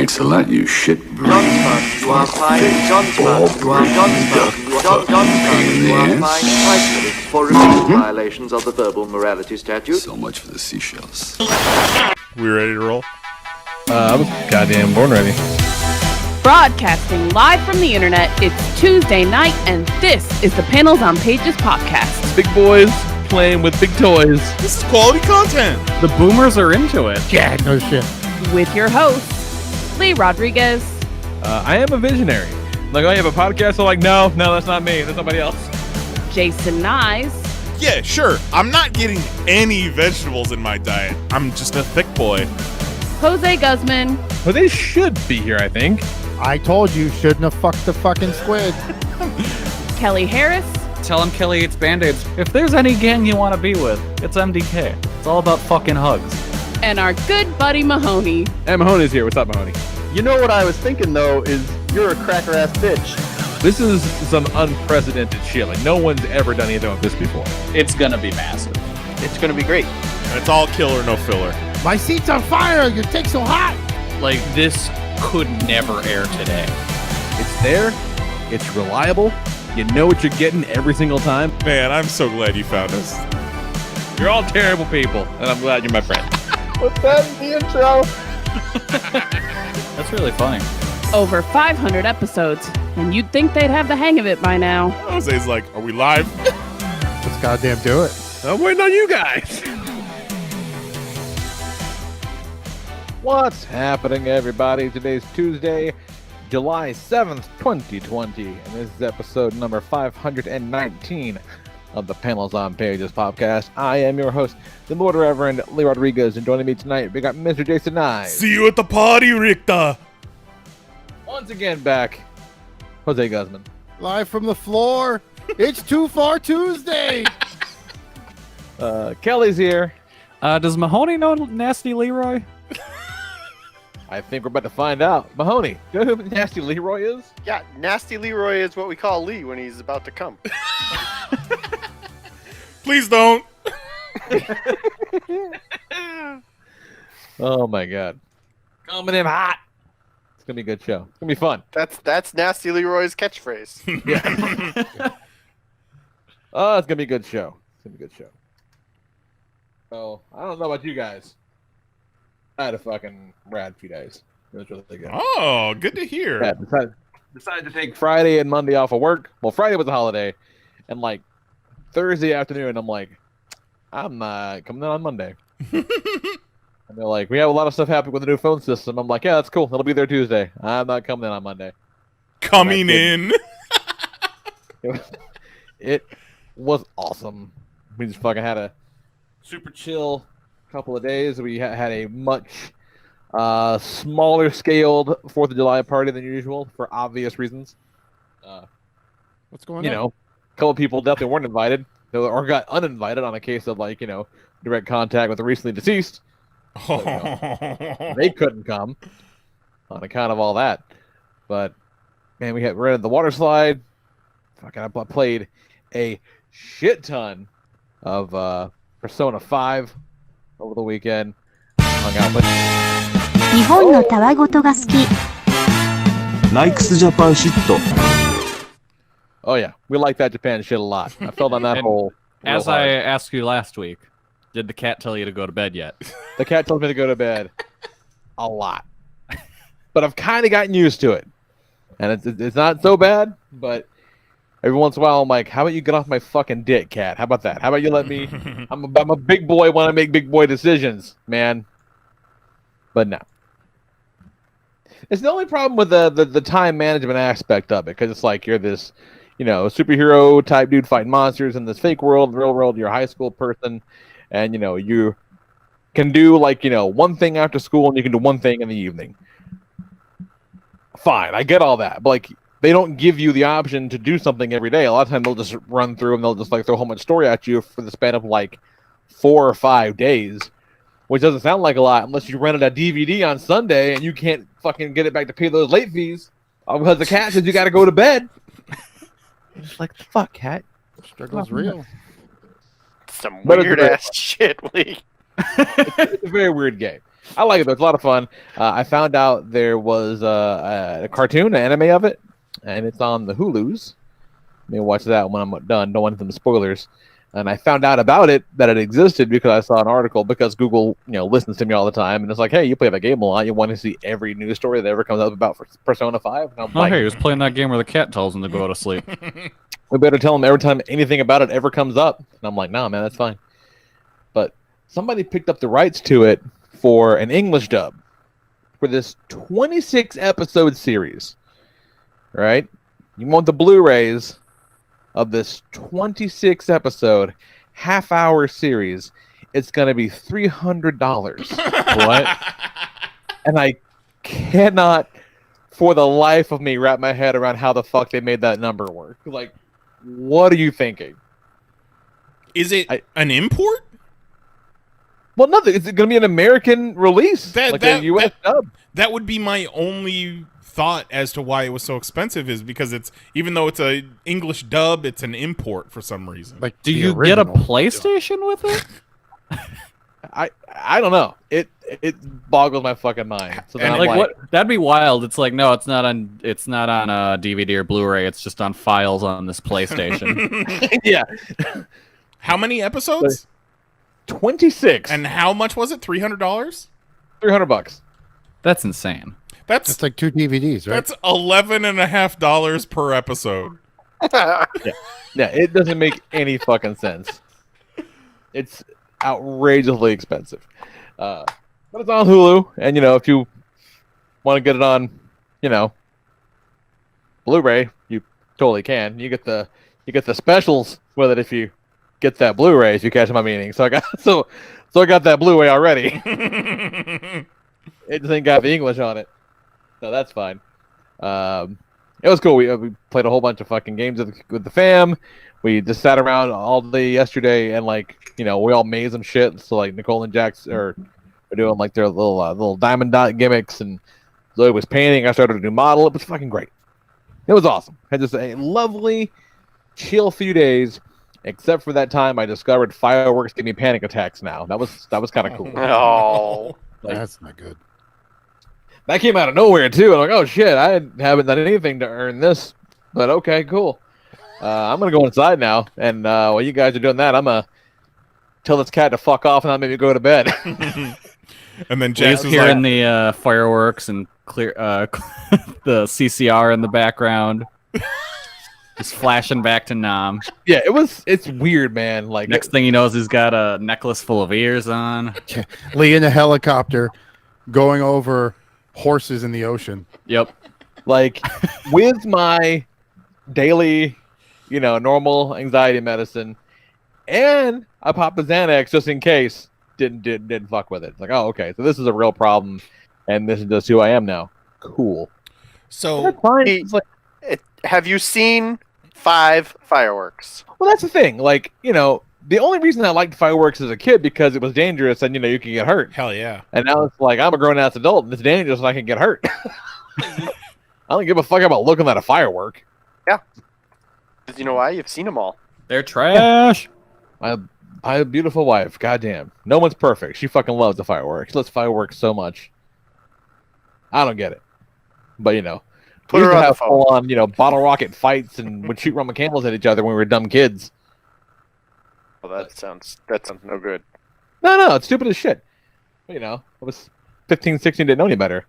Thanks a lot, you shit bird. You are fined. You are fined for repeated violations of the verbal morality statute. So much for the seashells. We ready to roll? I was goddamn born ready. Broadcasting live from the internet, it's Tuesday night, and this is the Panels on Pages podcast. Big boys playing with big toys. This is quality content. The boomers are into it. Yeah, no shit. With your hosts, Lee Rodriguez. I am a visionary. Like, oh, you have a podcast? I'm like, no, that's not me. That's somebody else. Jason Knize. Yeah, sure. I'm not getting any vegetables in my diet. I'm just a thick boy. Jose Guzman. Well, they should be here, I think. I told you, shouldn't have fucked the fucking squid. Kelly Harris. Tell him Kelly eats Band-Aids. If there's any gang you want to be with, it's MDK. It's all about fucking hugs. And our good buddy Mahoney. And Mahoney's here. What's up, Mahoney? You know what I was thinking, though, is you're a cracker-ass bitch. This is some unprecedented shit. Like, no one's ever done anything like this before. It's gonna be massive. It's gonna be great. And it's all killer, no filler. My seat's on fire! Your take's so hot! Like, this could never air today. It's there. It's reliable. You know what you're getting every single time. Man, I'm so glad you found us. You're all terrible people, and I'm glad you're my friend. What's that in the intro? That's really funny. Over 500 episodes, and you'd think they'd have the hang of it by now. Jose's like, are we live? Let's goddamn do it. I'm waiting on you guys. What's happening, everybody? Today's Tuesday, July 7th, 2020, and this is episode number 519 of the Panels on Pages podcast. I am your host, the Lord Reverend Lee Rodriguez, and joining me tonight, we got Mr. Jason Knize. See you at the party, Richter. Once again back, Jose Guzman. Live from the floor. It's Too Far Tuesday. Kelly's here. Does Mahoney know Nasty Leroy? I think we're about to find out. Mahoney, do you know who Nasty Leroy is? Yeah, Nasty Leroy is what we call Lee when he's about to come. Please don't. Oh my god. Coming in hot. It's gonna be a good show. It's gonna be fun. That's Nasty Leroy's catchphrase. Yeah. Oh, it's gonna be a good show. It's gonna be a good show. So, I don't know about you guys. I had a fucking rad few days. It was really good. Oh, good to hear. Yeah, decided to take Friday and Monday off of work. Well, Friday was a holiday. And like Thursday afternoon, I'm like, I'm coming in on Monday. And they're like, we have a lot of stuff happening with the new phone system. I'm like, yeah, that's cool. It'll be there Tuesday. I'm not coming in on Monday. Coming in. It was awesome. We just fucking had a super chill couple of days. We had a much smaller scaled 4th of July party than usual for obvious reasons. What's going on? You know, a couple of people definitely weren't invited or got uninvited on a case of like, you know, direct contact with the recently deceased. So, you know, they couldn't come on account of all that. But man, we rented the water slide. Fucking, I played a shit ton of Persona 5 over the weekend. Hung out with 日本のたわごとが好き Likes Japan shit. Oh yeah, we like that Japan shit a lot. I felt on that hole. As I asked you last week, did the cat tell you to go to bed yet? The cat told me to go to bed a lot. But I've kind of gotten used to it. And it's not so bad, but every once in a while I'm like, how about you get off my fucking dick, cat? How about that? How about you let me... I'm a big boy, want to make big boy decisions, man. But no. It's the only problem with the time management aspect of it, because it's like you're this, you know, superhero type dude fighting monsters in this fake world, in the real world, you're a high school person, and, you know, you can do, like, you know, one thing after school, and you can do one thing in the evening. Fine, I get all that, but, like, they don't give you the option to do something every day. A lot of times they'll just run through and they'll just, like, throw a whole much story at you for the span of, like, 4 or 5 days, which doesn't sound like a lot unless you rented a DVD on Sunday and you can't fucking get it back to pay those late fees because the cat says you got to go to bed. It's like, fuck, cat. Struggle's real. Some weird ass shit, Lee. It's a very weird game. I like it. Though. It's a lot of fun. I found out there was a cartoon, an anime of it, and it's on the Hulus. Maybe watch that when I'm done. Don't want them spoilers. And I found out about it, that it existed, because I saw an article, because Google, listens to me all the time, and it's like, hey, you play that game a lot. You want to see every news story that ever comes up about Persona 5? And I'm like, hey, he was playing that game where the cat tells him to go to sleep. We better tell him every time anything about it ever comes up. And I'm like, nah, man, that's fine. But somebody picked up the rights to it for an English dub for this 26-episode series, right? You want the Blu-rays of this 26-episode half-hour series. It's going to be $300. What? And I cannot, for the life of me, wrap my head around how the fuck they made that number work. Like, what are you thinking? Is it an import? Well, nothing. It's going to be an American release, a U.S. dub. That would be my only thought as to why it was so expensive, is because it's, even though it's a English dub, it's an import for some reason. Like, do you get a PlayStation with it? I don't know. It boggles my fucking mind. So and like, what? That'd be wild. It's like, no, it's not on a DVD or Blu-ray. It's just on files on this PlayStation. Yeah. How many episodes? 26. And how much was it? $300? $300. That's insane. That's like 2 DVDs, right? That's $11.50 per episode. Yeah, it doesn't make any fucking sense. It's outrageously expensive. But it's on Hulu, and if you want to get it on, Blu-ray, you totally can. You get the specials with it if you get that Blu-ray, if you catch my meaning. So I got that Blu-ray already. It just ain't got the English on it. So that's fine. It was cool. We played a whole bunch of fucking games with the fam. We just sat around all day yesterday, and we all maze and shit. So Nicole and Jax are doing their little diamond dot gimmicks, and Zoe was painting. I started a new model. It was fucking great. It was awesome. Had just a lovely, chill few days, except for that time I discovered fireworks give me panic attacks. Now that was kind of cool. Oh, that's not good. That came out of nowhere too. I'm like, oh shit, I haven't done anything to earn this, but okay, cool. I'm gonna go inside now, and while you guys are doing that, I'm gonna tell this cat to fuck off and not maybe go to bed. And then Jax is hearing the fireworks and clear the CCR in the background, just flashing back to Nam. Yeah, it's weird, man. Like next thing he knows, he's got a necklace full of ears on. Lee in a helicopter, going over horses in the ocean. Yep. Like with my daily, normal anxiety medicine, and I popped the Xanax just in case. Didn't fuck with it. It's like, oh, okay, so this is a real problem, and this is just who I am now. Cool. So have you seen 5 fireworks? Well, that's the thing. The only reason I liked fireworks as a kid because it was dangerous and you could get hurt. Hell yeah. And now it's like I'm a grown ass adult and it's dangerous and I can get hurt. I don't give a fuck about looking at a firework. Yeah. Because you know why? You've seen them all. They're trash. My beautiful wife, goddamn. No one's perfect. She fucking loves the fireworks. She loves fireworks so much. I don't get it. But Put we used her to on have the phone. full on, bottle rocket fights and would shoot Roman candles at each other when we were dumb kids. Well, that sounds no good. No, it's stupid as shit. I was 15, 16, didn't know any better.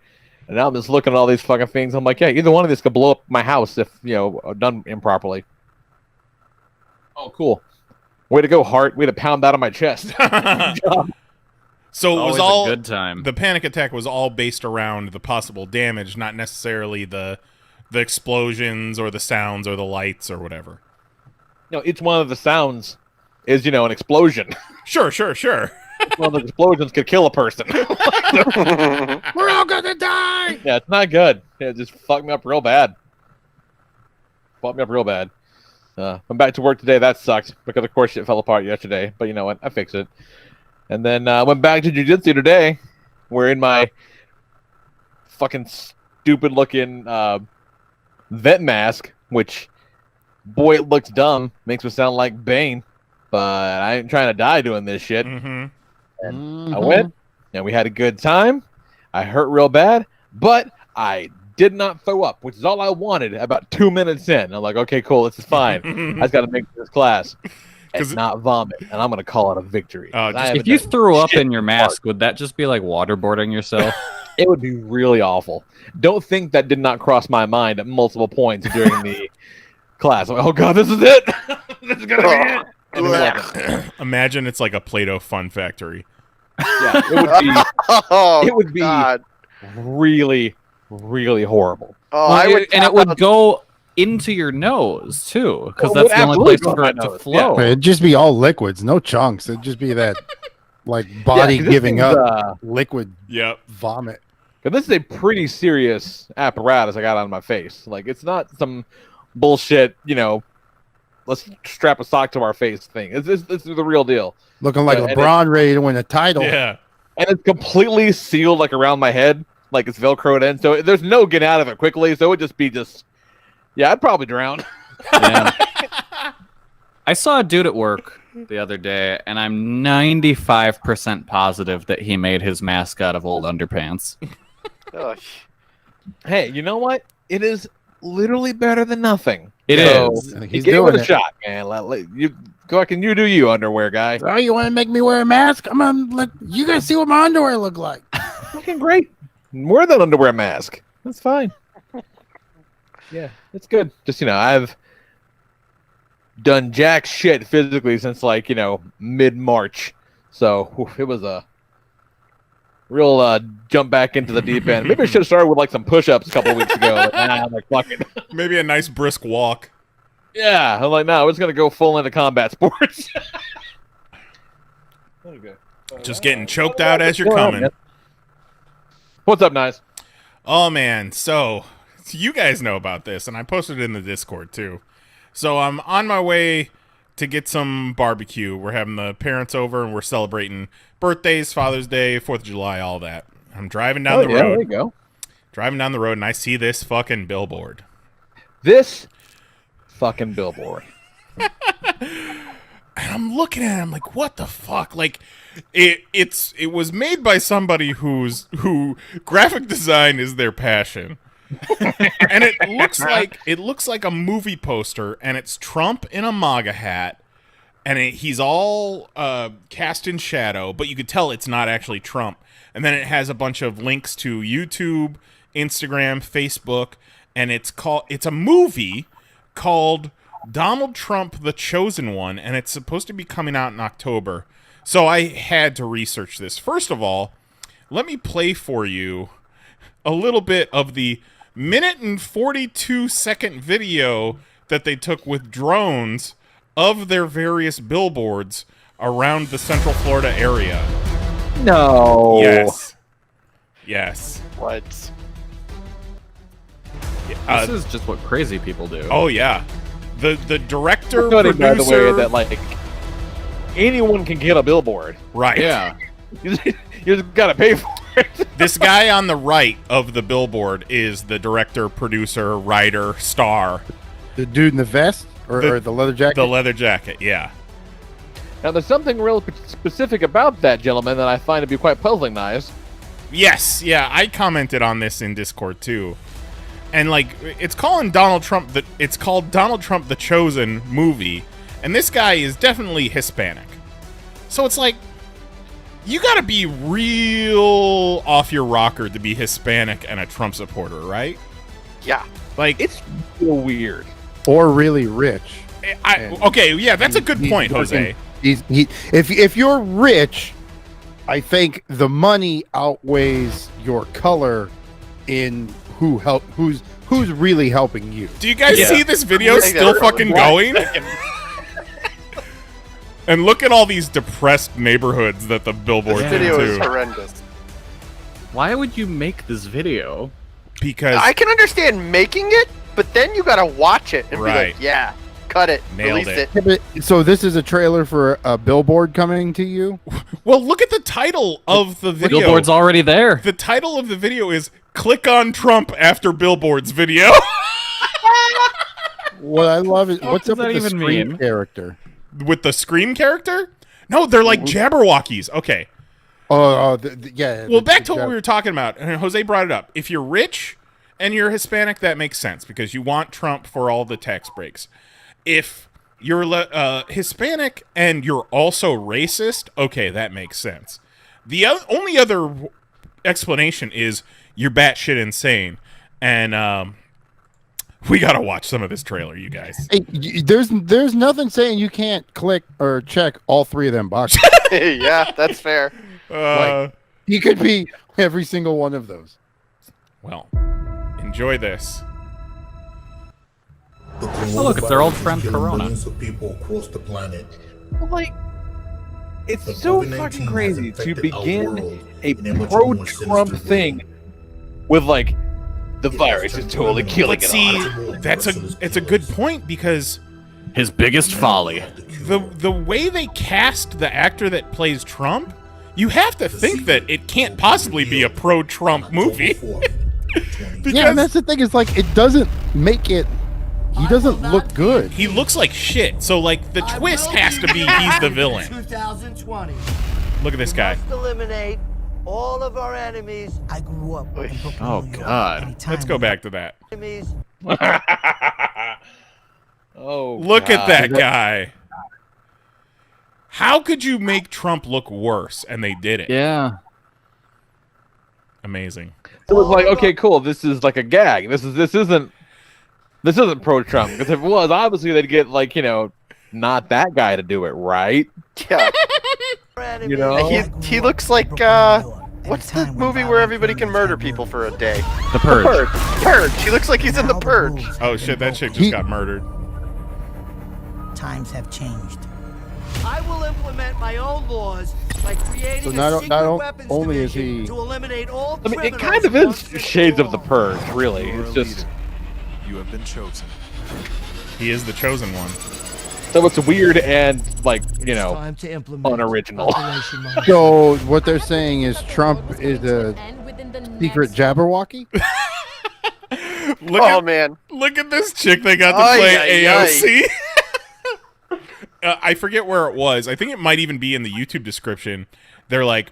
And now I'm just looking at all these fucking things. I'm like, yeah, either one of these could blow up my house if, done improperly. Oh, cool. Way to go, Heart. Way to pound that on my chest. So it was Always all a good time. The panic attack was all based around the possible damage, not necessarily the explosions or the sounds or the lights or whatever. Each one of the sounds is, an explosion. Sure. One of the explosions could kill a person. We're all gonna die. Yeah, it's not good. It just fucked me up real bad. I'm back to work today. That sucked because, of course, shit fell apart yesterday. But you know what? I fixed it. And then I went back to jiu-jitsu today. Wearing my fucking stupid-looking vent mask, which, boy, it looks dumb. Makes me sound like Bane. But I ain't trying to die doing this shit. Mm-hmm. And I went, and we had a good time. I hurt real bad, but I did not throw up, which is all I wanted about 2 minutes in. I'm like, okay, cool, this is fine. I just got to make this class and not vomit, and I'm going to call it a victory. If you threw up in your mask, would that just be like waterboarding yourself? It would be really awful. Don't think that did not cross my mind at multiple points during the class. I'm like, oh god, this is it. This is gonna be it. And it wasn't. Imagine it's like a Play-Doh fun factory. Yeah, it would be really, really horrible. And it would go into your nose too, because that's the only place for it to flow. It'd just be all liquids, no chunks. It'd just be that like body giving up liquid vomit. Because this is a pretty serious apparatus I got on my face. Like, it's not some bullshit, let's strap a sock to our face thing. This is the real deal. Looking like LeBron ready to win a title. Yeah. And it's completely sealed, like, around my head. Like, it's Velcroed in. So there's no getting out of it quickly. So it would just be yeah, I'd probably drown. Yeah. I saw a dude at work the other day, and I'm 95% positive that he made his mask out of old underpants. Hey, you know what? It is literally better than nothing. It is. He's give doing it a shot, man. You go back and you do you, underwear guy. Oh, you want to make me wear a mask? I'm gonna let you guys see what my underwear look like. Looking great. Wear that underwear mask. That's fine. Yeah, it's good. Just I've done jack shit physically since mid-March. So it was a real jump back into the deep end. Maybe I should have started with some push-ups a couple of weeks ago. But I'm like, fuck it. Maybe a nice brisk walk. Yeah, I'm like, no, we're just gonna go full into combat sports. Okay. Just getting choked out as you're coming. What's up, Knize? Oh man, so you guys know about this, and I posted it in the Discord too. So I'm on my way to get some barbecue. We're having the parents over, and we're celebrating birthdays, Father's Day, 4th of July, all that. I'm driving down the road. There you go. Driving down the road, and I see this fucking billboard. This fucking billboard. And I'm looking at it, I'm like, what the fuck? Like, it was made by somebody who graphic design is their passion. And it looks like a movie poster, and it's Trump in a MAGA hat, and he's all cast in shadow, but you could tell it's not actually Trump. And then it has a bunch of links to YouTube, Instagram, Facebook, and it's a movie called Donald Trump, the Chosen One, and it's supposed to be coming out in October. So I had to research this. First of all, let me play for you a little bit of the 1:42-second video that they took with drones of their various billboards around the Central Florida area. No. Yes. What? This is just what crazy people do. Oh yeah. The director, Noting, producer, by the way, that anyone can get a billboard. right? Yeah. You just gotta pay for it. This guy on the right of the billboard is the director, producer, writer, star. The dude in the vest or the leather jacket? The leather jacket, yeah. Now, there's something real specific about that gentleman that I find to be quite puzzling, Knize. Yes, yeah, I commented on this in Discord too. And it's called Donald Trump the Chosen movie, and this guy is definitely Hispanic. So it's like, you gotta be real off your rocker to be Hispanic and a Trump supporter, right? Yeah. It's real weird. Or really rich. Okay, yeah, that's a good point, Jose. If you're rich, I think the money outweighs your color in who's really helping you. Do you guys see this video still fucking going? And look at all these depressed neighborhoods that the billboards This video into. is horrendous. Why would you make this video? Because I can understand making it, but then you gotta watch it and be Right. like, yeah, cut it, Nailed release it. it. So this is a trailer for a billboard coming to you? well, look at the title of the video. Billboard's already there. The title of the video is "Click on Trump after Billboards video." What I love is what's does up with that the even Scream mean? character? With the Scream character? No, they're like Jabberwockies. Okay. Yeah. Well, back to what we were talking about, and Jose brought it up. If you're rich and you're Hispanic, that makes sense because you want Trump for all the tax breaks. If you're Hispanic and you're also racist, okay, that makes sense. The only other explanation is you're batshit insane, and we gotta watch some of this trailer, you guys. Hey, there's nothing saying you can't click or check all three of them boxes. Yeah, that's fair. You could be every single one of those. Well, enjoy this. Oh, look, it's their old friend Corona. Of people across the planet. Like, it's so fucking crazy to begin a pro-Trump thing with like the virus is totally killing But see, it's a good point because his biggest folly. The way they cast the actor that plays Trump, you have to think that it can't possibly be a pro-Trump movie. Yeah, and that's the thing, is like it doesn't make it. He doesn't look good. He looks like shit. So like the twist has to be he's the villain. 2020. Look at this guy. Must eliminate all of our enemies. I grew up. Oh God. Let's go back to that. Enemies. Oh, look at that guy. How could you make Trump look worse? And they did it. Yeah. Amazing. So it's like, okay, cool. This is like a gag. This isn't pro-Trump, because if it was, obviously they'd get like, not that guy to do it, right? Yeah. You know, he looks like what's the movie where everybody can murder people for a day? The Purge. Purge. He looks like he's in the Purge. Oh shit, that chick just got murdered. Times have changed. I will implement my own laws by creating So a not secret weapons only is division he. to eliminate all I mean, it criminals kind of is once and shades for of the all. Purge, really. It's just You have been chosen. He is the chosen one. so it's weird and like Time to implement unoriginal. Operation Mahoney. So what they're saying is Trump is a secret Jabberwocky. Man. Look at this chick they got to play AOC. I forget where it was. I think it might even be in the YouTube description. They're like,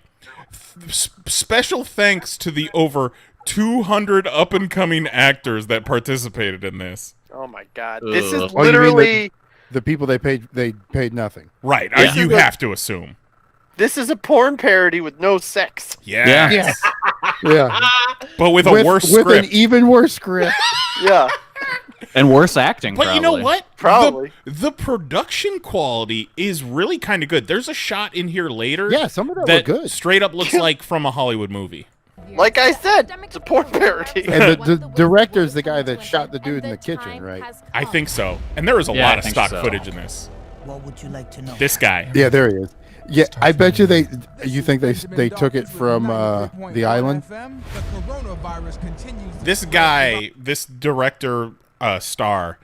special thanks to the over 200 up-and-coming actors that participated in this. Oh my God! This is You mean literally the people they paid nothing. Right. Yeah. You have to assume. this is a porn parody with no sex. Yeah. Yes. Yeah. But with a worse with script. an even worse script. Yeah. And worse acting, But you know what? Probably. The production quality is really kind of good. There's a shot in here later. Yeah, some of that that look good. straight up looks like from a Hollywood movie. Like I said, it's a porn parody. And the director's the guy that shot the dude in the kitchen, right? I think so. And there is a Yeah, lot I of think stock so. footage in this. What would you like to know? This guy. Yeah, there he is. Yeah, I bet you you think they took it from the island. This guy, this director star,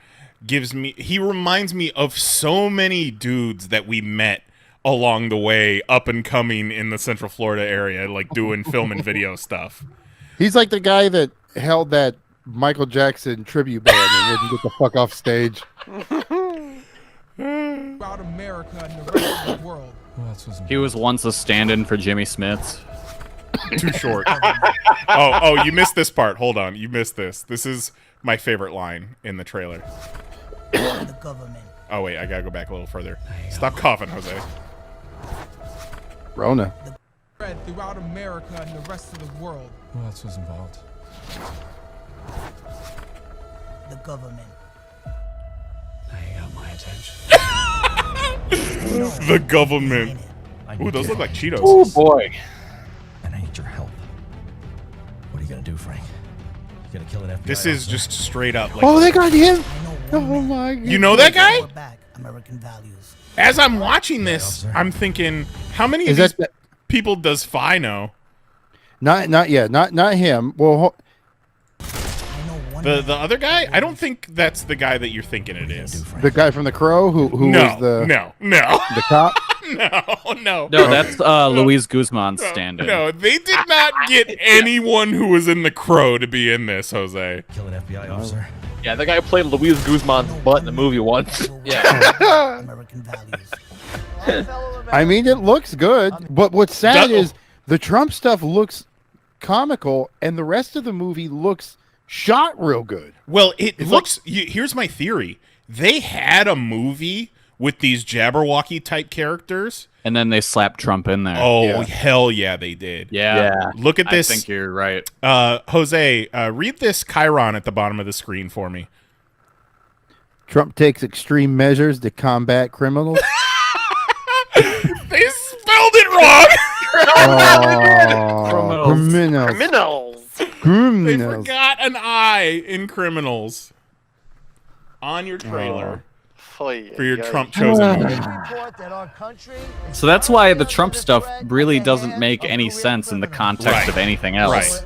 he reminds me of so many dudes that we met along the way, up and coming in the Central Florida area, like doing film and video stuff. He's like the guy that held that Michael Jackson tribute band and wouldn't get the fuck off stage. About America and the rest of the world. He was once a stand-in for Jimmy Smits. Too short. Oh, you missed this part. Hold on, you missed this. This is my favorite line in the trailer. The government. Oh wait, I gotta go back a little further. Stop coughing, Jose. Rona. Spread throughout America and the rest of the world. Who else was involved? The government. I got my attention. The government. Ooh, those look like Cheetos. Oh boy. And I need your help. What are you gonna do, Frank? You gonna kill an FBI This is officer? just straight up. Like, Oh, they got him. Oh my God. You know that guy? Back American values. As I'm watching this, I'm thinking, how many of Is these people does Fi know? Not yet. Not him. Well, The other guy? I don't think that's the guy that you're thinking it is. the guy from The Crow who No, was the no. the cop. No. No, that's Luis Guzman's stand-in. No, they did not get anyone who was in The Crow to be in this, Jose. Kill an FBI officer. Yeah, the guy played Luis Guzman's butt in the movie once. American values. I mean, it looks good, but what's sad is The Trump stuff looks comical, and the rest of the movie looks shot real good. Well, it looks. Here's my theory: they had a movie with these Jabberwocky type characters, and then they slapped Trump in there. Oh hell yeah, they did. Yeah. Look at this. I think you're right. Jose, read this chyron at the bottom of the screen for me. Trump takes extreme measures to combat criminals. They spelled it wrong. Criminals. They forgot an I in criminals on your trailer for your Trump chosen movie. So that's why the Trump stuff really doesn't make any sense in the context of anything else.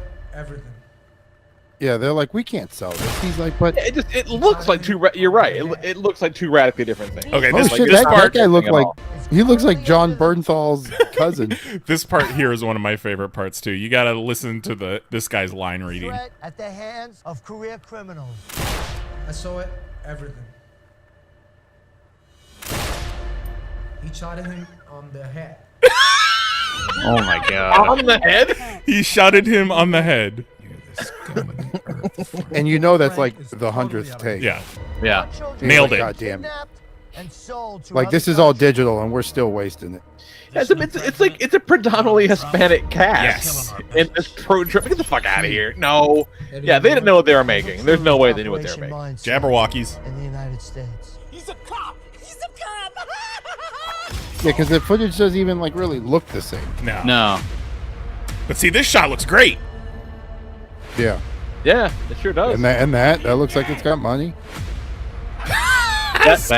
Yeah, they're like, we can't sell this. He's like, but it looks like two. You're right. It looks like two radically different things. Okay, that guy looked like he looks like John Bernthal's cousin. This part here is one of my favorite parts too. You got to listen to this guy's line reading. At the hands of career criminals. I saw it. Everything. He shot him on the head. Oh my god! On the head? He shotted him on the head. And you know that's like the 100th take. Yeah. Nailed it. God damn it. Like, this is all digital and we're still wasting it. It's a predominantly Hispanic cast. Yes. In this pro trip. Get the fuck out of here. No. Yeah, they didn't know what they were making. There's no way they knew what they were making. Jabberwockies. In the United States. He's a cop. He's a cop. Yeah, because the footage doesn't even like really look the same. No. But see, this shot looks great. Yeah. Yeah, it sure does. And that looks like it's got money. That's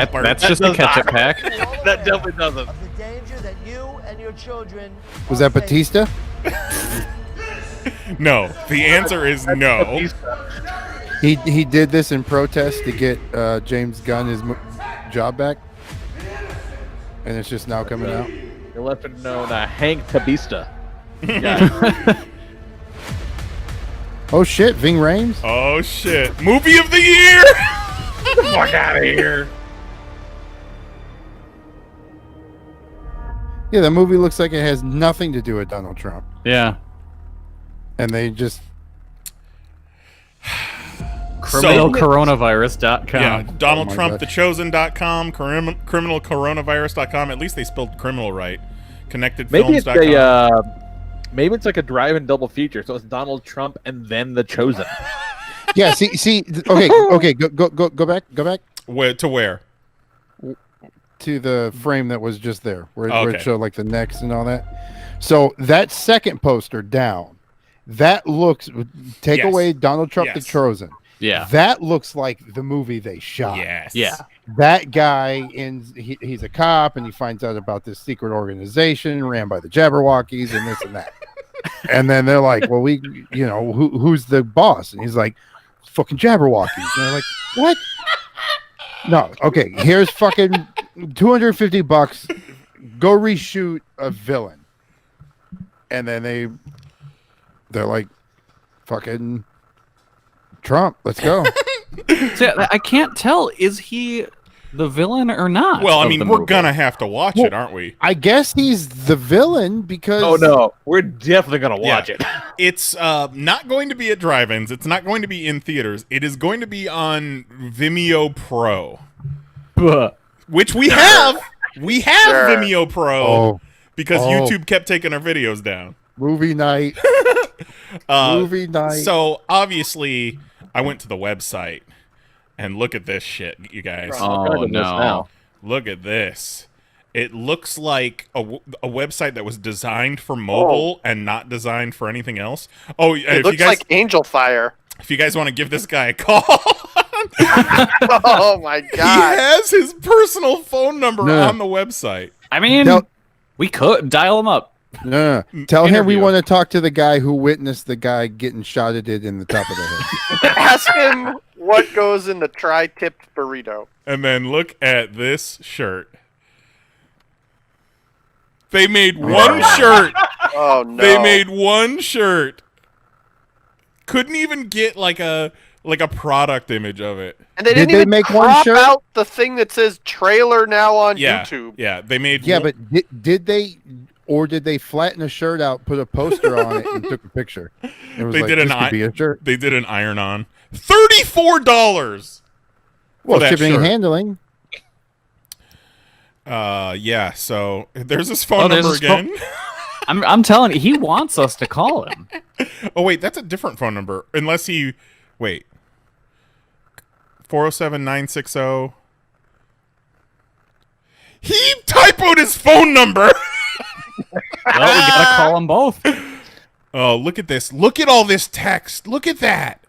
just a ketchup pack. That definitely doesn't. Of the danger that you and your children Was that Batista? No. The answer is no. He did this in protest to get James Gunn his job back. And it's just now coming out. You're left known Hank Tabista. Oh shit, Ving Rhames? Oh shit. Movie of the year! Get the fuck out of here. Yeah, the movie looks like it has nothing to do with Donald Trump. Yeah. And they just criminalcoronavirus.com. Yeah, Donald Trump, thechosen.com, criminalcoronavirus.com. At least they spelled criminal right. Connectedfilms.com. Maybe it's like a drive-in double feature, so it's Donald Trump and then The Chosen. Yeah, see. Okay, go back. To where? To the frame that was just there, where it showed like the necks and all that. So that second poster down, that looks. Take away Donald Trump, The Chosen. Yeah, that looks like the movie they shot. Yes. Yeah. That guy he's a cop and he finds out about this secret organization ran by the Jabberwockies and this and that. And then they're like, well, who's the boss? And he's like, fucking Jabberwockies. And they're like, what? No, okay, here's fucking $250. Go reshoot a villain. And then they're like, fucking Trump, let's go. So I can't tell, is he the villain or not? Well, I mean, we're gonna have to watch it, aren't we? I guess he's the villain because... Oh no, we're definitely gonna watch it. It's not going to be at drive-ins. It's not going to be in theaters. It is going to be on Vimeo Pro. Which we have. We have Vimeo Pro because YouTube kept taking our videos down. Movie night. Movie night. So, obviously, I went to the website. And look at this shit, you guys. Oh, no. Look at this. It looks like a website that was designed for mobile and not designed for anything else. Oh, it looks like Angel Fire. If you guys want to give this guy a call. Oh, my God. He has his personal phone number on the website. I mean, we could dial him up. No. Tell him we want to talk to the guy who witnessed the guy getting shot at in the top of the head. Ask him what goes in the tri-tipped burrito. And then look at this shirt. They made one shirt. Oh, no. They made one shirt. Couldn't even get like a product image of it. And they didn't even crop out the thing that says trailer now on YouTube. Yeah, they made but did they or did they flatten a shirt out, put a poster on it, and took a picture? It was They like, did this could be a shirt. They did an iron-on. $34. Well, that shipping and shirt. handling. Yeah. So there's his phone number his again. I'm telling you, he wants us to call him. Oh wait, that's a different phone number. Unless he, wait, 407-960. He typoed his phone number. Well, we gotta call them both. Oh, look at this! Look at all this text. Look at that.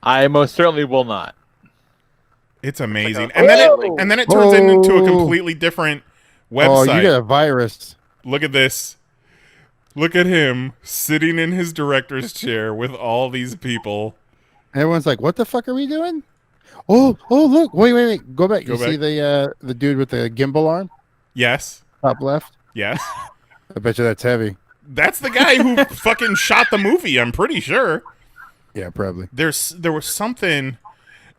I most certainly will not. It's amazing, and then it turns into a completely different website. Oh, you got a virus. Look at this. Look at him sitting in his director's chair with all these people. Everyone's like, "What the fuck are we doing?" Oh, look! Wait! Go back. Go you back. see the dude with the gimbal arm? Yes. Top left. Yes. I bet you that's heavy. That's the guy who fucking shot the movie. I'm pretty sure. Yeah, probably. There was something.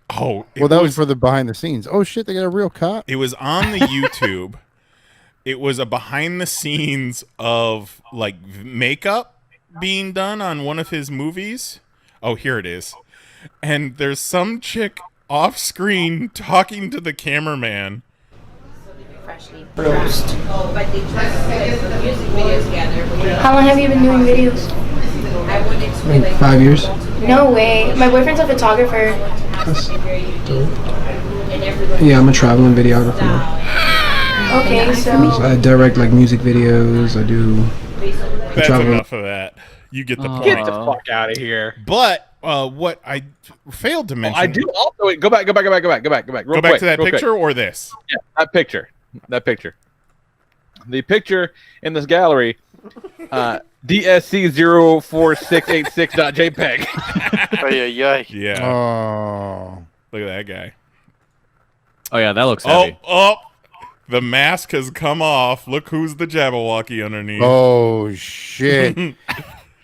Oh, Well, that was for the behind the scenes. Oh shit, they got a real cop. It was on the YouTube. It was a behind the scenes of like makeup being done on one of his movies. Oh, here it is. And there's some chick off screen talking to the cameraman. Roast. How long have you been doing videos? Like 5 years. No way. My boyfriend's a photographer. That's dope. Yeah, I'm a traveling videographer now. Okay, so I direct like music videos. I do. That's travel. enough of that. You get the point. Get the fuck out of here. But what I failed to mention. I do also wait, go back. Real Go back quick, to that real picture quick. or this. Yeah, that picture. The picture in this gallery, DSC04686.jpg. Oh yeah. Yeah. Oh, Look at that guy. Oh yeah, that looks heavy. Oh, the mask has come off. Look who's the Jabberwocky underneath. oh shit!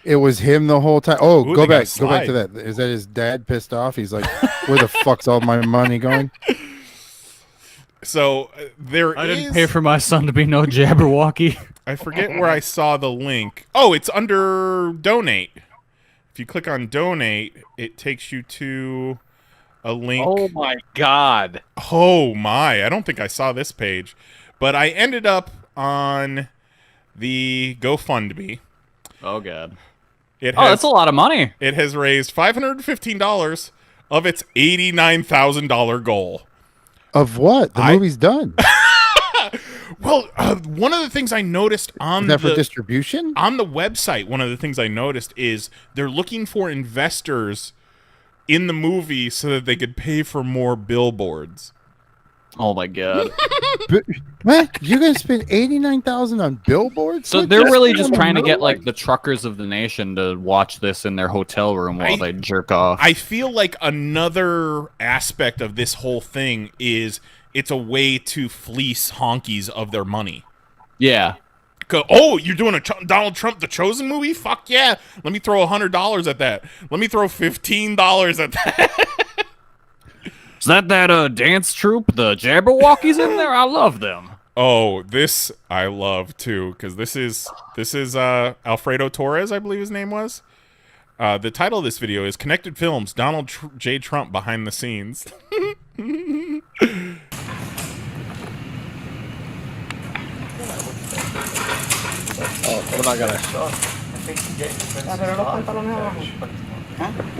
It was him the whole time. Oh, Ooh, go they got a back to slide. that. Is that his dad pissed off? He's like, "Where the fuck's all my money going?" So there I is. didn't pay for my son to be no Jabberwocky. I forget where I saw the link. Oh, it's under donate. If you click on donate, it takes you to a link. Oh my god. Oh my, I don't think I saw this page. But I ended up on the GoFundMe. Oh god. That's a lot of money. It has raised $515 of its $89,000 goal. Of what? The movie's done. Well, one of the things I noticed on Is that for distribution? On the website, one of the things I noticed is they're looking for investors in the movie so that they could pay for more billboards. Oh my god. What? You're gonna spend $89,000 on billboards? So What they're the really fuck? just trying to get like the truckers of the nation to watch this in their hotel room while they jerk off. I feel like another aspect of this whole thing is it's a way to fleece honkies of their money. Yeah. Oh, you're doing a Donald Trump The Chosen movie? Fuck yeah. Let me throw $100 at that. Let me throw $15 at that. Is that dance troupe, the Jabberwockies in there? I love them. Oh, this I love too, because this is Alfredo Torres, I believe his name was. The title of this video is Connected Films, Donald J. Trump Behind the Scenes. We're not gonna.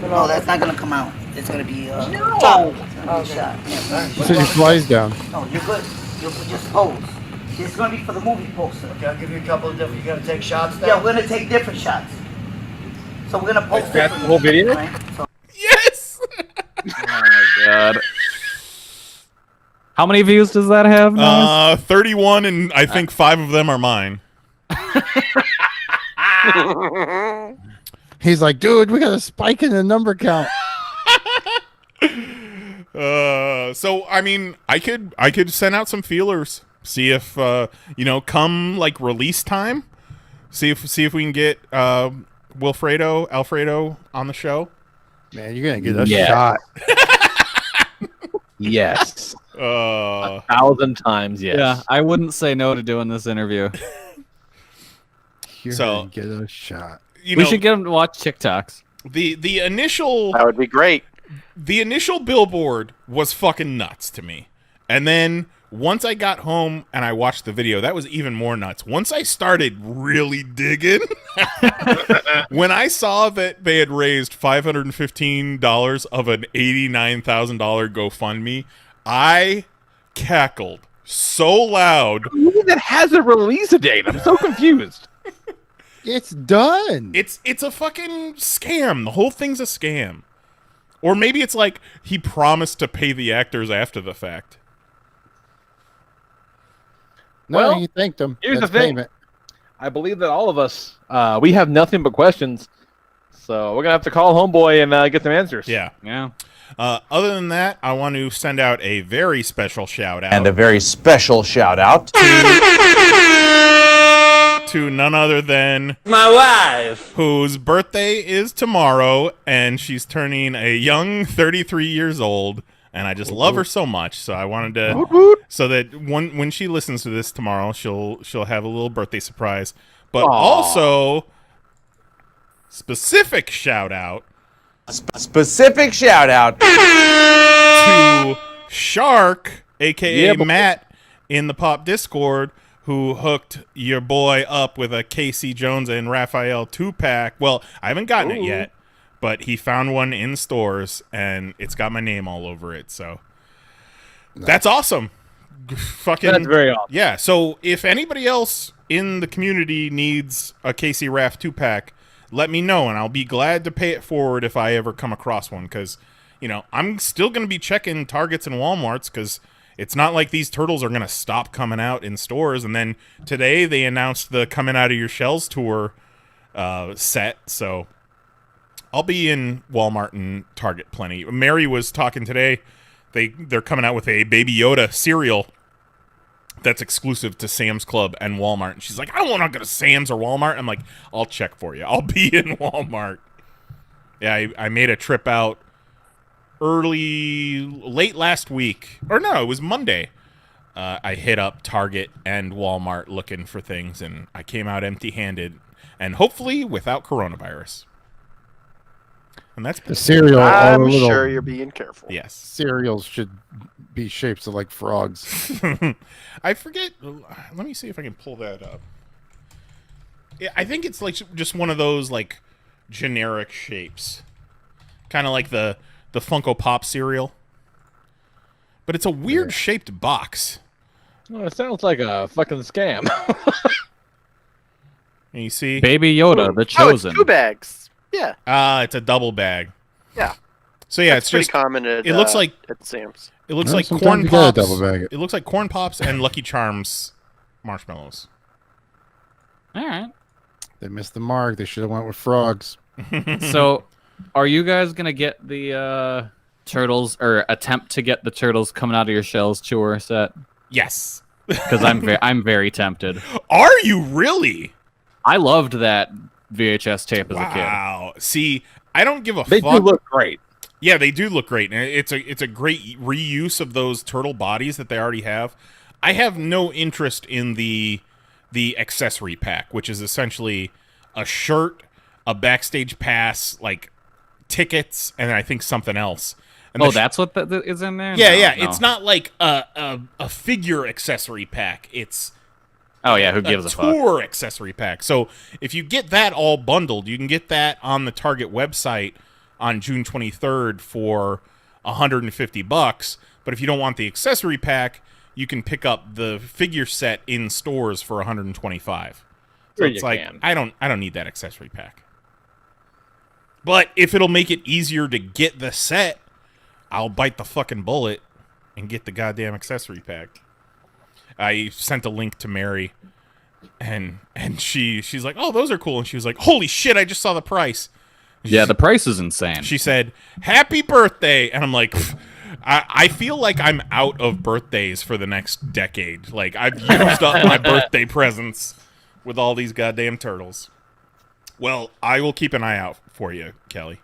No, that's not gonna come out. It's gonna be top. Shot. Yeah. So he flies down. No, you're good. You'll just pose. It's gonna be for the movie poster. Okay, I'll give you a couple of different. You gotta take shots now. Yeah, we're gonna take different shots. So we're gonna post That's the whole video? Right? So Yes! Oh my god. How many views does that have? Knize? 31, and I think 5 of them are mine. He's like, dude, we got a spike in the number count. So I mean, I could send out some feelers, see if come like release time, see if we can get Alfredo on the show. Man, you're gonna get a shot. Yes. 1,000 times yes. Yeah, I wouldn't say no to doing this interview. your So, head and get a shot. We should get him to watch TikToks. The initial That would be great. The initial billboard was fucking nuts to me. And then once I got home and I watched the video, that was even more nuts. Once I started really digging, when I saw that they had raised $515 of an $89,000 GoFundMe, I cackled so loud. That has a release date. I'm so confused. It's done. It's a fucking scam. The whole thing's a scam. Or maybe it's like he promised to pay the actors after the fact. No, Well, he thanked them. Here's That's the thing. payment. I believe that all of us, we have nothing but questions. So we're going to have to call Homeboy and get some answers. Yeah. Yeah. Other than that, I want to send out a very special shout out. And a very special shout out to none other than my wife, whose birthday is tomorrow, and she's turning a young 33 years old, and I just love her so much. So I wanted to, so that when she listens to this tomorrow, she'll have a little birthday surprise. But also, specific shout out to Shark, aka Matt, in the Pop Discord, who hooked your boy up with a Casey Jones and Raphael 2-pack. Well, I haven't gotten it yet, but he found one in stores, and it's got my name all over it. So that's awesome. Fucking, that's very awesome. Yeah, so if anybody else in the community needs a Casey Raff 2-pack, let me know, and I'll be glad to pay it forward if I ever come across one, because, you know, I'm still going to be checking Targets and Walmarts, because it's not like these turtles are going to stop coming out in stores. And then today they announced the Coming Out of Your Shells tour set, so I'll be in Walmart and Target plenty. Mary was talking today. They're coming out with a Baby Yoda cereal that's exclusive to Sam's Club and Walmart. And she's like, I don't want to go to Sam's or Walmart. I'm like, I'll check for you. I'll be in Walmart. Yeah, I made a trip out late last week. Or no, it was Monday. I hit up Target and Walmart looking for things, and I came out empty-handed, and hopefully without coronavirus. And that's the cereal. I'm sure you're being careful. Yes, cereals should be shapes of like frogs. I forget. Let me see if I can pull that up. Yeah, I think it's like just one of those like generic shapes, kind of like the Funko Pop cereal, but it's a weird shaped box. Well, it sounds like a fucking scam. And you see, Baby Yoda, the Chosen. Oh, it's 2 bags. Yeah. It's a double bag. Yeah. So yeah, That's it's pretty just common at, it looks like at Sam's. It looks Well, like sometimes corn you gotta pops. double bag it. It looks like corn pops and Lucky Charms marshmallows. All right. They missed the mark. They should have went with frogs. So, are you guys gonna get the turtles, or attempt to get the turtles coming out of your shells tour set? Yes. Because I'm very tempted. Are you really? I loved that VHS tape as a kid. Wow. See, I don't give a They fuck. do look great. Yeah, they do look great, and it's a great reuse of those turtle bodies that they already have. I have no interest in the accessory pack, which is essentially a shirt, a backstage pass, like tickets, and I think something else. And that's what is in there? Yeah, No. It's not like a figure accessory pack. It's Oh yeah, who gives a fuck? tour accessory pack. So if you get that all bundled, you can get that on the Target website on June 23rd for $150. But if you don't want the accessory pack, you can pick up the figure set in stores for $125. So Sure it's you like can. I don't need that accessory pack. But if it'll make it easier to get the set, I'll bite the fucking bullet and get the goddamn accessory pack. I sent a link to Mary, and she's like, "Oh, those are cool." And she was like, "Holy shit, I just saw the price." Yeah, the price is insane. She said, "Happy birthday." And I'm like, I feel like I'm out of birthdays for the next decade. Like, I've used up my birthday presents with all these goddamn turtles. Well, I will keep an eye out for you, Kelly.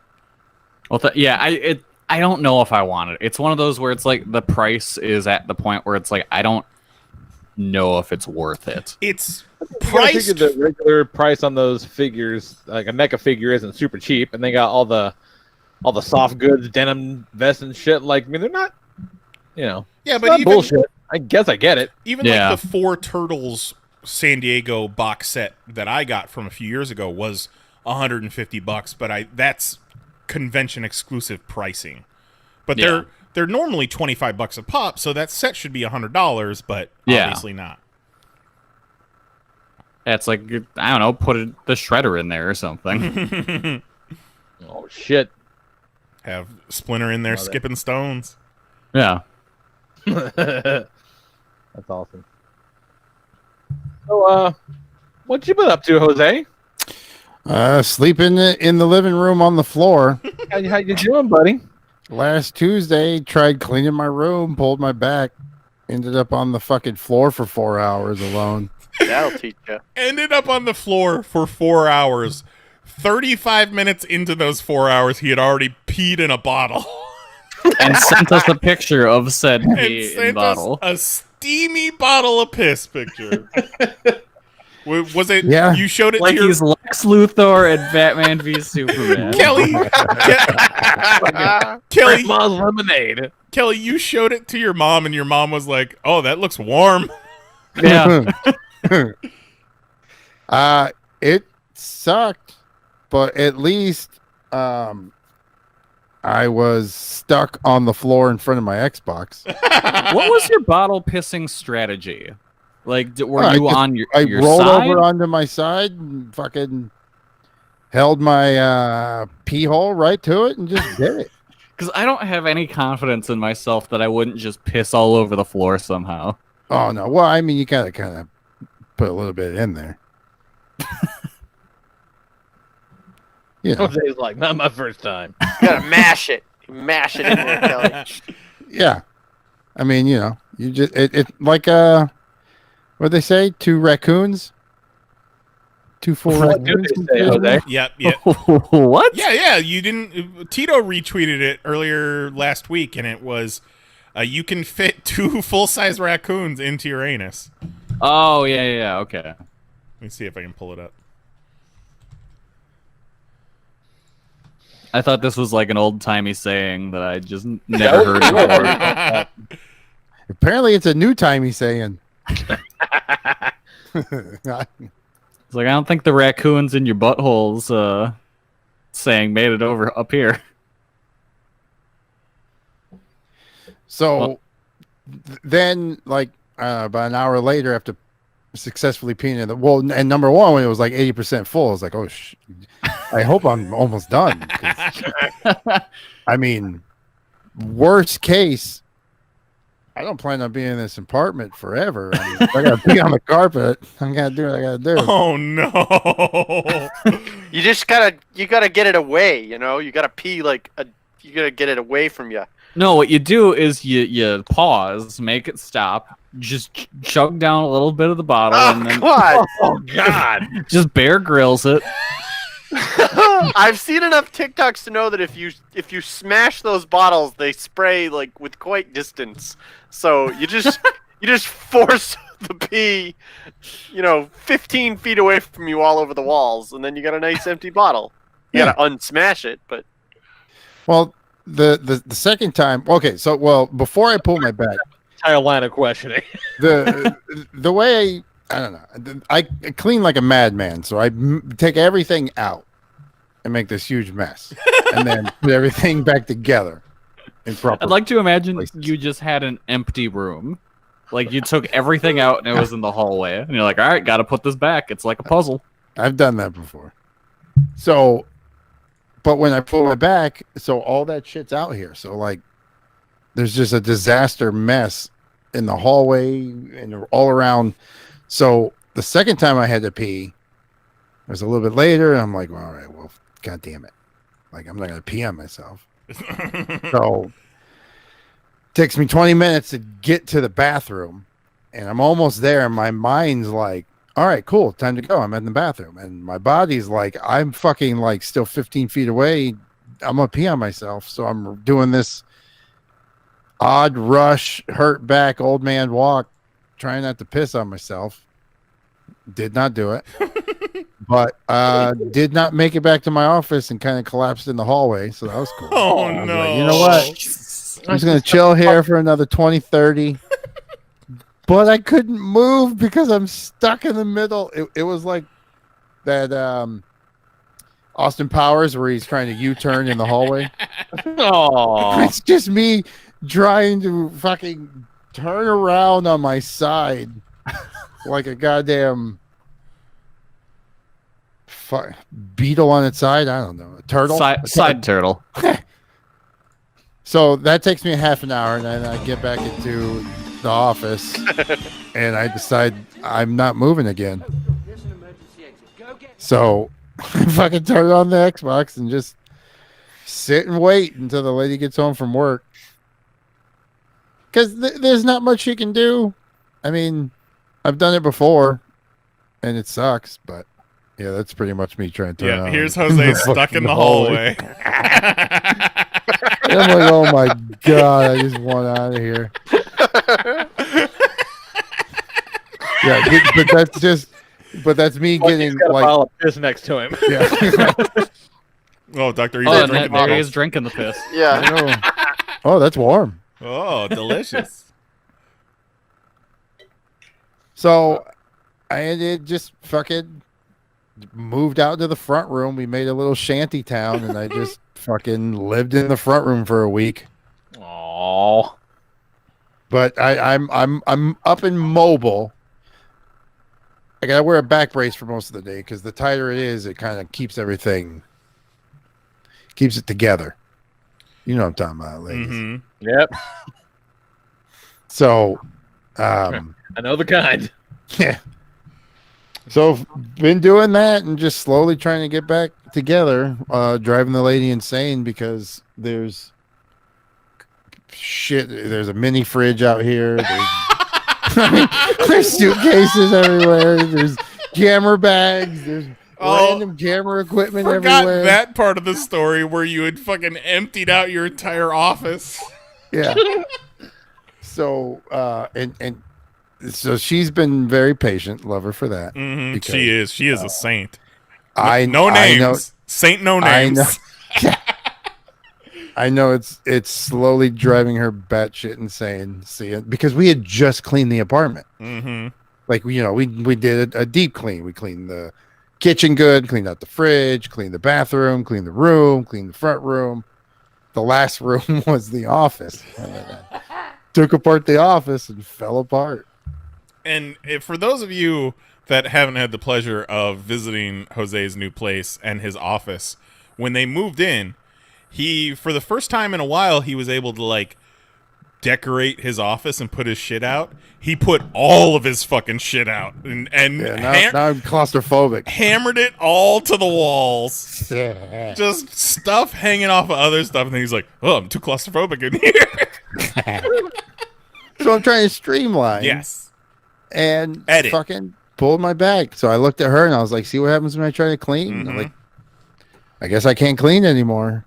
Well, I don't know if I want it. It's one of those where it's like the price is at the point where it's like I don't know if it's worth it. It's You gotta figure priced. the regular price on those figures, like a NECA figure, isn't super cheap, and they got all the soft goods, denim vests and shit. Like, I mean, they're not, Yeah, it's but not even bullshit. I guess I get it. even like the 4 Turtles San Diego box set that I got from a few years ago was $150, but that's convention exclusive pricing. But they're normally $25 a pop, so that set should be $100, but obviously not. It's like, I don't know, put the shredder in there or something. Oh shit! Have Splinter in there skipping stones. Yeah. That's awesome. So, what you been up to, Jose? Sleeping in the living room on the floor. How you doing, buddy? Last Tuesday, tried cleaning my room, pulled my back, ended up on the fucking floor for 4 hours alone. That'll teach you. Ended up on the floor for 4 hours. 35 minutes into those 4 hours, he had already peed in a bottle. And sent us a picture of said And pee in sent bottle. us a steamy bottle of piss picture. Was it? Yeah. You showed it Like to your he's Lex Luthor and Batman v Superman. Kelly. Kelly, Grandma's lemonade. Kelly, you showed it to your mom, and your mom was like, "Oh, that looks warm." Yeah. It sucked, but at least I was stuck on the floor in front of my Xbox. What was your bottle pissing strategy? Like, were I you just- on your I rolled side? over onto my side and fucking held my pee hole right to it and just did it. Because I don't have any confidence in myself that I wouldn't just piss all over the floor somehow. Oh no! Well, I mean, you gotta kind of put a little bit in there. Yeah, Jose's like, not my first time. You gotta mash it. Mash it in there, Kelly. yeah. I mean, you just it like what they say? 2 raccoons, 2 full What do raccoons. they say, Jose? Yep. What? Yeah. You didn't. Tito retweeted it earlier last week, and it was, you can fit 2 full-size raccoons into your anus. Oh, yeah, okay. Let me see if I can pull it up. I thought this was like an old-timey saying that I just never heard before. Apparently, it's a new timey saying. It's like, I don't think the raccoons in your buttholes saying made it over up here. So then, like about an hour later, after successfully peeing in and number one, when it was like 80% full, I was like, oh, I hope I'm almost done. 'Cause, I mean, worst case, I don't plan on being in this apartment forever. I mean, if I gotta pee on the carpet, I gotta do what I gotta do. Oh no! You just gotta get it away. You gotta pee you gotta get it away from you. No, what you do is you pause, make it stop, just chug down a little bit of the bottle, and then God. Oh God! just Bear Grylls it. I've seen enough TikToks to know that if you smash those bottles, they spray like with quite distance. So you just force the pee, 15 feet away from you all over the walls, and then you got a nice empty bottle. You gotta unsmash it, but Well, the second time, okay, so before I pull my back, Entire line of questioning. the way I don't know, I clean like a madman, so I take everything out and make this huge mess, and then put everything back together in proper. I'd like to imagine places. you just had an empty room. Like you took everything out and it was in the hallway. And you're like, all right, got to put this back. It's like a puzzle. I've done that before. So, but when I pull my back, so all that shit's out here. So like, there's just a disaster mess in the hallway and all around. So the second time I had to pee, it was a little bit later. And I'm like, well, all right, well, God damn it. Like, I'm not going to pee on myself. So takes me 20 minutes to get to the bathroom, and I'm almost there. And my mind's like, all right, cool, time to go. I'm in the bathroom, and my body's like, I'm fucking like still 15 feet away. I'm gonna pee on myself. So I'm doing this odd rush, hurt back, old man walk, trying not to piss on myself. Did not do it. But did not make it back to my office and kind of collapsed in the hallway. So that was cool. Oh, I was no. like, you know what? I'm just going to chill here for another 20, 30. But I couldn't move because I'm stuck in the middle. It was like that Austin Powers where he's trying to U-turn in the hallway. Oh, It's just me trying to fucking turn around on my side like a goddamn beetle on its side. I don't know. A turtle? Side turtle. So that takes me a half an hour, and then I get back into the office, and I decide I'm not moving again. So I fucking turn on the Xbox and just sit and wait until the lady gets home from work. Because there's not much you can do. I mean, I've done it before, and it sucks, but yeah, that's pretty much me trying to turn on. Here's Jose stuck in the hallway. I'm like, oh my God, I just want out of here. Yeah, but that's me getting got a like pile of piss next to him. Yeah. Oh, Dr. Oh, there he is drinking the piss. Yeah. Oh, that's warm. Oh, delicious. So I ended just fucking moved out to the front room. We made a little shanty town, and I just fucking lived in the front room for a week. Oh, but I'm up and mobile. I gotta wear a back brace for most of the day because the tighter it is, it kind of keeps it together. You know what I'm talking about, ladies. Mm-hmm. Yep. So, I know the kind. Yeah. So been doing that and just slowly trying to get back together, driving the lady insane because there's shit. There's a mini fridge out here. There's suitcases everywhere. There's jammer bags. There's random jammer equipment Forgot everywhere. that part of the story where you had fucking emptied out your entire office. Yeah. So and so she's been very patient. Love her for that. Mm-hmm. Because, She is a saint. No names. I know. Saint no names. I know it's slowly driving her batshit insane. Because we had just cleaned the apartment. Mm-hmm. Like we did a deep clean. We cleaned the kitchen good, cleaned out the fridge, cleaned the bathroom, cleaned the room, cleaned the front room. The last room was the office. Took apart the office and fell apart. And for those of you that haven't had the pleasure of visiting Jose's new place and his office, when they moved in, for the first time in a while, he was able to like decorate his office and put his shit out. He put all of his fucking shit out and now I'm claustrophobic. Hammered it all to the walls. Yeah. Just stuff hanging off of other stuff, and then he's like, "Oh, I'm too claustrophobic in here." So I'm trying to streamline. Yes. And Edit. Fucking pulled my bag. So I looked at her and I was like, see what happens when I try to clean? Mm-hmm. I'm like, I guess I can't clean anymore.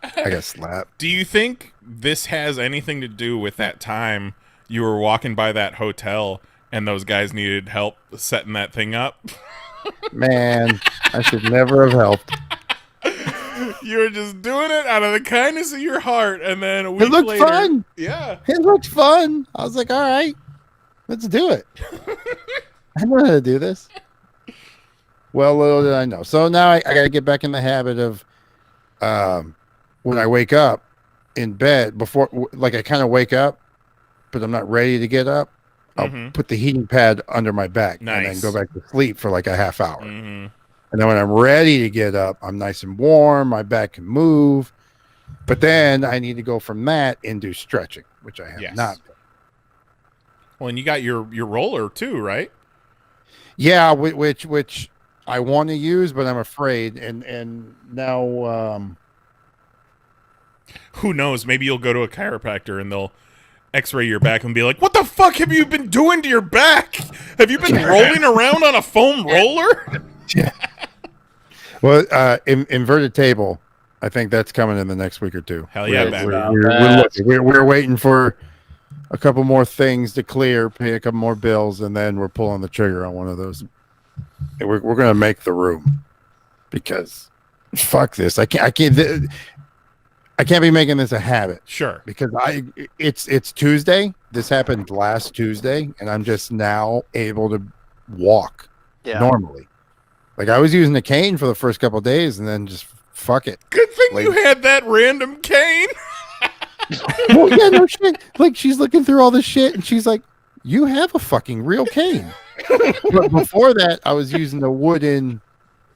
I got slapped. Do you think this has anything to do with that time you were walking by that hotel and those guys needed help setting that thing up? Man, I should never have helped. You were just doing it out of the kindness of your heart, and then a week It looked later, fun. Yeah, it looked fun. I was like, all right, let's do it. I know how to do this. Well, little did I know. So now I got to get back in the habit of when I wake up in bed, I kind of wake up, but I'm not ready to get up. I'll put the heating pad under my back and then go back to sleep for like a half hour. Mm-hmm. And then when I'm ready to get up, I'm nice and warm. My back can move. But then I need to go from that into stretching, which I have not done. Well, and you got your roller too, right? Yeah, which I want to use, but I'm afraid. And now, who knows? Maybe you'll go to a chiropractor and they'll X-ray your back and be like, "What the fuck have you been doing to your back? Have you been rolling around on a foam roller?" Yeah. Well, inverted table. I think that's coming in the next week or two. Hell yeah, we're waiting for a couple more things to clear, pay a couple more bills, and then we're pulling the trigger on one of those. And we're gonna make the room because fuck this. I can't be making this a habit. Sure. Because it's Tuesday. This happened last Tuesday, and I'm just now able to walk normally. Like I was using a cane for the first couple of days, and then just fuck it. Good thing you had that random cane. Well, yeah, no shit. Like she's looking through all this shit, and she's like, "You have a fucking real cane." But before that, I was using a wooden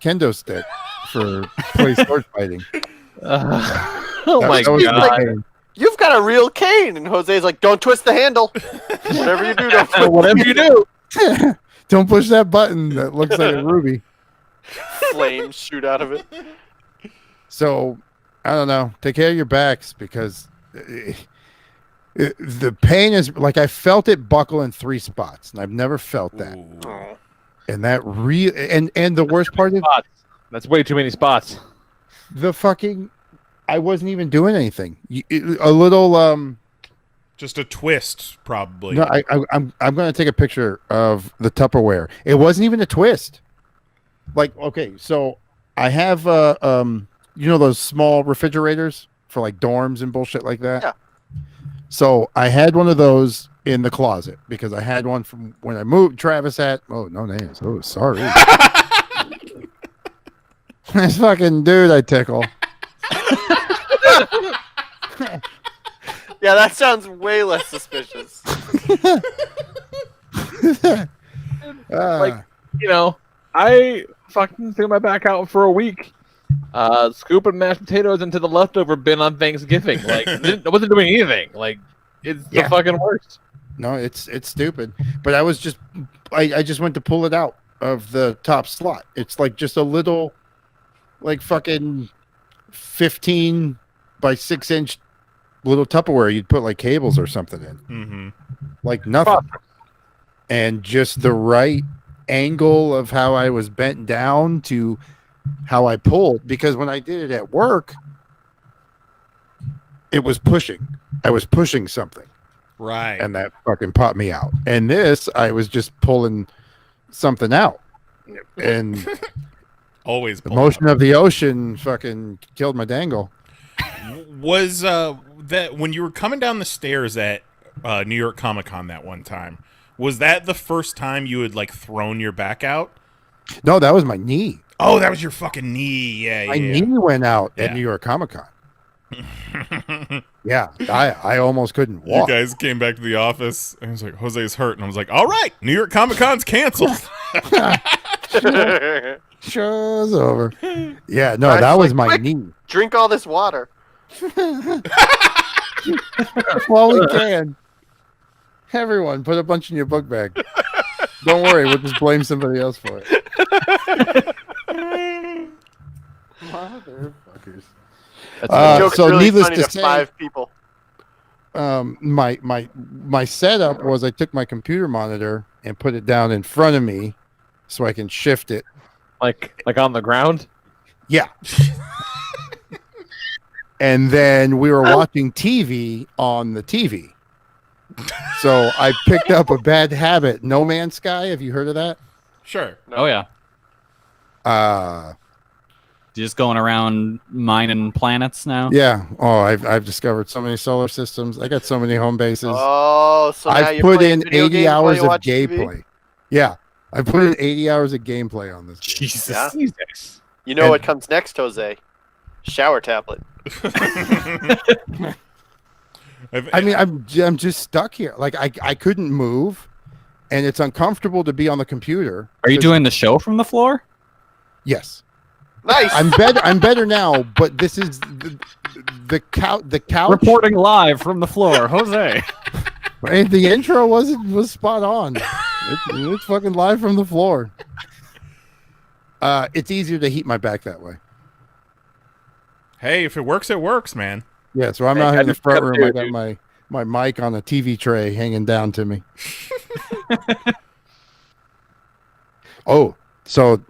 kendo stick for play sword fighting. Oh my god! Like, you've got a real cane, and Jose's like, "Don't twist the handle. Whatever you do, don't twist whatever you do, don't push that button that looks like a ruby." Flames shoot out of it. So, I don't know. Take care of your backs because the pain is like I felt it buckle in 3 spots, and I've never felt that. Ooh. And that and the worst part is that's way too many spots. The fucking I wasn't even doing anything. A little just a twist, probably. No, I'm going to take a picture of the Tupperware. It wasn't even a twist. Like, okay, so I have you know those small refrigerators for like dorms and bullshit like that. Yeah. So I had one of those in the closet because I had one from when I moved. Travis had no names. Oh, sorry. This fucking dude I tickle. Yeah, that sounds way less suspicious. Like, you know, I fucking threw my back out for a week, scooping mashed potatoes into the leftover bin on Thanksgiving. Like, I wasn't doing anything. Like, it's the fucking worst. No, it's stupid. But I was just, I just went to pull it out of the top slot. It's like just a little, like fucking 15 by 6 inch little Tupperware you'd put like cables or something in. Mm-hmm. Like nothing. And just the right angle of how I was bent down to how I pulled, because when I did it at work, it was pushing. I was pushing something. Right. And that fucking popped me out. And this, I was just pulling something out. And always the motion of the ocean fucking killed my dangle. Was that when you were coming down the stairs at New York Comic Con that one time, was that the first time you had like thrown your back out? No, that was my knee. Oh, that was your fucking knee. Yeah, my knee went out at New York Comic Con. Yeah, I almost couldn't walk. You guys came back to the office and I was like, Jose's hurt, and I was like, all right, New York Comic Con's canceled. Show's over. Yeah, no, that was my knee. Drink all this water. Well, we can. Everyone, put a bunch in your book bag. Don't worry, we'll just blame somebody else for it. Motherfuckers. So really needless to say, 5 people. My setup was I took my computer monitor and put it down in front of me so I can shift it. Like on the ground? Yeah. And then we were watching TV on the TV. So I picked up a bad habit. No Man's Sky. Have you heard of that? Sure. No. Oh, yeah. Just going around mining planets now? Yeah. Oh, I've discovered so many solar systems. I got so many home bases. Oh, so now I've you're put playing in video 80 games while hours you of watch TV? gameplay. Yeah. I put in 80 hours of gameplay on this. Jesus. Yeah. Jesus. You know what comes next, Jose? Shower tablet. I mean, I'm just stuck here. Like I couldn't move, and it's uncomfortable to be on the computer. Are you doing the show from the floor? Yes. Nice. I'm better now, but this is the couch. Reporting live from the floor, Jose. Hey, the intro was spot on. It's fucking live from the floor. It's easier to heat my back that way. Hey, if it works, it works, man. Yeah, so I'm out here in the front room. I got my mic on a TV tray hanging down to me. Oh, so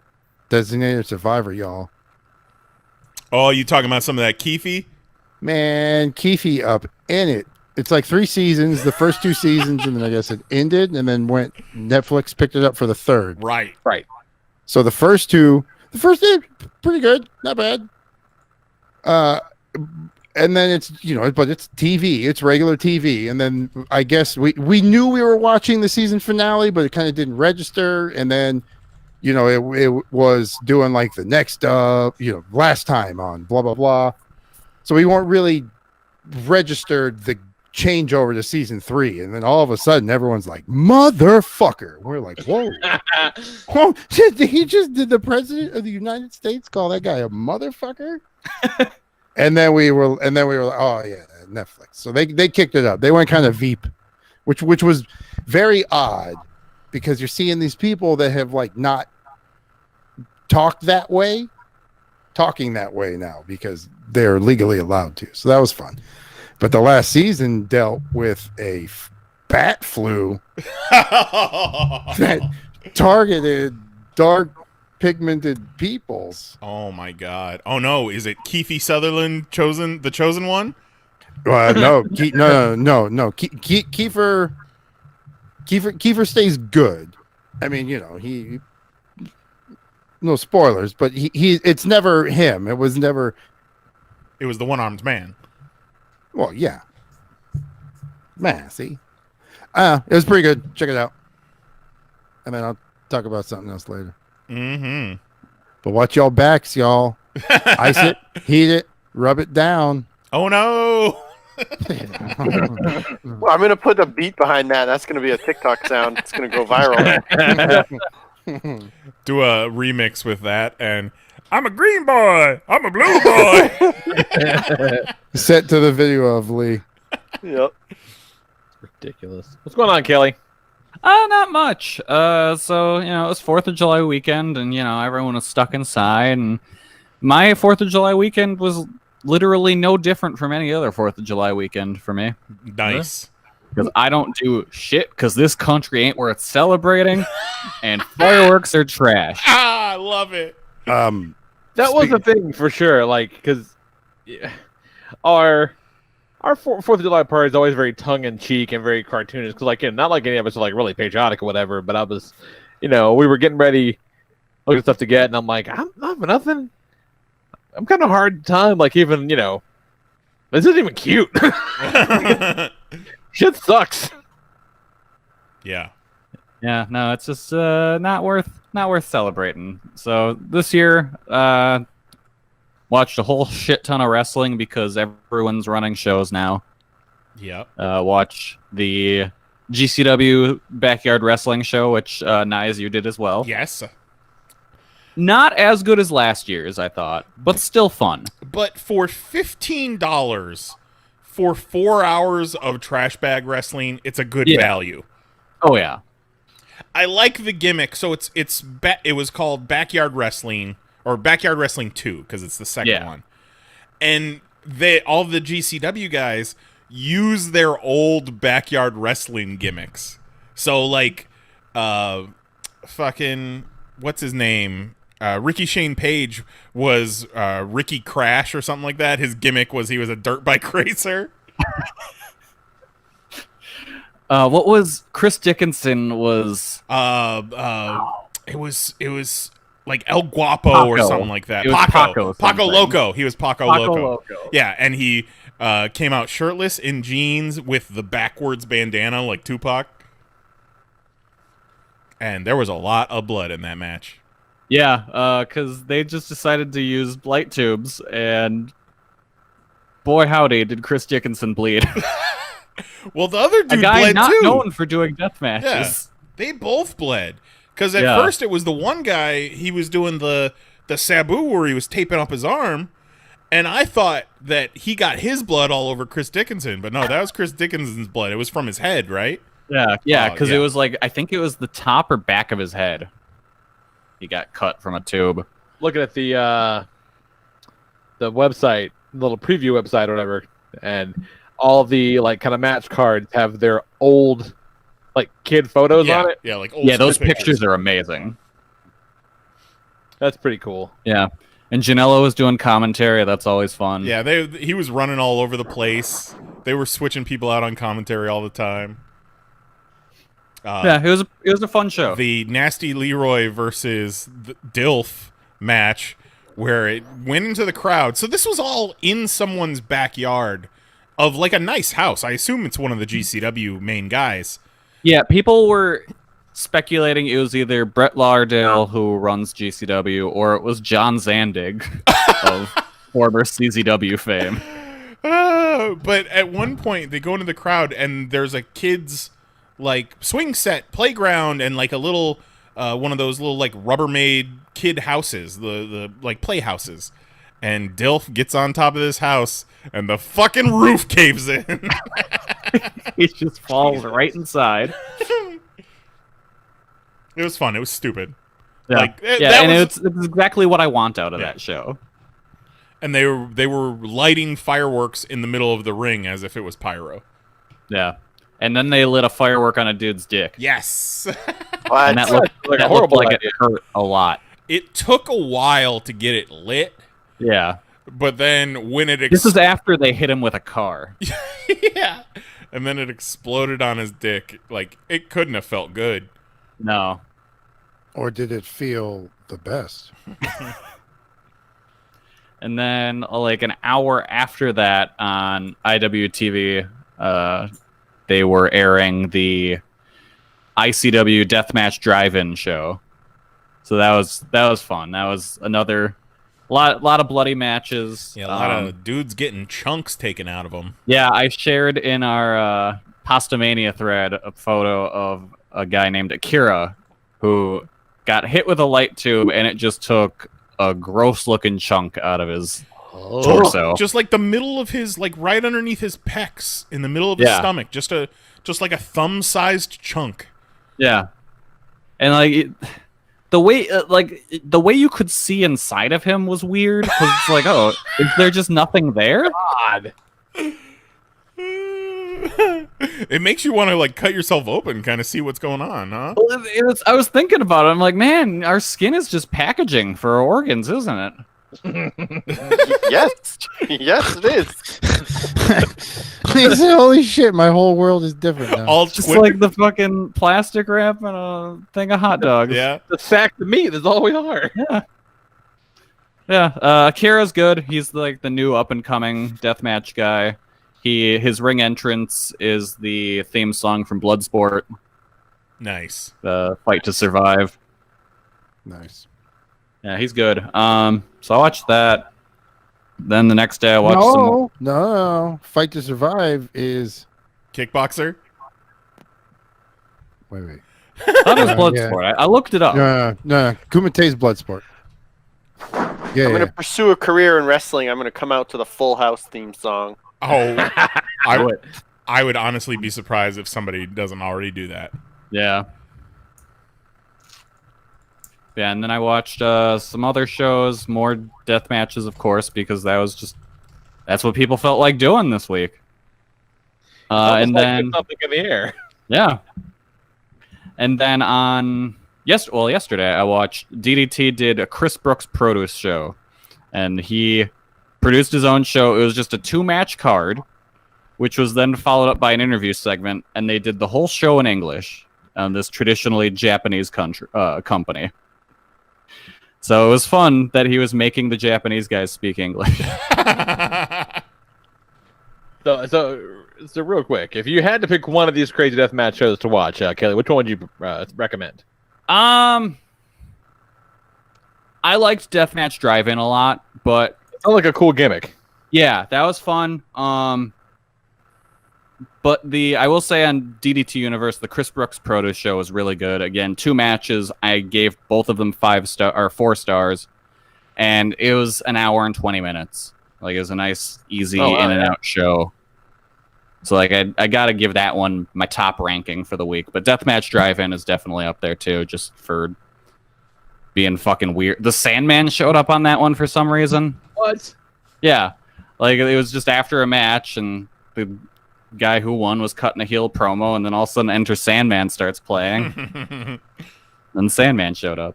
Designated Survivor, y'all. Oh, you talking about some of that Keefy? Man, Keefy up in it. It's like 3 seasons, the first 2 seasons, and then I guess it ended, and then Netflix picked it up for the third. Right. So the first 2, pretty good, not bad. And then it's but it's TV, it's regular TV, and then I guess we knew we were watching the season finale, but it kind of didn't register, and then it was doing like the next last time on blah blah blah, so we weren't really registered the changeover to season 3, and then all of a sudden everyone's like motherfucker. We're like, whoa. Did the president of the United States call that guy a motherfucker? and then we were like, oh yeah, Netflix. So they kicked it up. They went kind of Veep, which was very odd, because you're seeing these people that have like not talking that way now because they're legally allowed to. So that was fun. But the last season dealt with a bat flu that targeted dark pigmented peoples. Oh my god. Oh no, is it Kiefer Sutherland the chosen one? No. No. Kiefer stays good. I mean, he no spoilers, but he it's never him. It was the one-armed man. Well, yeah. Man, see? It was pretty good. Check it out. And then I'll talk about something else later. Mm-hmm. But watch y'all backs, y'all. Ice it, heat it, rub it down. Oh, no! Well, I'm going to put a beat behind that. That's going to be a TikTok sound. It's going to go viral. Do a remix with that, and I'm a green boy. I'm a blue boy. Set to the video of Lee. Yep. Ridiculous. What's going on, Kelly? Not much. So, it was 4th of July weekend, and, everyone was stuck inside, and my 4th of July weekend was literally no different from any other 4th of July weekend for me. Nice. Because I don't do shit, because this country ain't worth celebrating, and fireworks are trash. I love it. That was the thing for sure. Like, because our 4th of July party is always very tongue in cheek and very cartoonish. Because not like any of us are like really patriotic or whatever. But I was, we were getting ready, looking at stuff to get, and I'm like, I'm not for nothing. I'm kind of hard time. Like even this isn't even cute. Shit sucks. Yeah. Yeah, no, it's just not worth celebrating. So this year, watched a whole shit ton of wrestling because everyone's running shows now. Yep. Watch the GCW Backyard Wrestling Show, which Knize, you did as well. Yes. Not as good as last year's, I thought, but still fun. But for $15 for 4 hours of trash bag wrestling, it's a good value. Oh yeah. I like the gimmick. So it was called Backyard Wrestling or Backyard Wrestling 2 because it's the second one. And all the GCW guys use their old backyard wrestling gimmicks. So like fucking what's his name? Ricky Shane Page was Ricky Crash or something like that. His gimmick was he was a dirt bike racer. What was Chris Dickinson was? It was like El Guapo or something like that. Paco Loco. He was Paco Loco. Yeah, and he came out shirtless in jeans with the backwards bandana like Tupac. And there was a lot of blood in that match. Yeah, because they just decided to use light tubes, and boy howdy, did Chris Dickinson bleed. Well, the other dude a guy bled not too. known for doing death matches. Yeah, they both bled. Because at first it was the one guy, he was doing the Sabu where he was taping up his arm, and I thought that he got his blood all over Chris Dickinson, but no, that was Chris Dickinson's blood. It was from his head, right? Yeah, because it was like, I think it was the top or back of his head. He got cut from a tube. Looking at the website, little preview website or whatever, and all the like kind of match cards have their old like kid photos on it. Yeah, like old those pictures are amazing. That's pretty cool. Yeah. And Janela was doing commentary. That's always fun. Yeah, he was running all over the place. They were switching people out on commentary all the time. Yeah, it was a fun show. The Nasty Leroy versus the Dilf match, where it went into the crowd. So this was all in someone's backyard of like a nice house. I assume it's one of the GCW main guys. Yeah, people were speculating it was either Brett Lauderdale, who runs GCW, or it was John Zandig of former CZW fame. But at one point, they go into the crowd, and there's a kid's like swing set playground and like a little one of those little like Rubbermaid kid houses, the like playhouses. And Dilf gets on top of this house, and the fucking roof caves in. He just falls right inside. It was fun. It was stupid. Yeah, like, it's exactly what I want out of that show. And they were lighting fireworks in the middle of the ring as if it was pyro. Yeah, and then they lit a firework on a dude's dick. Yes, and that looked like it hurt a lot. It took a while to get it lit. Yeah, but then when it this is after they hit him with a car. Yeah, and then it exploded on his dick. Like, it couldn't have felt good. No. Or did it feel the best? And then, like an hour after that, on IWTV, they were airing the ICW Deathmatch Drive-In show. So that was fun. That was another lot of bloody matches. Yeah, a lot of dudes getting chunks taken out of them. Yeah, I shared in our Pastamania thread a photo of a guy named Akira who got hit with a light tube, and it just took a gross-looking chunk out of his torso. Just like the middle of his, like right underneath his pecs, in the middle of his stomach. Just like a thumb-sized chunk. Yeah, and like the way you could see inside of him was weird. Because it's like, oh, is there just nothing there? God. It makes you want to like cut yourself open, kind of see what's going on, huh? Well, I was thinking about it. I'm like, man, our skin is just packaging for our organs, isn't it? Yes, it is. He said, holy shit, my whole world is different now. All just like the fucking plastic wrap and a thing of hot dogs. Yeah, the sack of meat. That's all we are. Yeah. Akira's good. He's like the new up and coming deathmatch guy. His ring entrance is the theme song from Bloodsport. Nice. The Fight to Survive. Nice. Yeah, he's good. So I watched that. Then the next day I watched some more. No. Fight to Survive is Kickboxer. Wait. That was Bloodsport. Yeah. I looked it up. No. Kumate's Bloodsport. Yeah. I'm gonna pursue a career in wrestling. I'm gonna come out to the Full House theme song. Oh, I would honestly be surprised if somebody doesn't already do that. Yeah. Yeah, and then I watched some other shows, more death matches, of course, because that's what people felt like doing this week. And then something in the air. Yeah. And then yesterday I watched DDT did a Chris Brooks produce show, and he produced his own show. It was just a 2-match card, which was then followed up by an interview segment, and they did the whole show in English on this traditionally Japanese company. So it was fun that he was making the Japanese guys speak English. So real quick, if you had to pick one of these crazy deathmatch shows to watch, Kelly, which one would you recommend? I liked Deathmatch Drive-In a lot, but it sounded like a cool gimmick. Yeah, that was fun. But I will say on DDT Universe, the Chris Brooks Produce show was really good. Again, 2 matches. I gave both of them 4 stars, and it was an hour and 20 minutes. Like, it was a nice, easy in and out show. So like I gotta give that one my top ranking for the week. But Deathmatch Drive-In is definitely up there too, just for being fucking weird. The Sandman showed up on that one for some reason. What? Yeah, like it was just after a match, and the guy who won was cutting a heel promo, and then all of a sudden Enter Sandman starts playing. And Sandman showed up.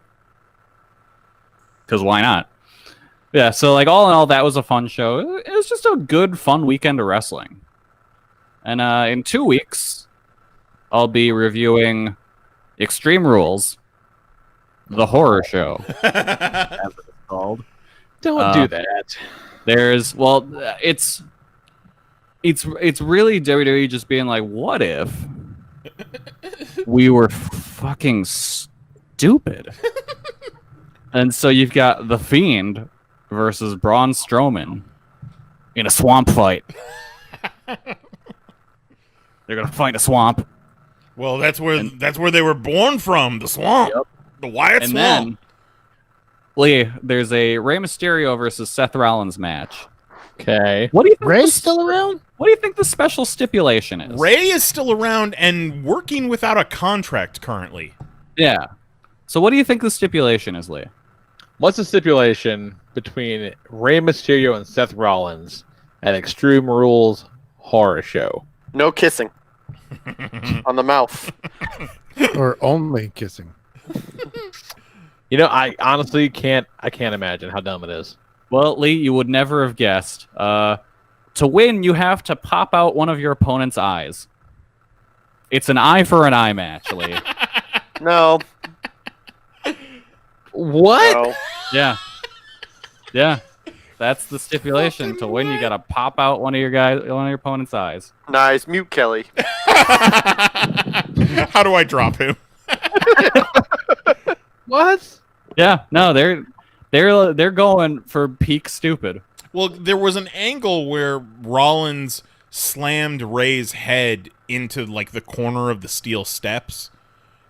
Because why not? Yeah, so like all in all, that was a fun show. It was just a good, fun weekend of wrestling. And in 2 weeks, I'll be reviewing Extreme Rules, the horror show, as it's called. Don't do that. It's really WWE just being like, what if we were fucking stupid? And so you've got The Fiend versus Braun Strowman in a swamp fight. They're gonna fight a swamp. Well, that's where they were born from, the swamp. Yep. The Wyatt And Swamp. then, Lee, there's a Rey Mysterio versus Seth Rollins match. Okay. What do you think? Ray's still around? What do you think the special stipulation is? Ray is still around and working without a contract currently. Yeah. So what do you think the stipulation is, Lee? What's the stipulation between Rey Mysterio and Seth Rollins at Extreme Rules horror show? No kissing on the mouth. Or only kissing. You know, I honestly can't imagine how dumb it is. Well, Lee, you would never have guessed. To win, you have to pop out one of your opponent's eyes. It's an eye for an eye match, Lee. No. What? No. Yeah. Yeah. That's the stipulation. To win, you gotta pop out one of your opponent's eyes. Nice. Mute Kelly. How do I drop him? What? Yeah, no, they're going for peak stupid. Well, there was an angle where Rollins slammed Ray's head into like the corner of the steel steps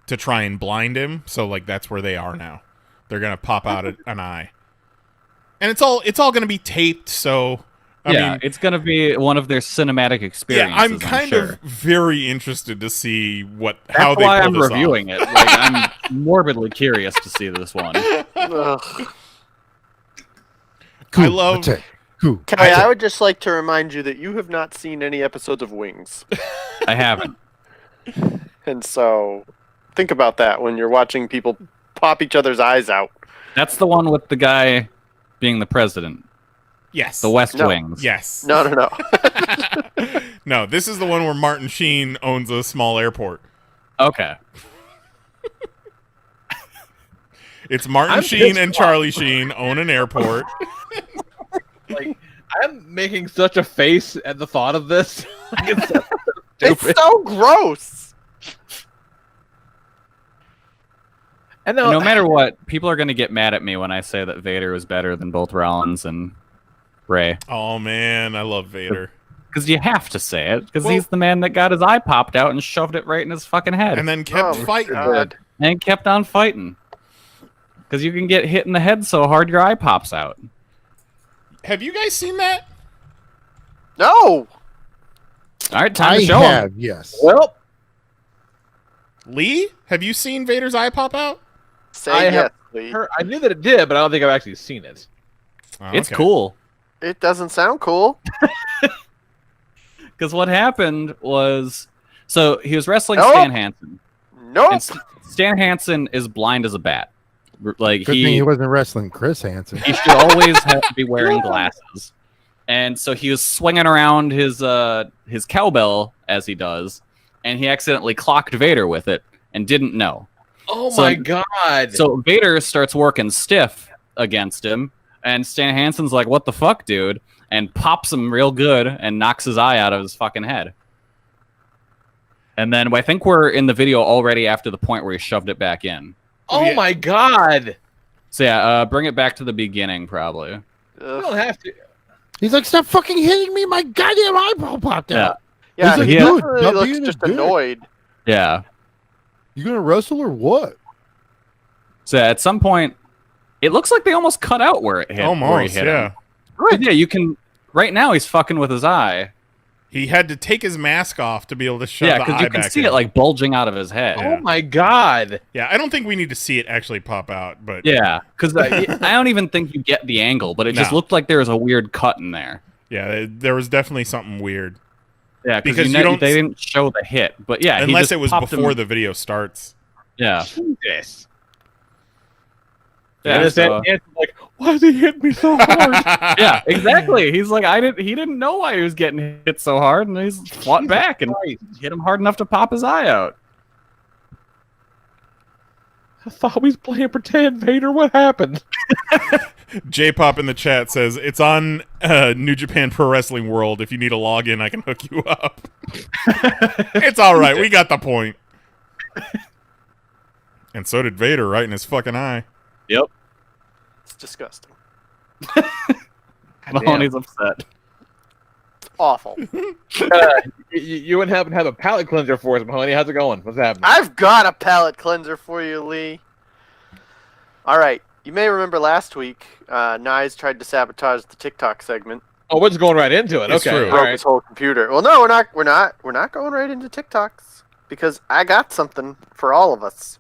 to try and blind him. So like that's where they are now. They're gonna pop out an eye, and it's all gonna be taped. So I mean, it's gonna be one of their cinematic experiences. yeah, I'm kind of very interested to see how That's they why pull I'm this reviewing off. it. Like I'm morbidly curious to see this one. Ugh. I love. Kelly, I would just like to remind you that you have not seen any episodes of Wings. I haven't. And so think about that when you're watching people pop each other's eyes out. That's the one with the guy being the president. Yes. The West Wings. Yes. No. No, this is the one where Martin Sheen owns a small airport. Okay. It's Martin Sheen and Charlie Sheen own an airport. Like, I'm making such a face at the thought of this. Like, it's so It's stupid. so gross. And No matter what, people are going to get mad at me when I say that Vader was better than both Rollins and Rey. Oh man, I love Vader. Because you have to say it, because he's the man that got his eye popped out and shoved it right in his fucking head. And then kept fighting. And kept on fighting. Because you can get hit in the head so hard your eye pops out. Have you guys seen that? No. All right, time to show him. Yes. Well, Lee, have you seen Vader's eye pop out? Say yes, Lee. I knew that it did, but I don't think I've actually seen it. Oh, It's okay. cool. It doesn't sound cool. Because what happened was, so he was wrestling Nope. Stan Hansen. Nope. And Stan Hansen is blind as a bat. Like Good thing he wasn't wrestling Chris Hansen. he should always have to be wearing glasses. And so he was swinging around his cowbell as he does, and he accidentally clocked Vader with it and didn't know. Oh So- my god! So Vader starts working stiff against him, and Stan Hansen's like, "What the fuck, dude?" and pops him real good and knocks his eye out of his fucking head. And then I think we're in the video already after the point where he shoved it back in. Oh my god! So yeah, bring it back to the beginning, probably. You don't have to. He's like, stop fucking hitting me! My goddamn eyeball popped Yeah. out. Yeah, He's like, he dude, definitely stop looks being a just dick. annoyed. Yeah. You gonna wrestle or what? So at some point, it looks like they almost cut out where it hit. where he Almost, hit yeah. him. But yeah, you can. Right now, he's fucking with his eye. He had to take his mask off to be able to shove Yeah, the because eye you can back see in. it like bulging out of his head. Oh my god! Yeah, I don't think we need to see it actually pop out, but Yeah, because I don't even think you get the angle, but it just No. looked like there was a weird cut in there. yeah, there was definitely something weird. Yeah, Because because you don't- they didn't show the hit, but yeah, he Unless just it was popped before him. the video starts. Yeah, Jesus. Yeah, and so- Anthony's like, why does he hit me so hard? Yeah, exactly. He's like, he didn't know why he was getting hit so hard, and he's fought back and hit him hard enough to pop his eye out. I thought we was playing pretend, Vader. What happened? J-Pop in the chat says, it's on New Japan Pro Wrestling World. If you need a login, I can hook you up. It's all right. We got the point. And so did Vader, right in his fucking eye. Yep. It's disgusting. Mahoney's upset. It's awful. You wouldn't happen to have a palate cleanser for us, Mahoney. How's it going? What's happening? I've got a palate cleanser for you, Lee. All right. You may remember last week, Knize tried to sabotage the TikTok segment. Oh, we're just going right into it. It's Okay, true. Broke his whole computer. Well, no, we're not going right into TikToks because I got something for all of us.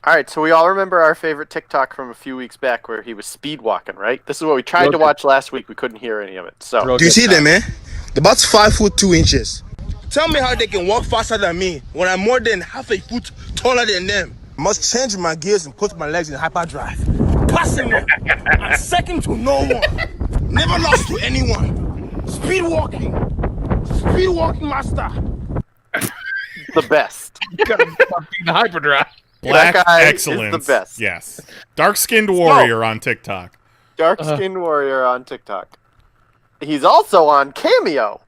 All right, so we all remember our favorite TikTok from a few weeks back where he was speed walking, right? This is what we tried to watch last week. We couldn't hear any of it. So do you see them, man? They're about 5'2". Tell me how they can walk faster than me when I'm more than half a foot taller than them. I must change my gears and put my legs in hyperdrive. Passing them. I'm second to no one. Never lost to anyone. Speed walking master. the best. You gotta fucking hyperdrive. Black that guy excellence. is the best. Yes. Dark-skinned warrior on TikTok. Dark-skinned warrior on TikTok. He's also on Cameo.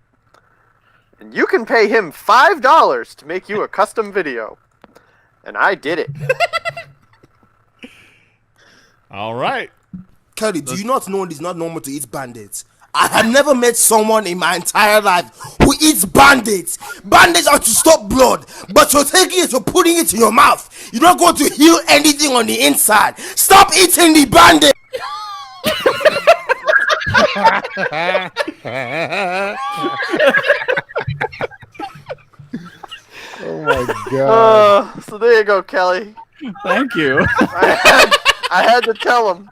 And you can pay him $5 to make you a custom video. And I did it. All right. Kelly, do you not know it is not normal to eat bandits? I have never met someone in my entire life who eats bandits. Bandits are to stop blood, but you're taking it, you're putting it in your mouth. You're not going to heal anything on the inside. Stop eating the bandit. Oh my god. So there you go, Kelly. Thank you. I had to tell him.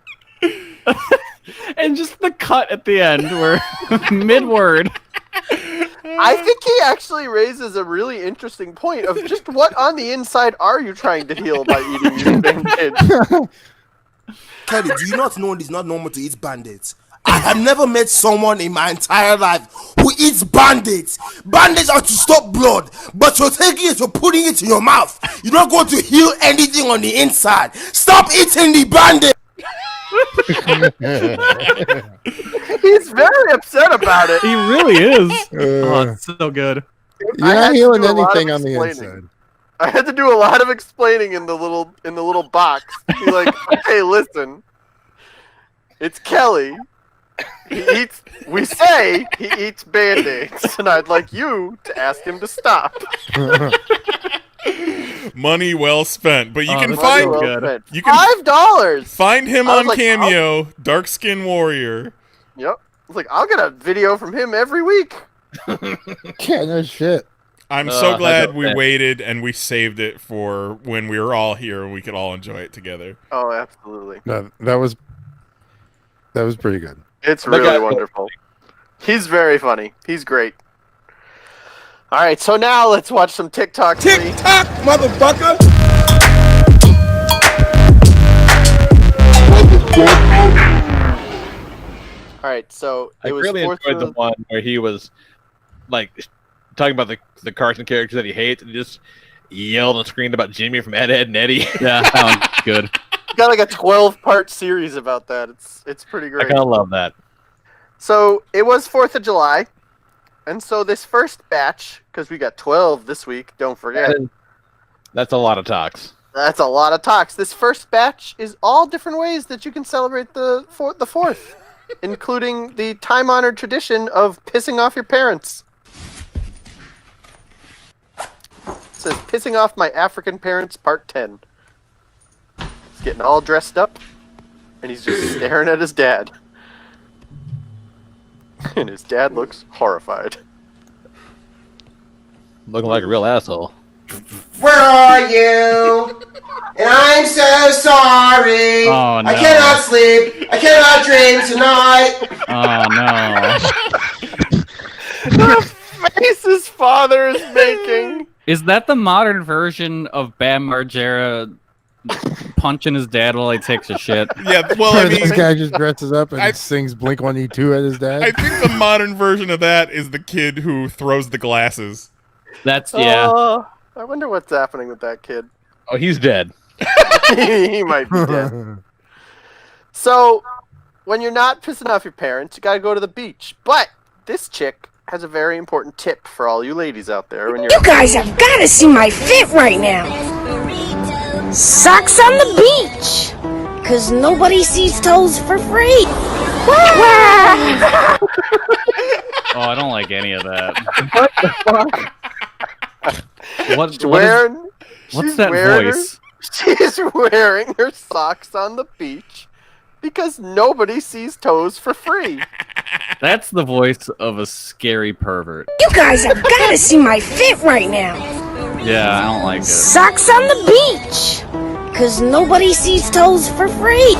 And just the cut at the end where mid-word. I think he actually raises a really interesting point of just what on the inside are you trying to heal by eating these bandits? Kelly, do you not know it is not normal to eat bandits? I have never met someone in my entire life who eats bandits. Bandits are to stop blood, but you're taking it, you're putting it in your mouth. You're not going to heal anything on the inside. Stop eating the bandit. He's very upset about it. He really is. Oh, it's so good. You're not healing anything on the explaining. inside. I had to do a lot of explaining in the little box. Be like, hey, listen, it's Kelly. We say he eats Band-Aids, and I'd like you to ask him to stop. Money well spent, but you can Money find well spent. you can $5. find him I was on like, Cameo, Dark Skin Warrior. Yep. I was like, I'll get a video from him every week. Yeah, no shit. I'm so glad that's we okay. waited and we saved it for when we were all here and we could all enjoy it together. Oh, absolutely. That was pretty good. It's That really guy- wonderful. He's very funny. He's great. All right, so now let's watch some TikTok. TikTok, motherfucker. All right, so I it was really fourth enjoyed the of- one where he was like talking about the cartoon characters that he hates and he just yelled and screamed about Jimmy from Ed, Ed, and Eddie. Yeah, that one's good. got like a 12-part series about that. It's pretty I great. kind of love that. So it was 4th of July, and so this first batch, because we got 12 this week, don't forget. That's a lot of talks. That's a lot of talks. This first batch is all different ways that you can celebrate the 4th, including the time-honored tradition of pissing off your parents. It says, pissing off my African parents, part 10. He's getting all dressed up, and he's just staring at his dad. And his dad looks horrified. Looking like a real asshole. Where are you? And I'm so sorry. Oh, no. I cannot sleep. I cannot dream tonight. Oh, no. The face his father is making. Is that the modern version of Bam Margera punching his dad while he takes a shit? Yeah, well, I mean, this guy just dresses up and sings Blink-182 at his dad. I think the modern version of that is the kid who throws the glasses. That's yeah. I wonder what's happening with that kid. Oh, he's dead. He might be dead. So, when you're not pissing off your parents, you gotta go to the beach. But this chick has a very important tip for all you ladies out there. When you're You guys have got to see my fit right now. Socks on the beach. Because nobody sees toes for free. Oh, I don't like any of that. What's She's wearing that voice? She's wearing her socks on the beach because nobody sees toes for free. That's the voice of a scary pervert. You guys have got to see my fit right now. Yeah, I don't like it. Socks on the beach. Because nobody sees toes for free.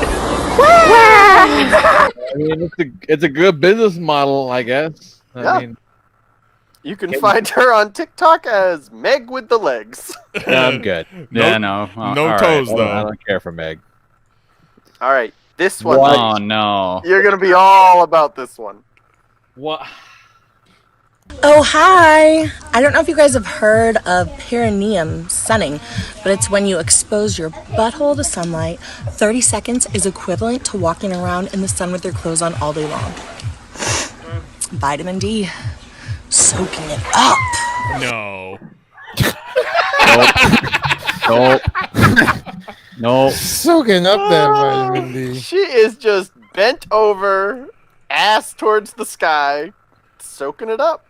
I mean, it's a good business model, I guess. Yeah. I mean, You can find her on TikTok as Meg with the legs. yeah, I'm good. Yeah, no. No all toes, right. though. I don't care for Meg. All right, this one. Oh, no. You're going to be all about this one. What? Oh, hi! I don't know if you guys have heard of perineum sunning, but it's when you expose your butthole to sunlight. 30 seconds is equivalent to walking around in the sun with your clothes on all day long. Vitamin D. Soaking it up. No. Nope. Soaking up that vitamin D. She is just bent over, ass towards the sky, soaking it up.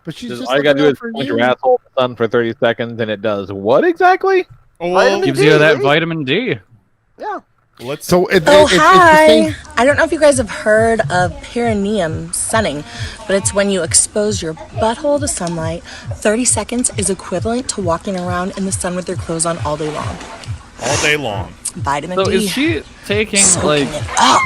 But she's Just just all you gotta do looking is out for point you. your asshole in the sun for 30 seconds, and it does what exactly? Oh, Gives you that vitamin D. Yeah. let's. So Oh, it's the hi! same. I don't know if you guys have heard of perineum sunning, but it's when you expose your butthole to sunlight. 30 seconds is equivalent to walking around in the sun with your clothes on all day long. All day long. Vitamin So D. is she taking Soaking like? it up.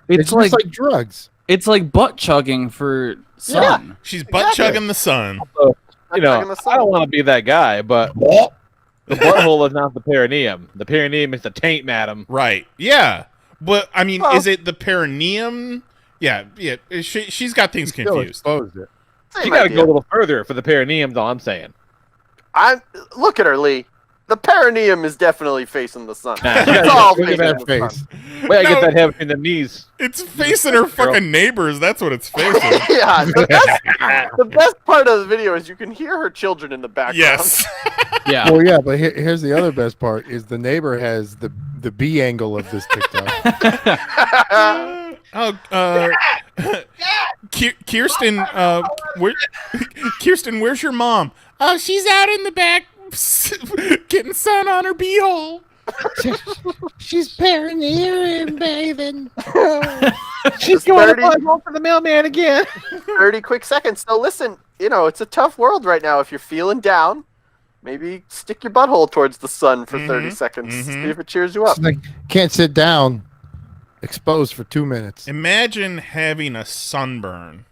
It's like just like drugs. it's like butt chugging for sun. She's butt chugging the sun. So, you know, Chugging the sun. I don't want to be that guy, but the butthole is not the perineum. The perineum is the taint, madam. Right. Yeah. But I mean, Well- is it the perineum? Yeah. Yeah. She's got things Still confused. exposed it. Same You gotta idea. go a little further for the perineum, though, I'm saying. Look at her, Lee. The perineum is definitely facing the sun. Nah, It's all Look at facing that the face. sun. Wait, I No. get that head between the knees. It's facing her fucking neighbors. That's what it's facing. Yeah, the best part of the video is you can hear her children in the background. Yes. Yeah. Well, yeah, but here's the other best part: is the neighbor has the B angle of this TikTok. Kirsten, Kirsten, where's your mom? Oh, she's out in the back getting sun on her beehole. She's perineum bathing. She's Just going 30 to home for the mailman again. 30 quick seconds. So listen, it's a tough world right now. If you're feeling down, maybe stick your butthole towards the sun for 30 seconds. See if it cheers you up. She's like, can't sit down. Exposed for 2 minutes. Imagine having a sunburn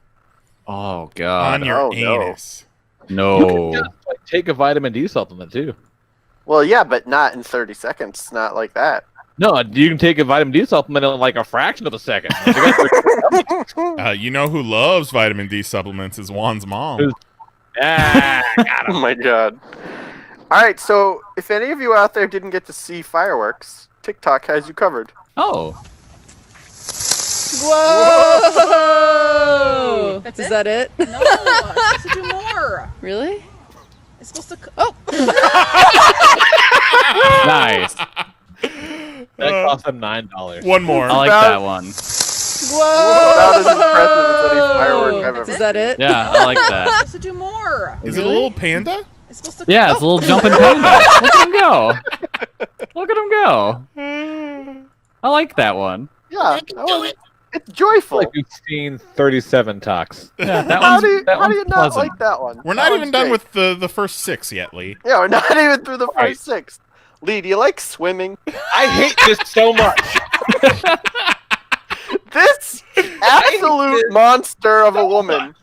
Oh God. on your Oh, no. anus. No. Just, take a vitamin D supplement, too. Well, yeah, but not in 30 seconds. Not like that. No, you can take a vitamin D supplement in like a fraction of a second. You know who loves vitamin D supplements is Juan's mom. Oh my God. All right, so if any of you out there didn't get to see fireworks, TikTok has you covered. Oh. Whoa! Is that it? No, I'm supposed to do more. Really? It's supposed to. Oh! Nice. That cost them $9. One more. I like that one. About as impressive as any firework I've ever Is that it? Yeah, I like I'm that. supposed to do more. Is it a little panda? It's supposed to. Yeah, it's a little jumping panda. Look at him go. Look at him go. I like that one. Yeah, it's joyful. Like we've seen 37 talks. Yeah, that How one's, do you, that how do one's you not pleasant. like that one? We're That not one's even done great. with the first 6 yet, Lee. Yeah, we're not even through the first Right. 6. Lee, do you like swimming? I hate this so much. This absolute monster of a woman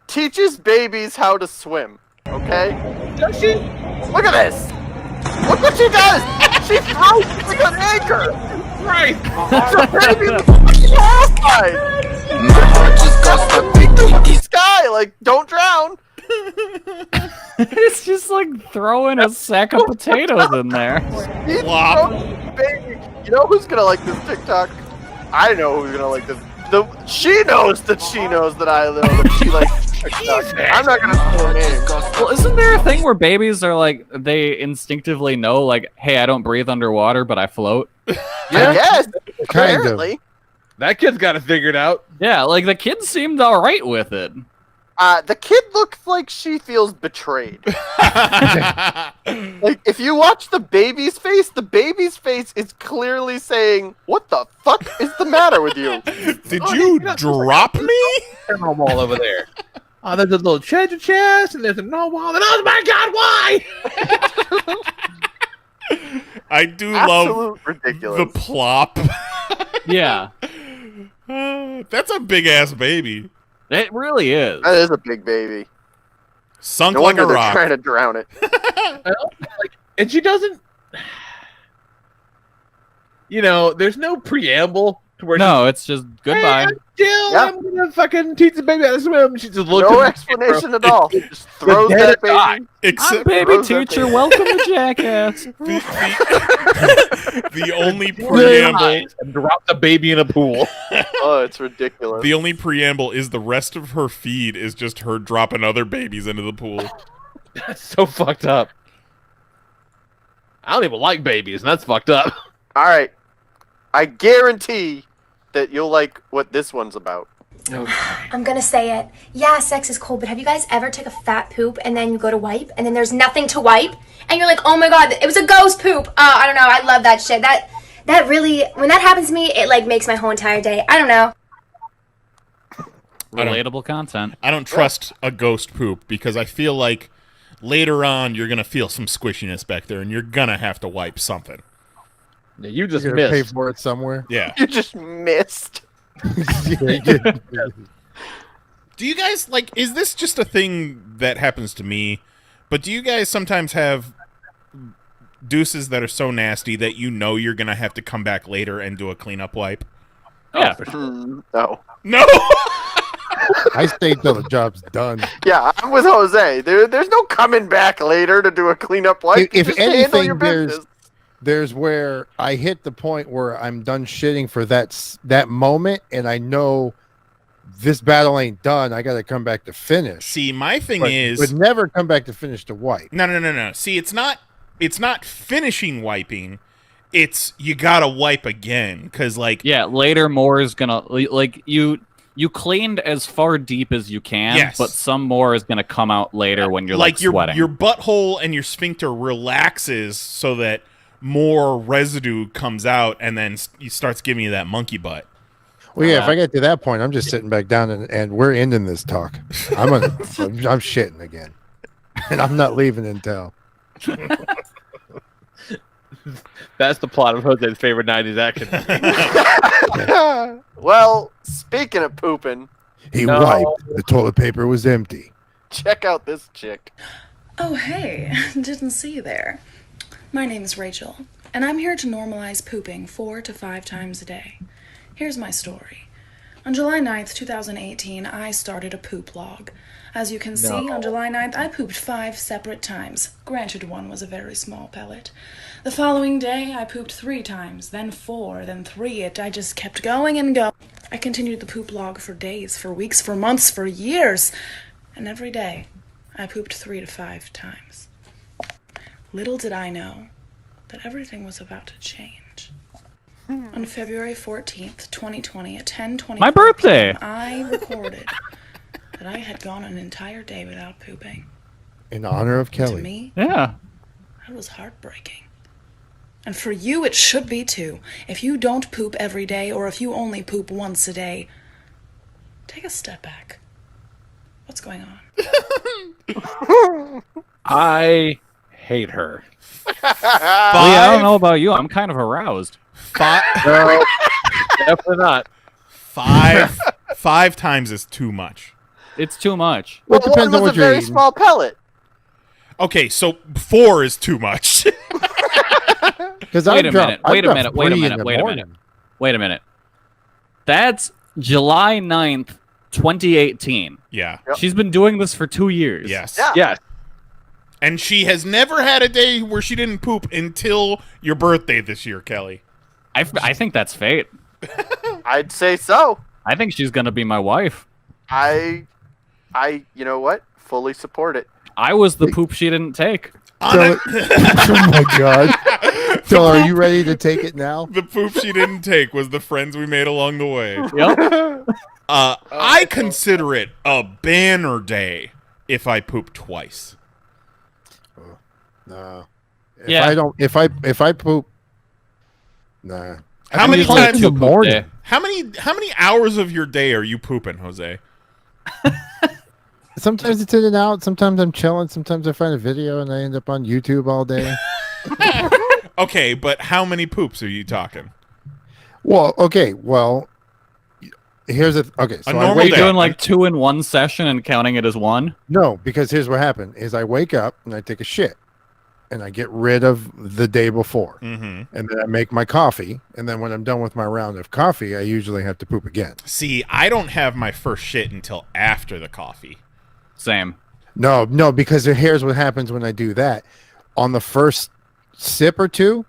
teaches babies how to swim. Okay? Does she? Look at this! Look what she does! She throws like an anchor! Right! The baby was horrified! Sky, like, don't drown! It's just like throwing a sack of potatoes in there. Baby. You know who's gonna like this TikTok? I know who's gonna like this. She knows that she knows that I know that she likes TikTok. I'm not gonna say her name. Well, isn't there a thing where babies are like, they instinctively know, like, hey, I don't breathe underwater, but I float? Yeah. Yes, Kind of. apparently. That kid's got it figured out. Yeah, like the kid seemed alright with it. The kid looks like she feels betrayed. Like, if you watch the baby's face is clearly saying, "What the fuck is the matter with you? Did you drop me?" I'm all over there. Oh, there's a little treasure chest, and there's a narwhal, and oh my god, why? I do Absolute love ridiculous. the plop. Yeah. That's a big ass baby. It really is. That is a big baby. Sunk No like a wonder they're rock. trying to drown it. And she doesn't. You know, there's no preamble to where. No, it's just goodbye. Hey, Jill, I'm gonna fucking teach the baby how to swim. She just looks. No explanation at all. Just throws that baby. I'm baby teacher. Welcome to Jackass. The only preamble. And drop the baby in a pool. Oh, it's ridiculous. The only preamble is the rest of her feed is just her dropping other babies into the pool. That's so fucked up. I don't even like babies, and that's fucked up. All right, I guarantee that you'll like what this one's about. I'm gonna say it. Yeah, sex is cool, but have you guys ever took a fat poop and then you go to wipe and then there's nothing to wipe? And you're like, oh my god, it was a ghost poop. I don't know, I love that shit. That really, when that happens to me, it like makes my whole entire day. I don't know. Relatable content. I don't trust a ghost poop because I feel like later on you're gonna feel some squishiness back there and you're gonna have to wipe something. Yeah, you just You're gonna pay missed. for it somewhere. Yeah. You just missed. Do you guys, like, is this just a thing that happens to me? But do you guys sometimes have deuces that are so nasty that you know you're going to have to come back later and do a cleanup wipe? Yeah. No. No! I stay till the job's done. Yeah, I'm with Jose. There's no coming back later to do a cleanup wipe. You If just handle your anything, business. there's where I hit the point where I'm done shitting for that moment, and I know this battle ain't done. I got to come back to finish. See, my thing is... But never come back to finish to wipe. No. See, it's not finishing wiping. It's you got to wipe again, because, like... Yeah, later more is gonna... Like, you cleaned as far deep as you can, Yes. but some more is gonna come out later when you're, like sweating. Your butthole and your sphincter relaxes so that more residue comes out, and then he starts giving you that monkey butt. Well, yeah, if I get to that point, I'm just sitting back down and we're ending this talk. I'm shitting again, and I'm not leaving until. That's the plot of Jose's favorite 90s action. Well, speaking of pooping, He wiped. The toilet paper was empty. check out this chick. Oh, hey, didn't see you there. My name is Rachel, and I'm here to normalize pooping 4 to 5 times a day. Here's my story. On July 9th, 2018, I started a poop log. As you can see, on July 9th, I pooped 5 separate times. Granted, one was a very small pellet. The following day, I pooped 3 times, then 4, then 3. I just kept going and going. I continued the poop log for days, for weeks, for months, for years. And every day, I pooped 3 to 5 times. Little did I know that everything was about to change. On February 14th, 2020, at 10:20 My birthday! PM, I recorded that I had gone an entire day without pooping. In honor of To Kelly. me, Yeah. that was heartbreaking. And for you, it should be too. If you don't poop every day, or if you only poop once a day, take a step back. What's going on? I hate her. Lee, I don't know about you. I'm kind of aroused. No, definitely not. 5 times is too much. It's too much. Well, it depends on was what a you're very eating. small pellet. Okay, so 4 is too much. Because Wait a minute. Wait a minute. Wait a minute. That's July 9th, 2018. Yeah. She's been doing this for 2 years. Yes. Yeah. Yes. And she has never had a day where she didn't poop until your birthday this year, Kelly. I think that's fate. I'd say so. I think she's gonna be my wife. I, you know what? Fully support it. I was the poop she didn't take. Oh my god. So are you ready to take it now? The poop she didn't take was the friends we made along the way. Yep. I consider it a banner day if I poop twice. No. Yeah. If I poop, nah. How many times in the morning? How many hours of your day are you pooping, Jose? Sometimes it's in and out. Sometimes I'm chilling. Sometimes I find a video and I end up on YouTube all day. Okay, but how many poops are you talking? Well, okay. Well, here's a okay. So Are you doing like 2 in one session and counting it as one? No, because here's what happened: is I wake up and I take a shit, and I get rid of the day before, and then I make my coffee, and then when I'm done with my round of coffee, I usually have to poop again. See, I don't have my first shit until after the coffee. Same. No, because here's what happens when I do that. On the first sip or two,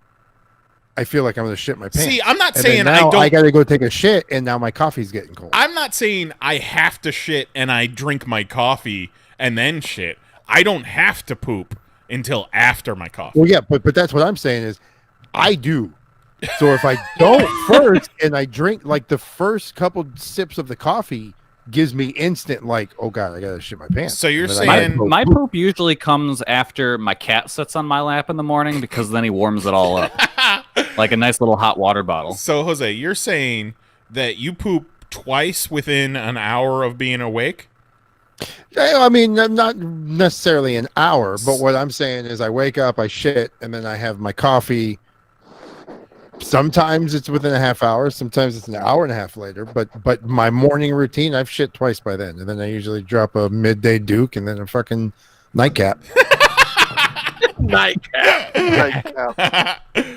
I feel like I'm going to shit my pants. See, I'm not And saying then now I don't. I got to go take a shit, and now my coffee's getting cold. I'm not saying I have to shit and I drink my coffee and then shit. I don't have to poop until after my coffee. Well, yeah, but that's what I'm saying is I do. So if I don't first and I drink like the first couple sips of the coffee gives me instant like, oh god, I gotta shit my pants. So you're And then I saying gotta go My poop usually comes after my cat sits on my lap in the morning because then he warms it all up. Like a nice little hot water bottle. So, Jose, you're saying that you poop twice within an hour of being awake? I mean, not necessarily an hour, but what I'm saying is I wake up, I shit, and then I have my coffee. Sometimes it's within a half hour, sometimes it's an hour and a half later, but my morning routine, I've shit twice by then, and then I usually drop a midday Duke and then a fucking nightcap. Nightcap.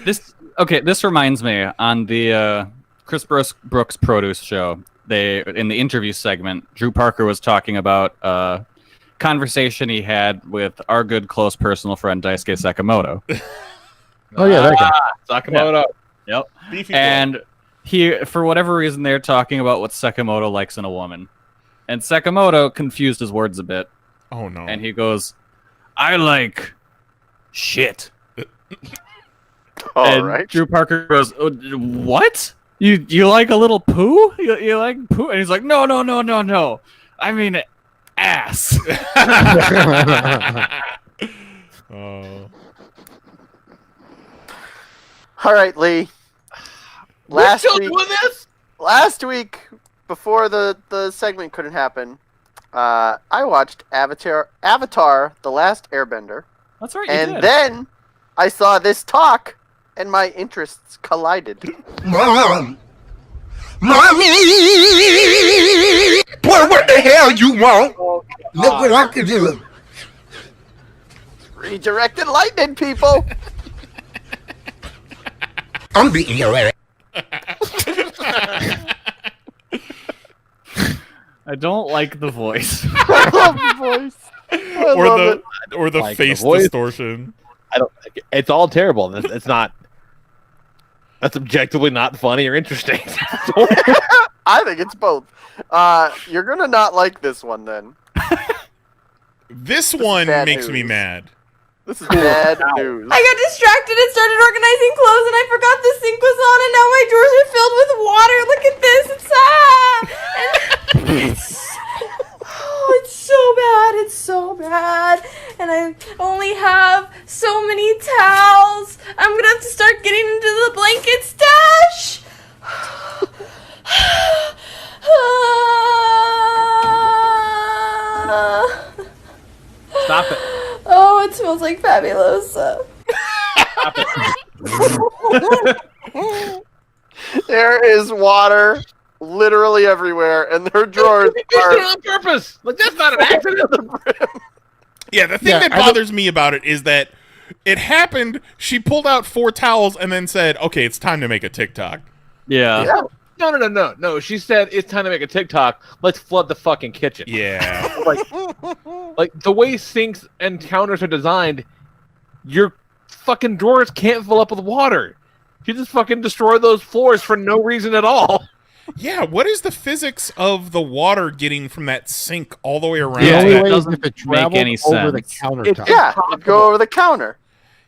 This reminds me on the Chris Brooks Produce show. In the interview segment, Drew Parker was talking about a conversation he had with our good close personal friend Daisuke Sakamoto. Oh yeah, that guy. Sakamoto. Yep. Beefy And he, for whatever reason, they're talking about what Sakamoto likes in a woman, and Sakamoto confused his words a bit. Oh no! And he goes, "I like shit." All right. Drew Parker goes, "What? You like a little poo? You like poo?" And he's like, "No. I mean, ass." Oh. All right, Lee. Last week, before the segment couldn't happen, I watched Avatar: The Last Airbender. That's right. And then I saw this talk, and my interests collided. Mom! Mommy! Boy, what the hell you want? Look what I can do. Redirected lightning, people. I'm beating your ass. I don't like the voice. I love the voice. I love it. Or the Like face the voice. distortion. I don't. It's all terrible. It's not. That's objectively not funny or interesting. I think it's both. You're gonna not like this one then. This one bad makes me news. mad. This is bad news. I got distracted and started organizing clothes, and I forgot the sink was on, and now my drawers are filled with water. Look at this. It's so bad. It's so bad. And I only have so many towels. I'm going to have to start getting into the blanket stash. Stop it. Oh, it smells like Fabulosa. There is water literally everywhere, and her drawers are on purpose. Like that's not an accident. Yeah, the thing that bothers me about it is that it happened. She pulled out 4 towels and then said, "Okay, it's time to make a TikTok." Yeah. No. She said it's time to make a TikTok. Let's flood the fucking kitchen. Yeah. like the way sinks and counters are designed, your fucking drawers can't fill up with water. You just fucking destroy those floors for no reason at all. Yeah, what is the physics of the water getting from that sink all the way around? The only that way is doesn't if it make traveled any over the sense. countertop. Yeah, it'd go over the counter.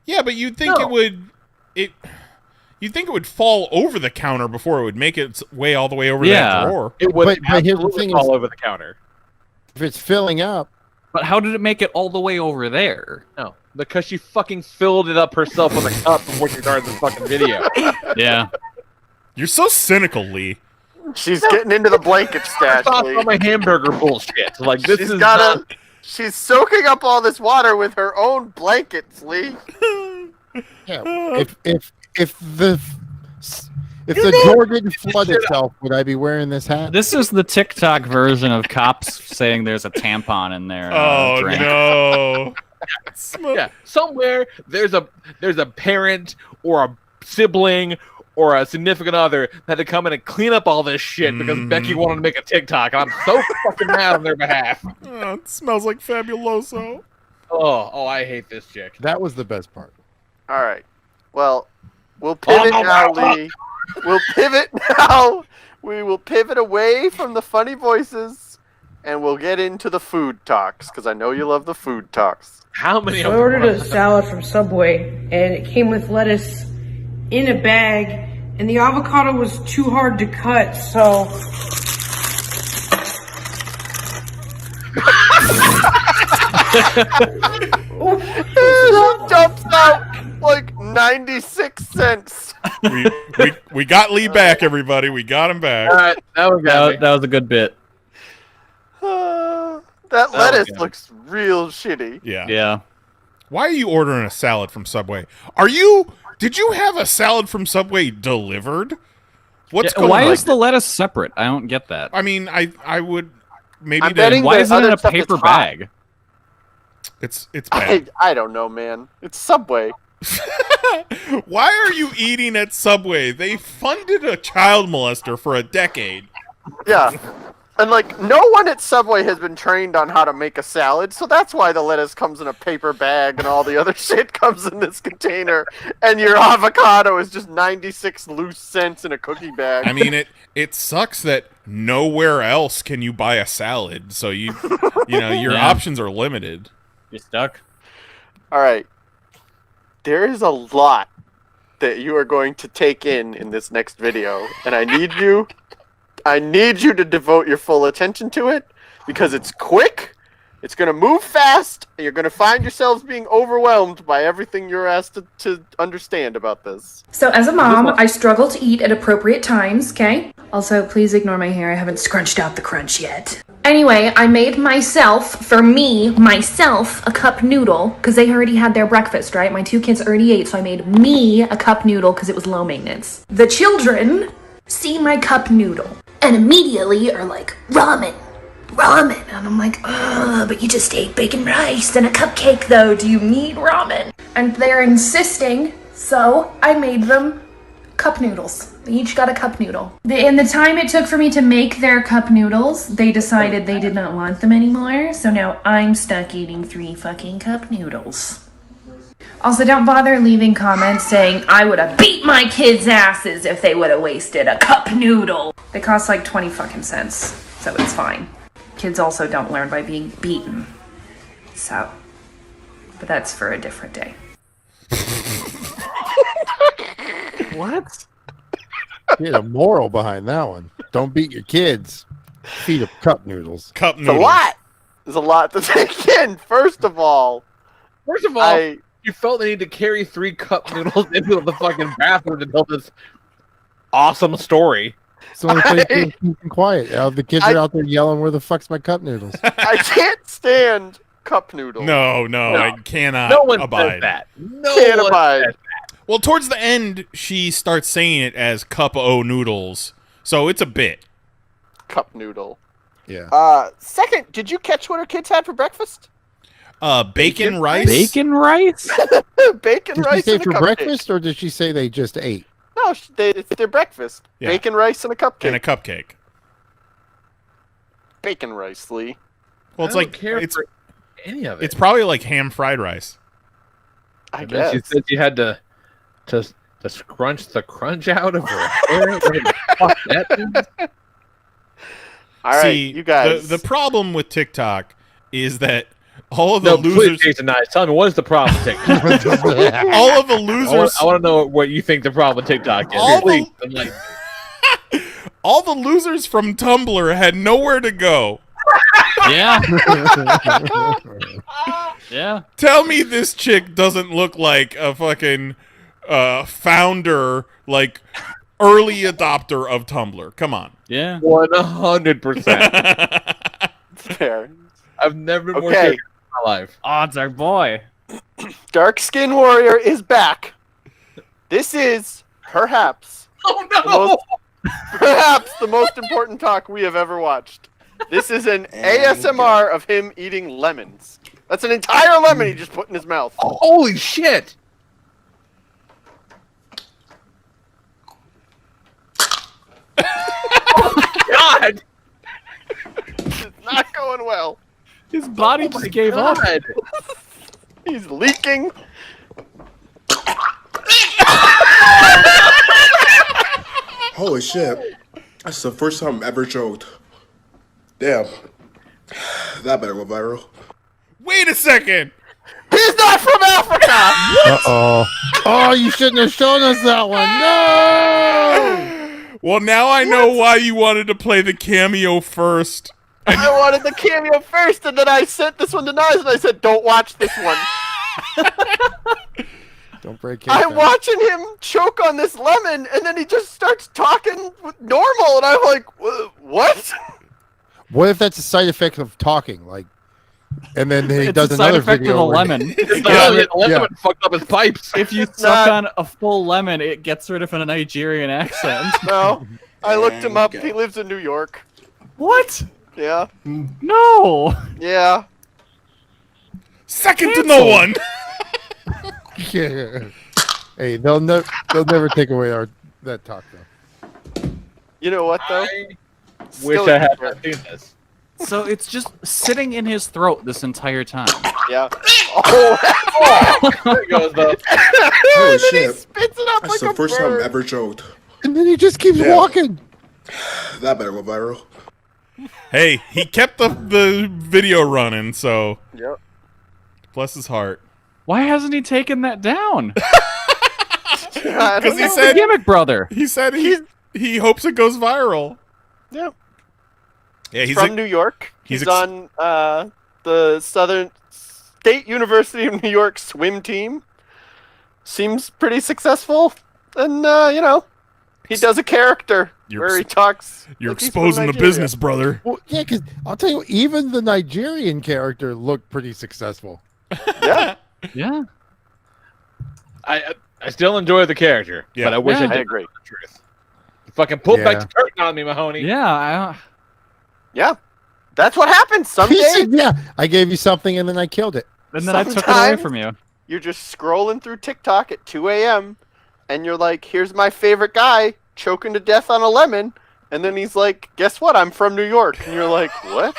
Yeah, but you'd think you'd think it would fall over the counter before it would make its way all the way over that drawer. It would But here's the thing all is, over the counter. if it's filling up, But how did it make it all the way over there? No, because she fucking filled it up herself with a cup before she started the fucking video. Yeah. You're so cynical, Lee. She's getting into the blanket stash. Stop Lee. all my hamburger bullshit. Like this She's is gotta. She's soaking up all this water with her own blankets, Lee. yeah, if the drawer didn't flood itself, would I be wearing this hat? This is the TikTok version of cops saying there's a tampon in their Oh drink. no. yeah. Somewhere there's a parent or a sibling or a significant other that had to come in and clean up all this shit because Becky wanted to make a TikTok. And I'm so fucking mad on their behalf. Oh, it smells like Fabuloso. Oh, I hate this chick. That was the best part. All right. Well, we'll pivot now, Lee. We'll pivot now. We will pivot away from the funny voices, and we'll get into the food talks because I know you love the food talks. How many? I ordered a salad from Subway, and it came with lettuce in a bag, and the avocado was too hard to cut, so... He dumps out like 96 cents. We got Lee back, everybody. We got him back. All right, That was a good bit. That lettuce looks real shitty. Yeah. Yeah. Why are you ordering a salad from Subway? Did you have a salad from Subway delivered? What's going Why on? is the lettuce separate? I don't get that. I mean, I would maybe. I'm betting Why the is it in other a stuff is paper hot. bag? It's bad. I don't know, man. It's Subway. Why are you eating at Subway? They funded a child molester for a decade. Yeah. And, like, no one at Subway has been trained on how to make a salad, so that's why the lettuce comes in a paper bag and all the other shit comes in this container, and your avocado is just 96 loose cents in a cookie bag. I mean, it sucks that nowhere else can you buy a salad, so your options are limited. You're stuck. All right. There is a lot that you are going to take in this next video, and I need you to devote your full attention to it because it's quick, it's going to move fast, and you're going to find yourselves being overwhelmed by everything you're asked to understand about this. So as a mom, I struggle to eat at appropriate times, okay? Also, please ignore my hair. I haven't scrunched out the crunch yet. Anyway, I made myself, a cup noodle, because they already had their breakfast, right? My 2 kids already ate, so I made me a cup noodle because it was low maintenance. The children see my cup noodle and immediately are like, ramen. And I'm like, ugh, but you just ate bacon rice and a cupcake though. Do you need ramen? And they're insisting, so I made them cup noodles. They each got a cup noodle. In the time it took for me to make their cup noodles, they decided they did not want them anymore, so now I'm stuck eating 3 fucking cup noodles. Also, don't bother leaving comments saying I would have beat my kids' asses if they would have wasted a cup noodle. They cost like 20 fucking cents, so it's fine. Kids also don't learn by being beaten. So, but that's for a different day. What? You had a moral behind that one. Don't beat your kids. Feed them cup noodles. Cup It's a lot. There's a lot to take in. First of all, you felt the need to carry 3 cup noodles into the fucking bathroom to tell this awesome story. It's the only place to keep quiet. The kids are out there yelling, "Where the fuck's my cup noodles?" I can't stand cup noodles. No, I cannot No one abide. says that. No Can't one abide. says that. Well, towards the end, she starts saying it as cup o noodles, so it's a bit. cup noodle. Yeah. Second, did you catch what her kids had for breakfast? Bacon rice. Bacon rice. Bacon Did she rice say and a for cupcake. breakfast, or did she say they just ate? No, it's their breakfast. Yeah. Bacon rice and a cupcake. And a cupcake. Bacon rice, Lee. Well, it's I don't like care it's for any of it. it's probably like ham fried rice. I And then guess. she said she had to scrunch the crunch out of her hair. What the fuck that means? All right, See, you guys. The problem with TikTok is that all of the No, losers. please, Jason Knize, tell me what is the problem with TikTok? All of the losers. I want to know what you think the problem with TikTok is. All Please, the- I'm like, all the losers from Tumblr had nowhere to go. Yeah. Yeah. Tell me this chick doesn't look like a fucking founder, like early adopter of Tumblr. Come on. Yeah. 100%. Fair. I've never been more Okay. serious in my life. Odds our boy. Dark Skin Warrior is back. This is perhaps the most important talk we have ever watched. This is an ASMR of him eating lemons. That's an entire lemon he just put in his mouth. Holy shit! God! It's not going well. His body just gave up. He's leaking. Holy shit. That's the first time I've ever choked. Damn. That better go viral. Wait a second. He's not from Africa! Uh-oh. Oh, you shouldn't have shown us that one. No! Well, now I know why you wanted to play the cameo first. I wanted the cameo first, and then I sent this one to Knize, and I said, don't watch this one. Don't break it. I'm watching him choke on this lemon, and then he just starts talking normal, and I'm like, what? What if that's a side effect of talking? Like, and then he It's does a side another effect of video. the where- lemon. The lemon fucked up his pipes. If you suck on a full lemon, it gets rid of a Nigerian accent. No. I looked him up. He lives in New York. What? Yeah. No. Yeah. Second to no one. Yeah. Hey, they'll never take away that talk though. You know what, though? Wish Still I had a- not seen this. So it's just sitting in his throat this entire time. Yeah. Oh, There goes the. Holy and then he shit. spits it up That's like the a first time bird. I've ever choked. And then he just keeps Yeah. walking. That better go viral. Hey, he kept the video running, so Yep. bless his heart. Why hasn't he taken that down? Because he He's said- the gimmick brother. He said he hopes it goes viral. Yeah. Yeah, he's from New York. he's He's ex- on the Southern State University of New York swim team. Seems pretty successful, and you know, he does a character where he talks. You're like he's from exposing the Nigeria. business, brother. Well, yeah, because I'll tell you, even the Nigerian character looked pretty successful. Yeah. Yeah. I still enjoy the character, Yeah. but I wish Yeah. I did I agree. the truth. You fucking pulled back Yeah. the curtain on me, Mahoney. Yeah. Yeah, that's what happens. Some He days said, yeah, I gave you something and then I killed it. And then I took it away Sometimes- from you. you're just scrolling through TikTok at 2 a.m. and you're like, "Here's my favorite guy choking to death on a lemon," and then he's like, "Guess what? I'm from New York," and you're like, "What?"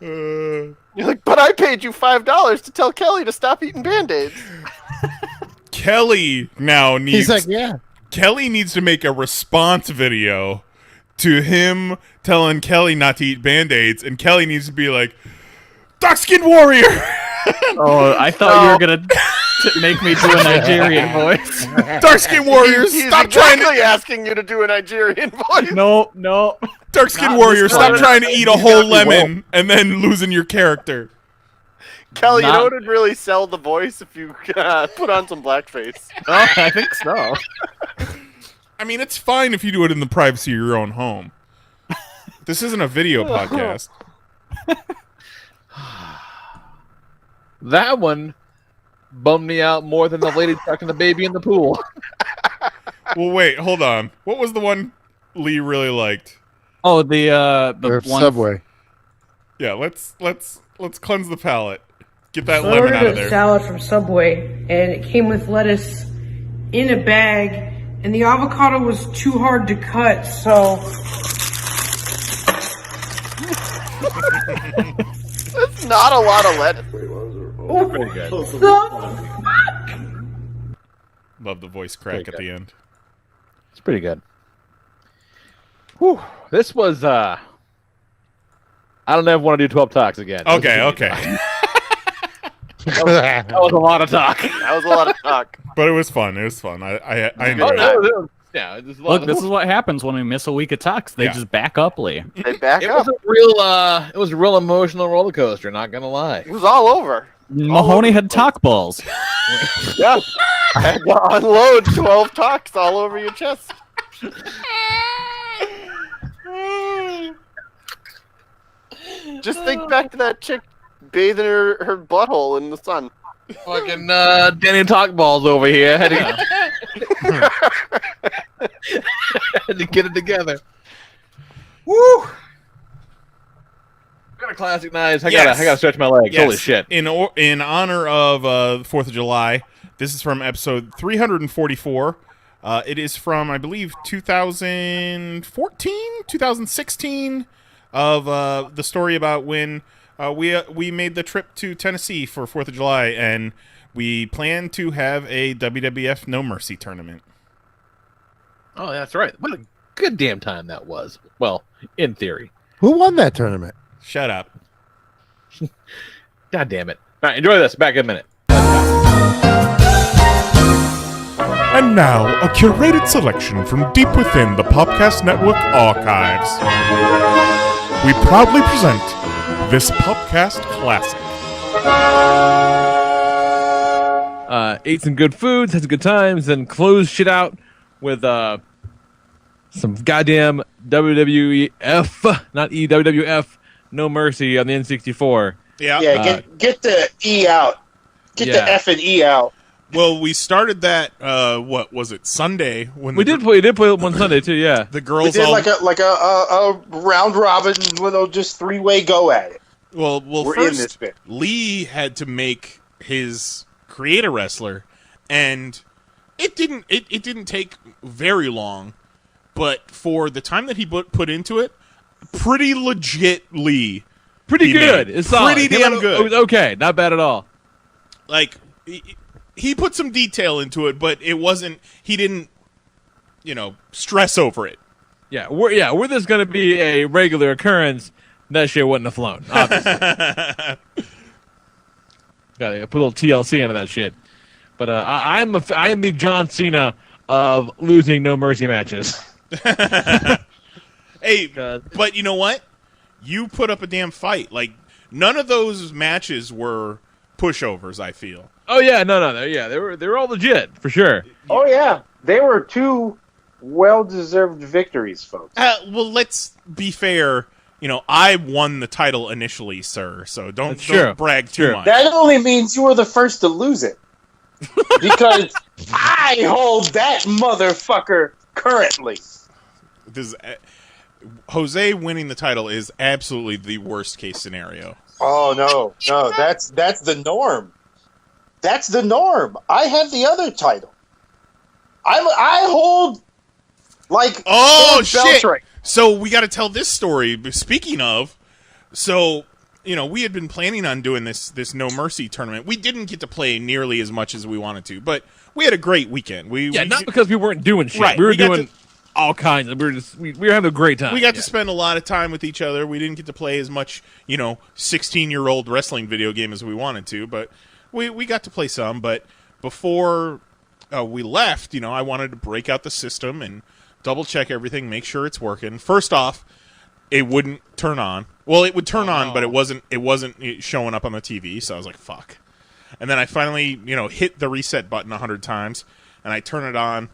You're like, "But I paid you $5 to tell Kelly to stop eating Band-Aids." Kelly now needs. He's like, yeah. Kelly needs to make a response video to him telling Kelly not to eat Band-Aids, and Kelly needs to be like, Dark Skin Warrior! Oh, I thought you were gonna make me do a Nigerian voice. Dark Skin Warriors, He's stop exactly trying to... asking you to do a Nigerian voice. No, no. Dark Skin Not Warrior, this stop one. trying to eat a whole lemon and then losing your character. Kelly, you Not- know what would really sell the voice if you put on some blackface? Oh, I think so. I mean, it's fine if you do it in the privacy of your own home. This isn't a video podcast. That one bummed me out more than the lady tucking the baby in the pool. Well, wait, hold on. What was the one Lee really liked? Oh, the one Subway. Yeah, let's cleanse the palate. Get that So I lemon ordered out of a there. salad from Subway, and it came with lettuce in a bag, and the avocado was too hard to cut, so... That's not a lot of lettuce. Pretty good. Love the voice crack at the end. It's pretty good. Whew. This was I don't ever want to do 12 talks again. Okay. That was a lot of talk. That was a lot of talk. But it was fun. It was fun. I enjoyed it. Yeah, this Look, this is what happens when we miss a week of talks. They just back up, Lee. They back It up. was a real emotional roller coaster, not gonna lie. It was all over. Mahoney had talk balls. Yeah. I had to unload 12 talks all over your chest. Just think back to that chick bathing her butthole in the sun. Fucking Danny talk balls over here. Had to get it together. Woo! Got a classic Knize. I gotta stretch my legs. Yes. Holy shit! In honor of the 4th of July, this is from episode 344. It is from, I believe, 2014, 2016, of the story about when we made the trip to Tennessee for 4th of July, and we planned to have a WWF No Mercy tournament. Oh, that's right. What a good damn time that was. Well, in theory. Who won that tournament? Shut up. God damn it. All right, enjoy this. Back in a minute. And now, a curated selection from deep within the Popcast Network archives. We proudly present this Popcast classic. Ate some good foods, had some good times, then closed shit out with some goddamn WWF, not WWF, No Mercy on the N64. Yeah. Yeah, get the E out. Get the F and E out. Well, we started that. What was it? Sunday when We did play one Sunday too. Yeah, the We girls did all like a round robin with a just 3-way go at it. well. We're First, in this bit. Lee had to make his create a wrestler, and it didn't take very long, but for the time that he put into it, pretty legit Lee. pretty good. Made. It's solid. Pretty damn good. It was okay, not bad at all. Like he put some detail into it, but it wasn't. He didn't, stress over it. Yeah, were this going to be a regular occurrence, that shit wouldn't have flown. Obviously. Gotta put a little TLC into that shit. But I am the John Cena of losing No Mercy matches. Hey, but you know what? You put up a damn fight. Like, none of those matches were pushovers, I feel. Oh yeah, no, they were all legit for sure. Oh yeah, they were 2 well-deserved victories, folks. Well, let's be fair. I won the title initially, sir. So don't brag too much. That only means you were the first to lose it, because I hold that motherfucker currently. Jose winning the title is absolutely the worst case scenario. Oh no, that's the norm. That's the norm. I have the other title. I hold like shit. Beltray. So we got to tell this story. Speaking of, we had been planning on doing this No Mercy tournament. We didn't get to play nearly as much as we wanted to, but we had a great weekend. Not because we weren't doing shit. Right, we were doing all kinds of. We were having a great time. We got to spend a lot of time with each other. We didn't get to play as much, 16-year-old wrestling video game as we wanted to, but we got to play some. But before we left, I wanted to break out the system and double check everything, make sure it's working. First off, it wouldn't turn on. Well, it would turn on, but it wasn't showing up on the TV. So I was like, "Fuck!" And then I finally, hit the reset button 100 times, and I turn it on,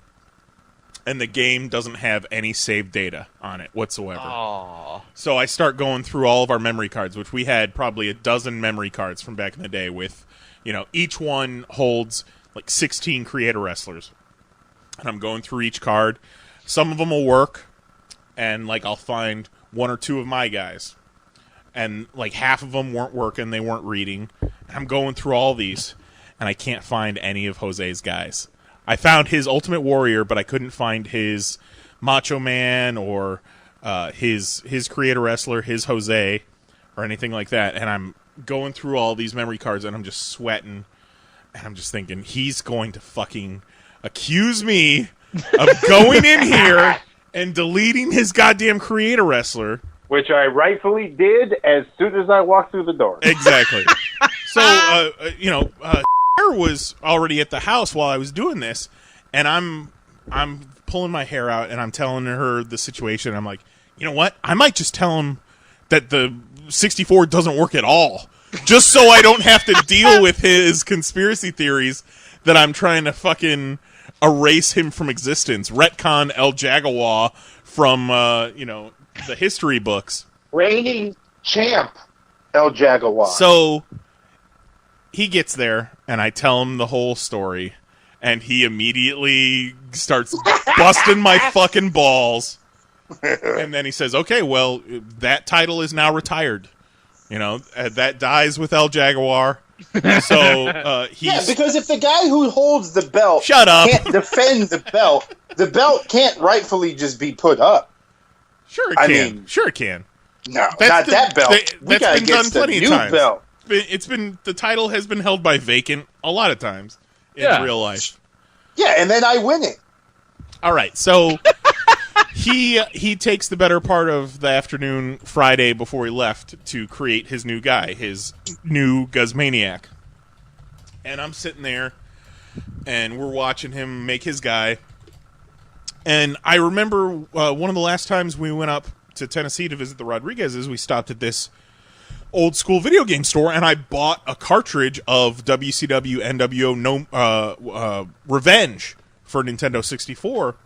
and the game doesn't have any saved data on it whatsoever. Aww. So I start going through all of our memory cards, which we had probably a dozen memory cards from back in the day. With, each one holds like 16 creator wrestlers, and I'm going through each card. Some of them will work. and like I'll find one or two of my guys, and like half of them weren't working, they weren't reading. And I'm going through all these, and I can't find any of Jose's guys. I found his Ultimate Warrior, but I couldn't find his Macho Man or his Creator Wrestler, his Jose, or anything like that. And I'm going through all these memory cards, and I'm just sweating, and I'm just thinking, he's going to fucking accuse me of going in here and deleting his goddamn Creator Wrestler. Which I rightfully did as soon as I walked through the door. Exactly. So, was already at the house while I was doing this, and I'm pulling my hair out, and I'm telling her the situation. I'm like, you know what? I might just tell him that the 64 doesn't work at all, just so I don't have to deal with his conspiracy theories that I'm trying to fucking erase him from existence. Retcon El Jaguar from, the history books. Reigning champ El Jaguar. So he gets there, and I tell him the whole story, and he immediately starts busting my fucking balls. And then he says, okay, well, that title is now retired. That dies with El Jaguar. So yeah, because if the guy who holds the belt Shut up. can't defend the belt can't rightfully just be put up. Sure it can. No, not that belt. We That's gotta been get done the plenty of new times. belt. The title has been held by vacant a lot of times in real life. Yeah, and then I win it. All right, so he takes the better part of the afternoon Friday before he left to create his new guy, his new Guzmaniac. And I'm sitting there, and we're watching him make his guy. And I remember one of the last times we went up to Tennessee to visit the Rodriguezes, we stopped at this old school video game store, and I bought a cartridge of WCW NWO Revenge for Nintendo 64.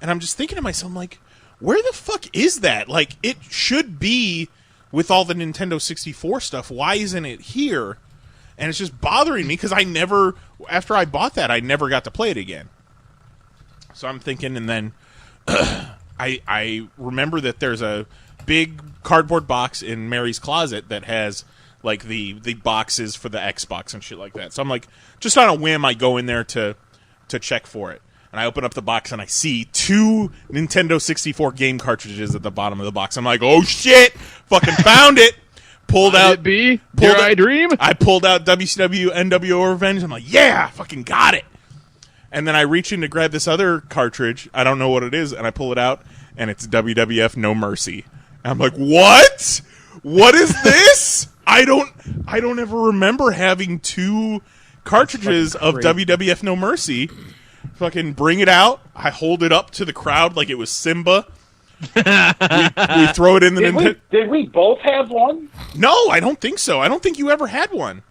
And I'm just thinking to myself, like, where the fuck is that? Like, it should be with all the Nintendo 64 stuff. Why isn't it here? And it's just bothering me because after I bought that, I never got to play it again. So I'm thinking, and then I remember that there's a big cardboard box in Mary's closet that has like the boxes for the Xbox and shit like that. So I'm like, just on a whim, I go in there to check for it. And I open up the box and I see 2 Nintendo 64 game cartridges at the bottom of the box. I'm like, oh shit, fucking found it. Pulled out. It be your I dream? I pulled out WCW NWO Revenge. I'm like, yeah, fucking got it. And then I reach in to grab this other cartridge. I don't know what it is, and I pull it out, and it's WWF No Mercy. And I'm like, what? What is this? I don't ever remember having 2 cartridges of WWF No Mercy. Fucking bring it out. I hold it up to the crowd like it was Simba. we throw it in the Nintendo. Did we both have one? No, I don't think so. I don't think you ever had one.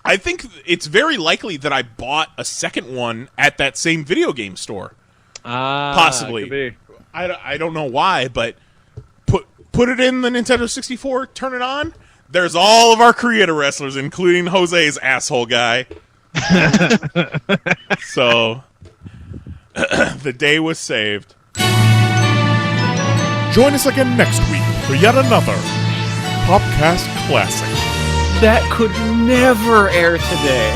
I think it's very likely that I bought a second one at that same video game store. Possibly. Could be. I don't know why, but put it in the Nintendo 64, turn it on. There's all of our Creator Wrestlers, including Jose's asshole guy. So the day was saved. Join us again next week for yet another Popcast Classic. That could never air today.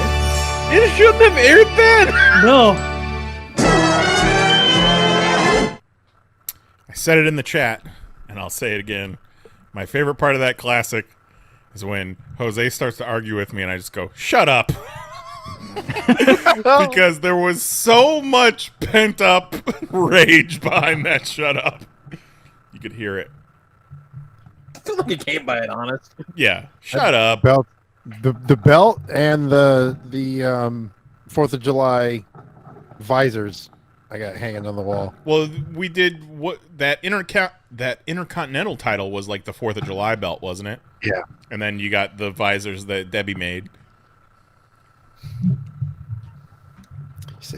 It shouldn't have aired then. No. I said it in the chat, and I'll say it again. My favorite part of that classic is when Jose starts to argue with me, and I just go, shut up. Because there was so much pent-up rage behind that shut up. You could hear it. I feel like you came by it, honest. Yeah, shut up. The belt and the 4th of July visors I got hanging on the wall. Well, we did that Intercontinental title was like the 4th of July belt, wasn't it? Yeah. And then you got the visors that Debbie made.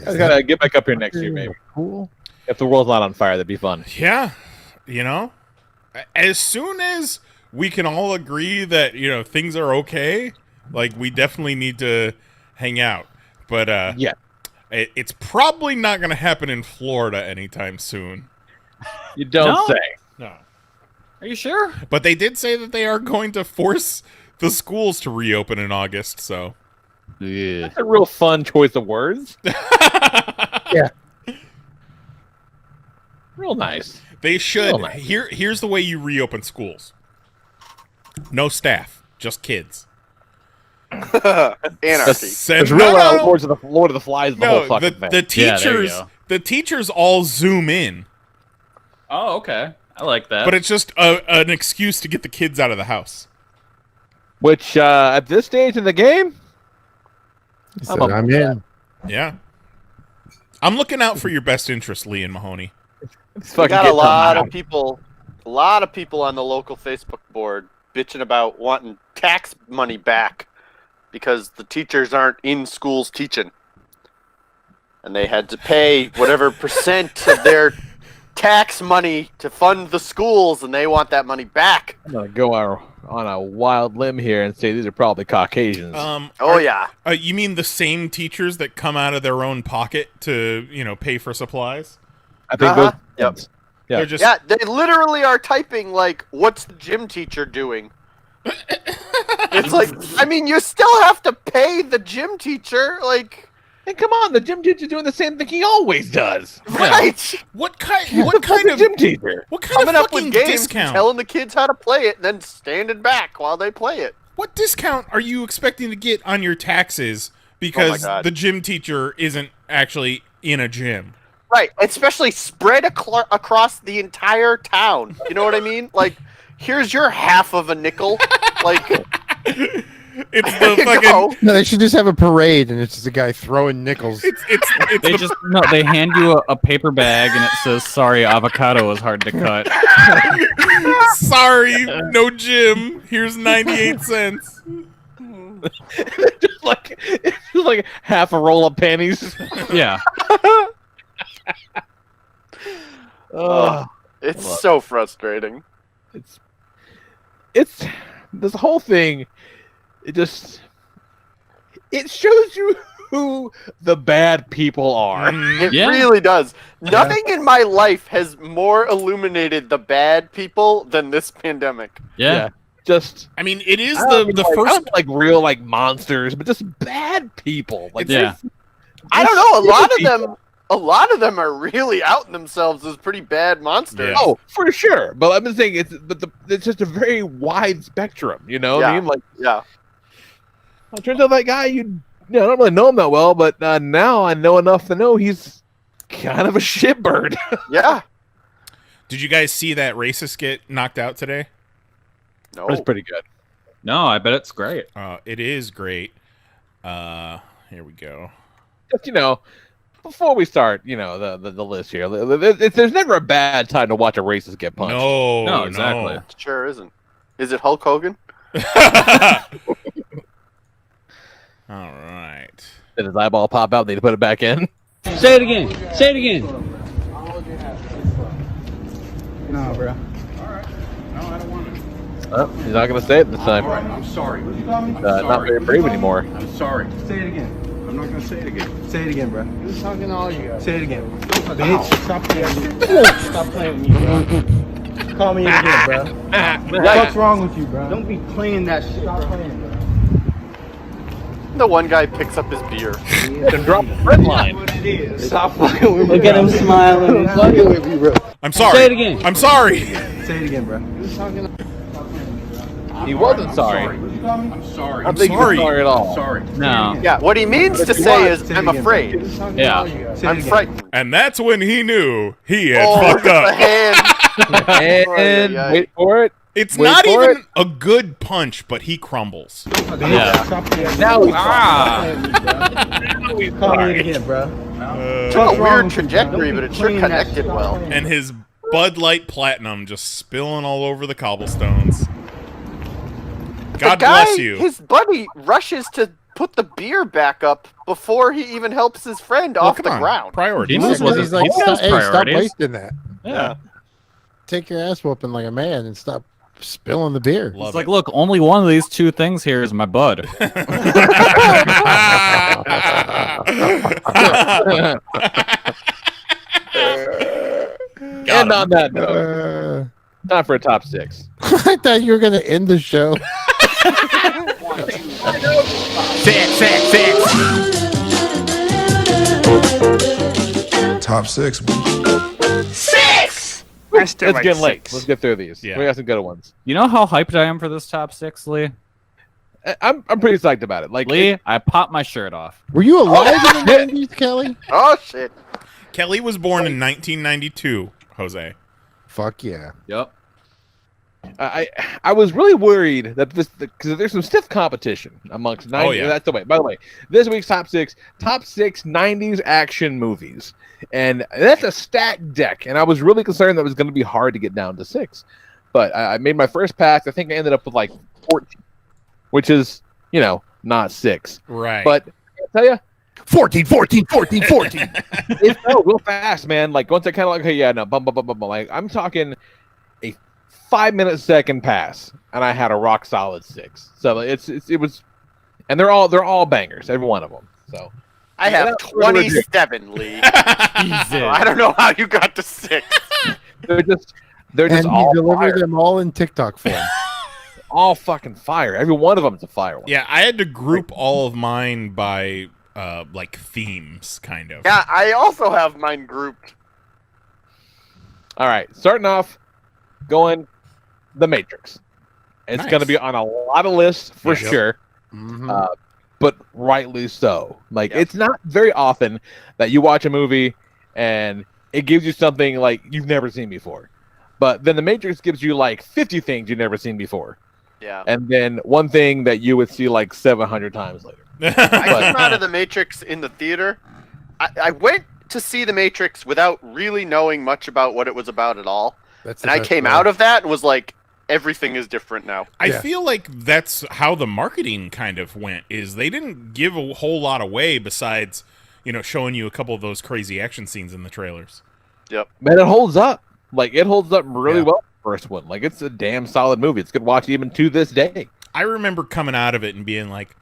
I gotta get back up here next year, maybe. Cool. If the world's not on fire, that'd be fun. Yeah, as soon as we can all agree that things are okay, like we definitely need to hang out. But yeah, it's probably not going to happen in Florida anytime soon. You don't No? say. No. Are you sure? But they did say that they are going to force the schools to reopen in August, so. Yeah. That's a real fun choice of words. Yeah. Real nice. They should. Real nice. Here's the way you reopen schools. No staff, just kids. Anarchy. It's real Lord of the Flies. The whole fucking thing. The teachers all zoom in. Oh, okay. I like that. But it's just an excuse to get the kids out of the house. Which, at this stage in the game, I'm in. Yeah. I'm looking out for your best interest, Lee and Mahoney. We got a lot of people on the local Facebook board bitching about wanting tax money back because the teachers aren't in schools teaching. And they had to pay whatever percent of their tax money to fund the schools, and they want that money back. I'm going to go on a wild limb here and say these are probably Caucasians. You mean the same teachers that come out of their own pocket to, pay for supplies? I think those... Yep. They're just... Yeah, they literally are typing, like, what's the gym teacher doing? It's like, I mean, you still have to pay the gym teacher, like... And come on, the gym teacher's doing the same thing he always does. Right. What kind of gym teacher? What kind Coming of up with fucking games, discount? telling the kids how to play it, and then standing back while they play it. What discount are you expecting to get on your taxes because the gym teacher isn't actually in a gym? Right, especially spread across the entire town. You know what I mean? Like, here's your half of a nickel. Like... It's the fucking... No, they should just have a parade, and it's just a guy throwing nickels. They hand you a paper bag, and it says, "Sorry, avocado is hard to cut." Sorry, no gym. Here's 98 cents. just like half a roll of pennies. Yeah. It's so frustrating. It's this whole thing. It shows you who the bad people are. It really does. Nothing in my life has more illuminated the bad people than this pandemic. Yeah. I mean, it is the first like real like monsters, but just bad people. Like I don't know. A lot of them are really outing themselves as pretty bad monsters. Oh, for sure. But I'm just saying it's just a very wide spectrum. You know what I mean? Like it turns out that guy, I don't really know him that well, but now I know enough to know he's kind of a shitbird. Yeah. Did you guys see that racist get knocked out today? No. That's pretty good. No, I bet it's great. It is great. Here we go. Just, before we start, the list here, there's never a bad time to watch a racist get punched. No, exactly. It sure isn't. Is it Hulk Hogan? All right. Did his eyeball pop out? They need to put it back in. Say it again. Say it again. Nah, bro. Oh, he's not going to say it this time. All right, I'm sorry. What did you call me? Not very brave anymore. I'm sorry. Say it again. I'm not gonna say it again. Say it again, bro. Who's talking to all you guys? Say it again. Bitch, stop playing. Stop playing with me, bro. Call me again, bro. What's wrong with you, bro? Don't be playing that shit. Stop playing, bro. The one guy picks up his beer. Then drop the red line. Stop fucking with me. Look at him smiling. Stop fucking with me, bro. I'm sorry. Say it again. I'm sorry. Say it again, bro. Who's talking to... He wasn't sorry. I'm sorry. I don't think he was sorry at all. Sorry. No. Yeah, what he means to say is, I'm afraid. Yeah. I'm frightened. And that's when he knew he had Oh, fucked the up. hand. And wait for it. It's Wait not for even a good punch, but he crumbles. Yeah. Now he's Call me again, bro. Took a weird trajectory, but it sure connected well. And his Bud Light Platinum just spilling all over the cobblestones. God the guy, bless you. His buddy rushes to put the beer back up before he even helps his friend off the ground. Priorities. He's like, stop priorities. wasting that. Yeah. Take your ass whooping like a man and stop spilling the beer. It's like, look, only one of these two things here is my bud. And And on that note, time for a top 6. I thought you were going to end the show. 6. Top 6. 6. It's getting late. Let's get through these. Yeah. We got some good ones. You know how hyped I am for this top 6, Lee? I'm pretty psyched about it. Like Lee, I popped my shirt off. Were you alive in the 90s, Kelly? Oh shit. Kelly was born in 1992, Jose. Fuck yeah. Yep. I was really worried that because there's some stiff competition amongst 90s. Oh, yeah. That's the way. By the way, this week's top 6 90s action movies, and that's a stacked deck. And I was really concerned that it was going to be hard to get down to 6, but I made my first pass. I think I ended up with like 14, which is not 6. Right. But I tell you, 14. it fell real fast, man. Like once I kind of like, hey, yeah, no, bum. Like I'm talking a 5-minute second pass, and I had a rock solid 6. So it was, and they're all bangers, every one of them. So I have 27, Lee. So I don't know how you got to 6. they're just And all you deliver fire. them all in TikTok form. All fucking fire. Every one of them is a fire one. Yeah, I had to group all of mine by like themes, kind of. Yeah, I also have mine grouped. All right, starting off, going The Matrix. It's Nice. going to be on a lot of lists for Yep. sure, but rightly so. Like it's not very often that you watch a movie and it gives you something like you've never seen before, but then The Matrix gives you like 50 things you've never seen before. Yeah. And then one thing that you would see like 700 times later. I came out of The Matrix in the theater. I went to see The Matrix without really knowing much about what it was about at all. That's And I came out of that and was like, everything is different now. I feel like that's how the marketing kind of went, is they didn't give a whole lot away besides, showing you a couple of those crazy action scenes in the trailers. Yep. Man, it holds up. Like it holds up really well. First one, like it's a damn solid movie. It's good to watch even to this day. I remember coming out of it and being like,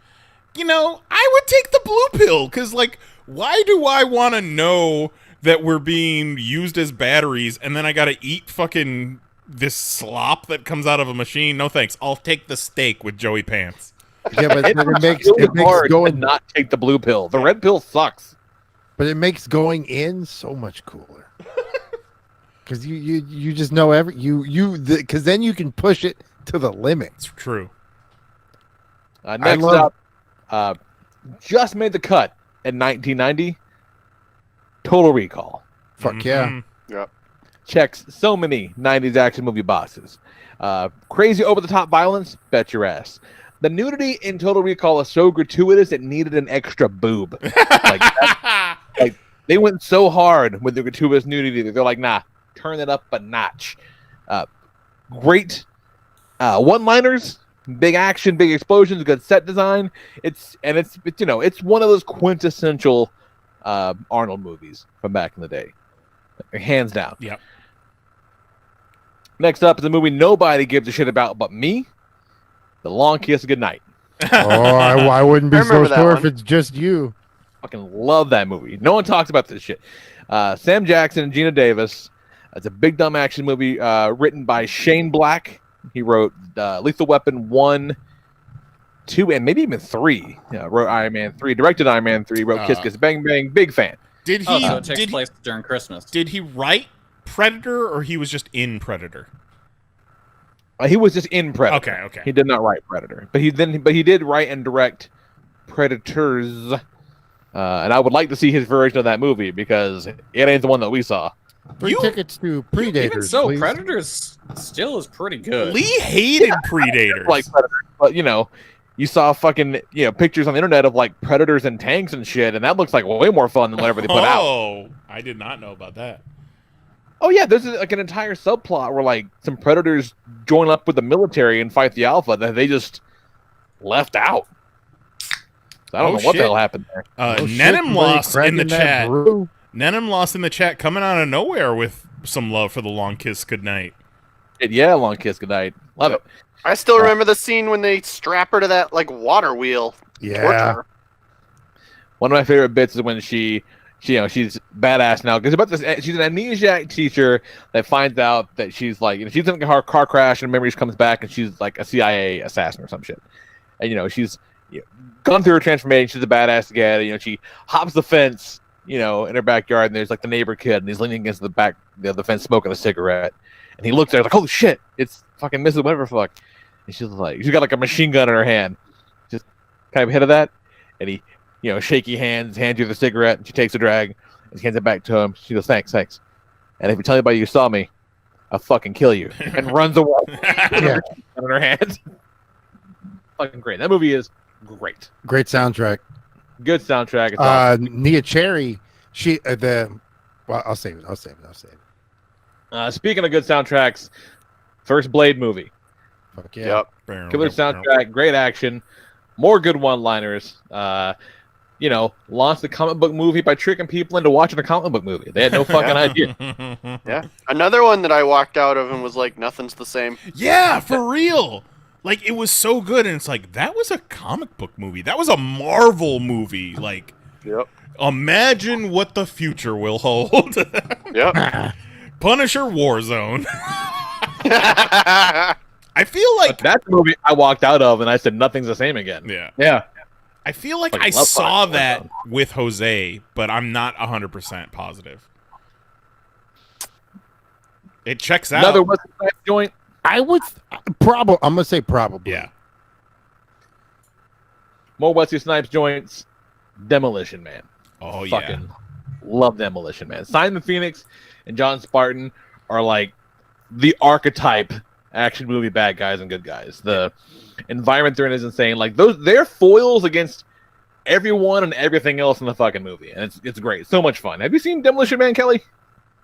I would take the blue pill, because, like, why do I want to know that we're being used as batteries and then I gotta eat fucking this slop that comes out of a machine? No thanks. I'll take the steak with Joey Pants. Yeah, but it makes hard going to not take the blue pill. The red pill sucks. But it makes going in so much cooler. Because you just know because then you can push it to the limit. It's true. Next up, just made the cut in 1990. Total Recall. Fuck yeah. Yep. Checks so many 90s action movie boxes. Crazy over-the-top violence, bet your ass. The nudity in Total Recall is so gratuitous it needed an extra boob. Like they went so hard with the gratuitous nudity. They're like, nah, turn it up a notch. Great one-liners, big action, big explosions, good set design. It's one of those quintessential Arnold movies from back in the day, hands down. Yep. Next up is a movie nobody gives a shit about but me. The Long Kiss Goodnight. I wouldn't be so sure if one. it's just you. Fucking love that movie. No one talks about this shit. Sam Jackson and Gina Davis. It's a big dumb action movie written by Shane Black. He wrote Lethal Weapon 1, 2, and maybe even 3. Wrote Iron Man 3, directed Iron Man 3, wrote Kiss Kiss Bang Bang. Big fan. Did he? So it takes place during Christmas. Did he write Predator, or he was just in Predator? He was just in Predator. Okay. He did not write Predator, but he did write and direct Predators. And I would like to see his version of that movie because it ain't the one that we saw. Free tickets to Predators. Even so, please. Predators still is pretty good. Lee hated Predators. Like Predator, but you saw fucking pictures on the internet of like predators and tanks and shit, and that looks like way more fun than whatever they put out. Oh, I did not know about that. Oh yeah, there's like an entire subplot where like some predators join up with the military and fight the Alpha that they just left out. So I don't know what the hell happened there. Nenim lost in the chat. brew. Nenim lost in the chat, coming out of nowhere with some love for the Long Kiss Goodnight. Yeah, Long Kiss Goodnight. Love it. I still remember the scene when they strap her to that like water wheel. Yeah. Torture her. One of my favorite bits is when she she's badass now because about this. She's an amnesiac teacher that finds out that she's like, she's in a car crash and memories comes back and she's like a CIA assassin or some shit. And she's gone through her transformation. She's a badass again. She hops the fence, in her backyard, and there's like the neighbor kid, and he's leaning against the back of the fence smoking a cigarette. And he looks at her like, holy shit, it's fucking Mrs. Whatever fuck. And she's got like a machine gun in her hand. Just kind of hit of that. And he, shaky hands you the cigarette, and she takes a drag, and she hands it back to him. She goes, thanks. And if you tell anybody you saw me, I'll fucking kill you. And runs away. Yeah. In her hand. Fucking great. That movie is great. Great soundtrack. Good soundtrack. It's awesome. Nia Cherry, I'll save it. Speaking of good soundtracks, first Blade movie. Fuck yeah. Yep. Killer soundtrack, great action, more good one-liners. Launched the comic book movie by tricking people into watching a comic book movie. They had no fucking idea. Yeah. Another one that I walked out of and was like, nothing's the same. Yeah, for real. Like, it was so good, and it's like, that was a comic book movie. That was a Marvel movie. Like, yep. Imagine what the future will hold. Yep. Punisher Warzone. I feel like that's the movie I walked out of, and I said nothing's the same again. Yeah. I feel like I saw that with Jose, but I'm not 100% positive. It checks out. Another Wesley Snipes joint. I'm gonna say probably. Yeah. More Wesley Snipes joints. Demolition Man. Oh, Fucking love Demolition Man. Simon Phoenix and John Spartan are like the archetype action movie bad guys and good guys. The environment they're in is insane. Like they're foils against everyone and everything else in the fucking movie, and it's great. So much fun. Have you seen Demolition Man, Kelly?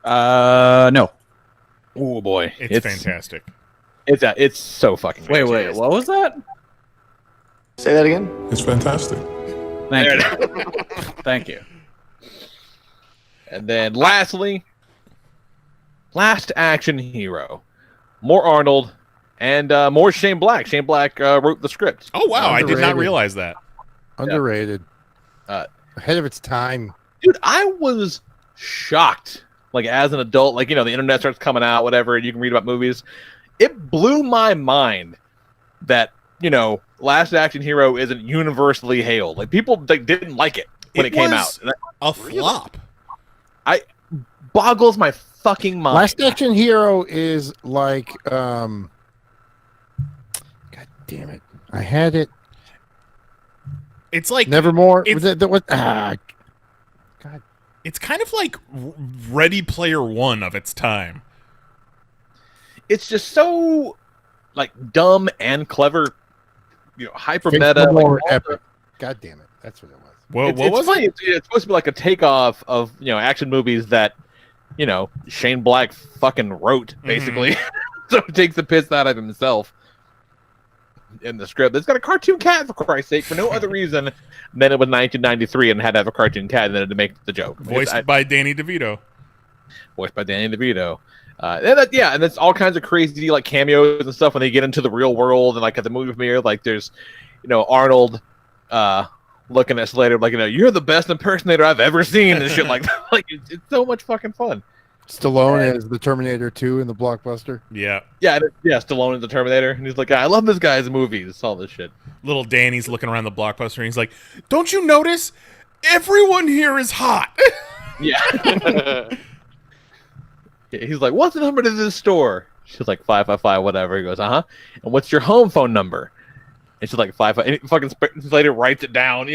No. Oh boy, it's fantastic. It's so fucking great. Wait, what was that? Say that again. It's fantastic. Thank you. Thank you. And then lastly, Last Action Hero. More Arnold and more Shane Black. Shane Black wrote the script. Oh wow, I did not realize that. Underrated. Ahead of its time. Dude, I was shocked. Like as an adult, like the internet starts coming out, whatever, and you can read about movies. It blew my mind that Last Action Hero isn't universally hailed. Like people didn't like it when it came out. A flop. Boggles my fucking mind. Last Action Hero is like, God damn it, I had it. It's like Nevermore. God. It's kind of like Ready Player One of its time. It's just so like dumb and clever, hyper meta. More epic. God damn it, that's what it was. Well, what was it? It's supposed to be like a takeoff of action movies that Shane Black fucking wrote basically. So it takes the piss out of himself in the script. It's got a cartoon cat, for Christ's sake, for no other reason than it was 1993 and had to have a cartoon cat and then to make the joke. Voiced by Danny DeVito. And that's all kinds of crazy like cameos and stuff when they get into the real world and like at the movie premiere, like there's Arnold looking at Slater like you're the best impersonator I've ever seen and shit like that. Like it's so much fucking fun. Stallone as the Terminator 2 in the blockbuster. Yeah. Stallone is the Terminator, and he's like, I love this guy's movies, all this shit. Little Danny's looking around the blockbuster, and he's like, "Don't you notice? Everyone here is hot." Yeah. He's like, "What's the number to this store?" She's like, 555, whatever. He goes, "Uh huh." And what's your home phone number? And she's like, 55. And fucking Slater writes it down.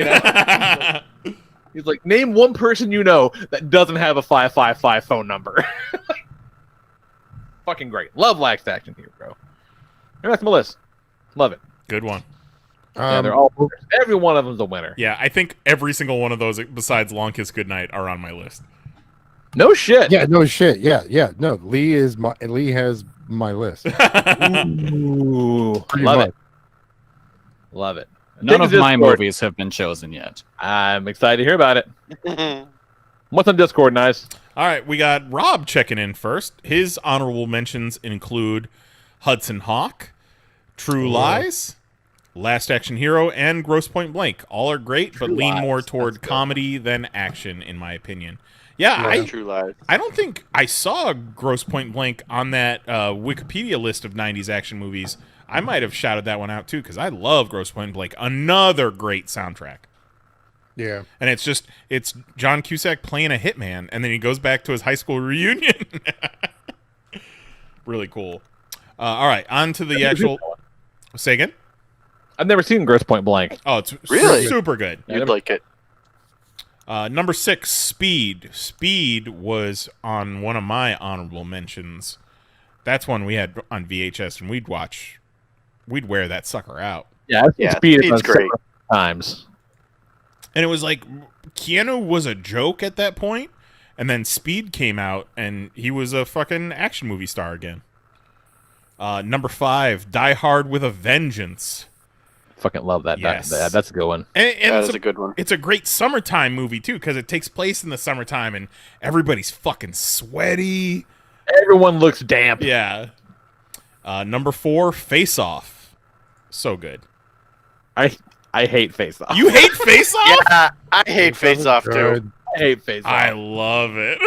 He's like, name one person that doesn't have a 555 phone number. Fucking great. Love Last Action Hero. And that's my list. Love it. Good one. They're all winners. Every one of them's a winner. Yeah, I think every single one of those, besides Long Kiss Goodnight, are on my list. No shit. Yeah, no shit. Yeah. No, Lee has my list. Ooh, love it. None of my movies have been chosen yet. I'm excited to hear about it. What's on Discord, Knize? All right, we got Rob checking in first. His honorable mentions include Hudson Hawk, True Lies, Last Action Hero, and Gross Point Blank. All are great, but True lean Lies. more toward That's good. comedy than action, in my opinion. Yeah, True Lies. I don't think I saw Gross Point Blank on that Wikipedia list of 90s action movies. I might have shouted that one out, too, because I love Gross Point Blank. Another great soundtrack. Yeah. And it's John Cusack playing a hitman, and then he goes back to his high school reunion. Really cool. All right, on to the actual... Say again? I've never seen Gross Point Blank. Oh, it's Really? super good. You'd like it. Number 6, Speed. Speed was on one of my honorable mentions. That's one we had on VHS, and we'd wear that sucker out. Yeah, I've seen Speed Speed's great. several times. And it was like, Keanu was a joke at that point, and then Speed came out, and he was a fucking action movie star again. Number 5, Die Hard with a Vengeance. Fucking love that. Yes. That's a good one. And That it's is a good one. It's a great summertime movie, too, because it takes place in the summertime, and everybody's fucking sweaty. Everyone looks damp. Yeah. Number 4, Face Off. So good. I hate Face Off. You hate Face Off? Yeah, I hate Face Off too. I hate Face Off. I love it.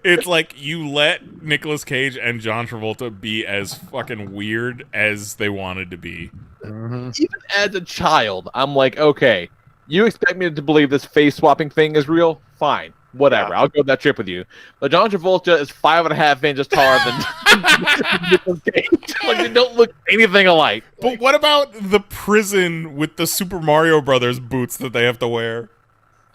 It's like you let Nicolas Cage and John Travolta be as fucking weird as they wanted to be. Even as a child, I'm like, okay, you expect me to believe this face swapping thing is real? Fine. Whatever. Yeah. I'll go on that trip with you. But John Travolta is 5.5 inches taller than Nicolas Cage. Like, they don't look anything alike. But what about the prison with the Super Mario Brothers boots that they have to wear?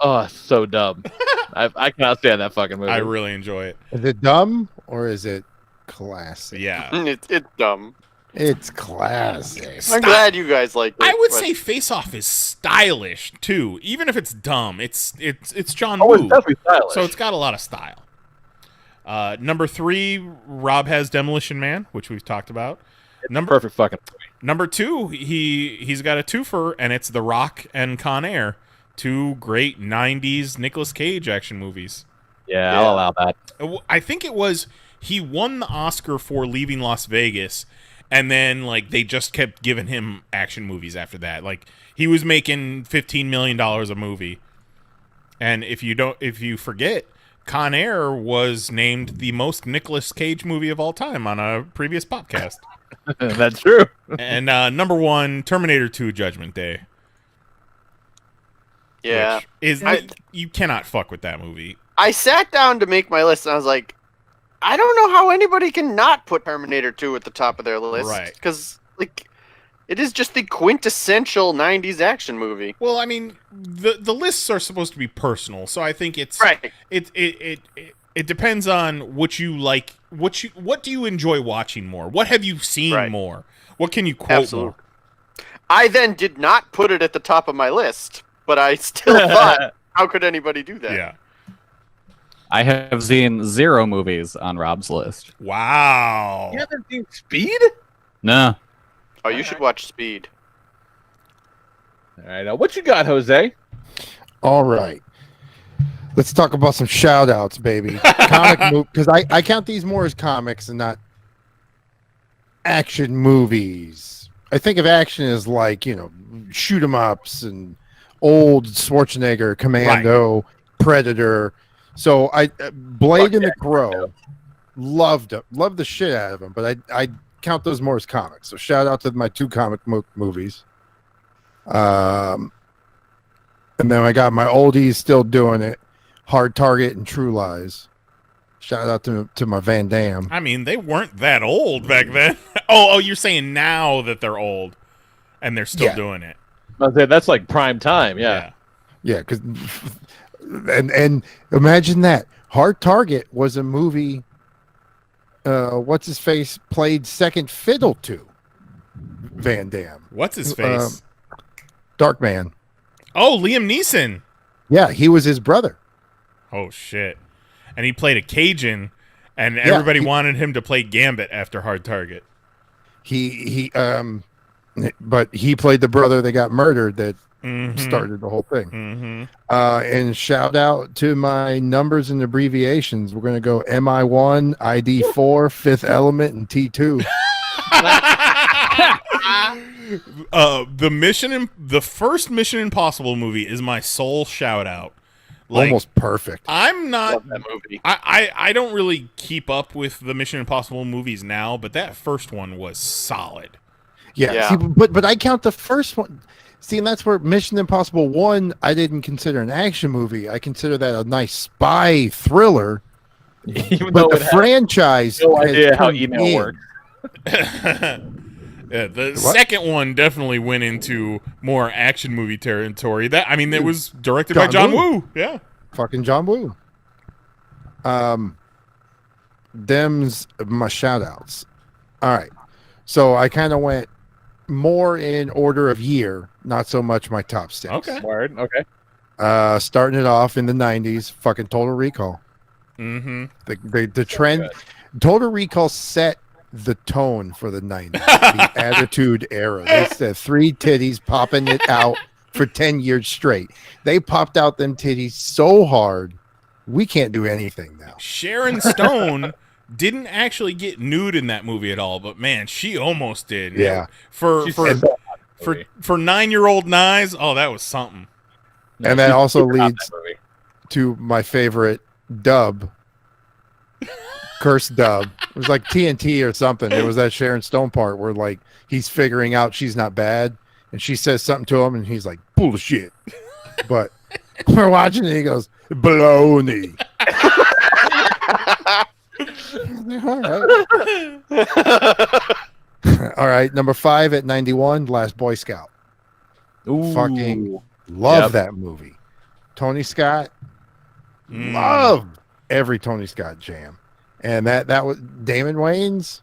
Oh, so dumb. I cannot stand that fucking movie. I really enjoy it. Is it dumb or is it classic? Yeah. It's dumb. It's classic. I'm glad you guys like it. I would but- say Face Off is stylish too, even if it's dumb. It's John Oh, it's Woo, definitely stylish. so it's got a lot of style. Number 3, Rob has Demolition Man, which we've talked about. Perfect fucking movie. Number 2, he's got a twofer, and it's The Rock and Con Air, 2 great 90s Nicolas Cage action movies. Yeah, I'll allow that. I think it was he won the Oscar for Leaving Las Vegas, and then like they just kept giving him action movies after that. Like he was making $15 million a movie, and if you forget, Con Air was named the most Nicolas Cage movie of all time on a previous podcast. That's true. And number 1, Terminator 2: Judgment Day. Yeah. Which is you cannot fuck with that movie. I sat down to make my list and I was like, I don't know how anybody can not put Terminator 2 at the top of their list. Right. Because, like, it is just the quintessential 90s action movie. Well, I mean, the lists are supposed to be personal, so I think it's right. It depends on what you like. What do you enjoy watching more? What have you seen more? What can you quote more? I then did not put it at the top of my list, but I still thought, how could anybody do that? Yeah. I have seen 0 movies on Rob's list. Wow. You haven't seen Speed? No. Oh, you should watch Speed. All right, now what you got, Jose? All right. Let's talk about some shout outs, baby. Comic because I count these more as comics and not action movies. I think of action as like, shoot 'em ups and old Schwarzenegger, Commando, Predator. So Blade and the Crow, loved the shit out of them, but I count those more as comics. So shout out to my 2 comic movies. And then I got my oldies still doing it, Hard Target and True Lies. Shout out to my Van Damme. I mean, they weren't that old back then. Oh, you're saying now that they're old and they're still doing it. That's like prime time, yeah. Yeah, because and imagine that Hard Target was a movie. What's his face played second fiddle to Van Damme. What's his face? Darkman. Oh, Liam Neeson. Yeah, he was his brother. Oh shit! And he played a Cajun, and everybody wanted him to play Gambit after Hard Target. But he played the brother that got murdered that started the whole thing. And shout out to my numbers and abbreviations. We're going to go MI1, ID4, Fifth Element, and T2. The first Mission Impossible movie is my sole shout out. Like, almost perfect. I'm not Love that movie. I don't really keep up with the Mission Impossible movies now, but that first one was solid. Yeah. See, but I count the first one. See, and that's where Mission Impossible 1 I didn't consider an action movie. I consider that a nice spy thriller. But the franchise no idea how turned email in. works. Yeah, the second one definitely went into more action movie territory. It was directed by John Woo. Yeah. Fucking John Woo. Them's my shout outs. All right. So I kind of went more in order of year, not so much my top 6. Okay. Word. Okay. Starting it off in the 90s, fucking Total Recall. Mm-hmm. The trend, Total Recall set the tone for the 90s, the Attitude Era. They said 3 titties popping it out for 10 years straight. They popped out them titties so hard, we can't do anything now. Sharon Stone didn't actually get nude in that movie at all, but man, she almost did. Yeah. For 9-year-old Knize, oh, that was something. And that also leads to my favorite dub, cursed dub. It was like TNT or something. It was that Sharon Stone part where like he's figuring out she's not bad, and she says something to him, and he's like, bullshit. But we're watching it, he goes, baloney. All right, number 5 at 91, Last Boy Scout. Ooh. Fucking love that movie. Tony Scott, loved every Tony Scott jam, and that was Damon Wayans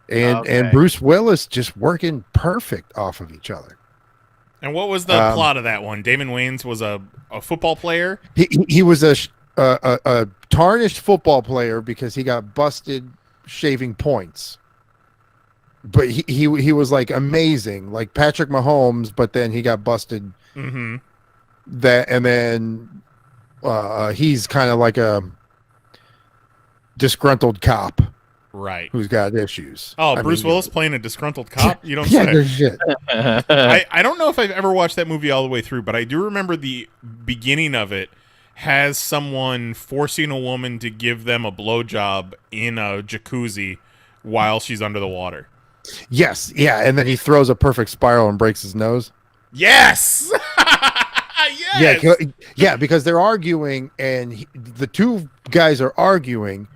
and Bruce Willis just working perfect off of each other. And what was the plot of that one? Damon Wayans was a football player. He was a tarnished football player because he got busted shaving points. But he was like amazing, like Patrick Mahomes, but then he got busted. Mm-hmm. And then he's kind of like a disgruntled cop, right? Who's got issues. Oh, Bruce Willis playing a disgruntled cop? You don't say. Yeah, shit. I don't know if I've ever watched that movie all the way through, but I do remember the beginning of it has someone forcing a woman to give them a blowjob in a jacuzzi while she's under the water. Yes, yeah, and then he throws a perfect spiral and breaks his nose. Yes. Yes. Yeah, because they're arguing, and the two guys are arguing,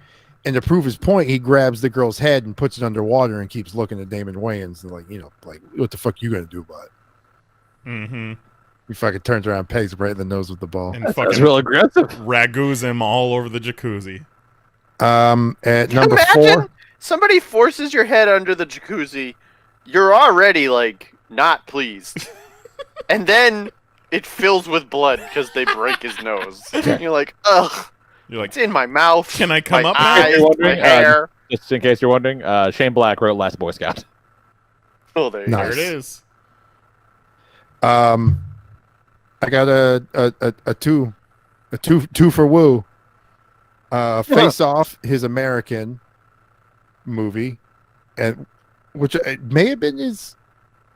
and to prove his point, he grabs the girl's head and puts it underwater and keeps looking at Damon Wayans and like what the fuck you gonna do about it? Mm-hmm. He fucking turns around, pegs him right in the nose with the ball. And fucking real aggressive. Ragoos him all over the jacuzzi. At number Imagine 4, somebody forces your head under the jacuzzi. You're already like not pleased, and then it fills with blood because they break his nose. And you're like, ugh. You're like, it's in my mouth. Can I come my up? Eyes, my hair. Just in case you're wondering, Shane Black wrote Last Boy Scout. Oh, there it is. I got a two for Woo. Face Off, his American movie, and which may have been his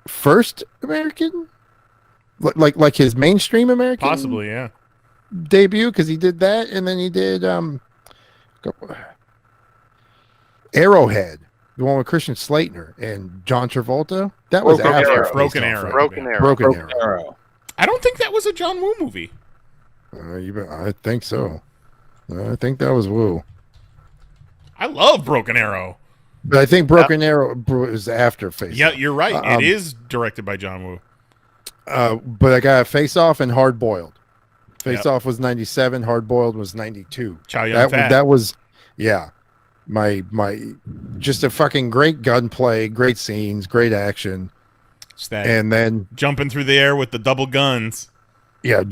first American, like his mainstream American, possibly, yeah, debut, because he did that, and then he did Arrowhead, the one with Christian Slater and John Travolta. That was after Broken Arrow. I don't think that was a John Woo movie. I think so. I think that was Woo. I love Broken Arrow. But I think Broken Arrow was after Face Off. Yeah, you're right. It is directed by John Woo. But I got Face Off and Hard Boiled. Face Off was 97. Hard Boiled was 92. Chow Yun Fat. That was, yeah, my just a fucking great gunplay, great scenes, great action, and then jumping through the air with the double guns. Yeah,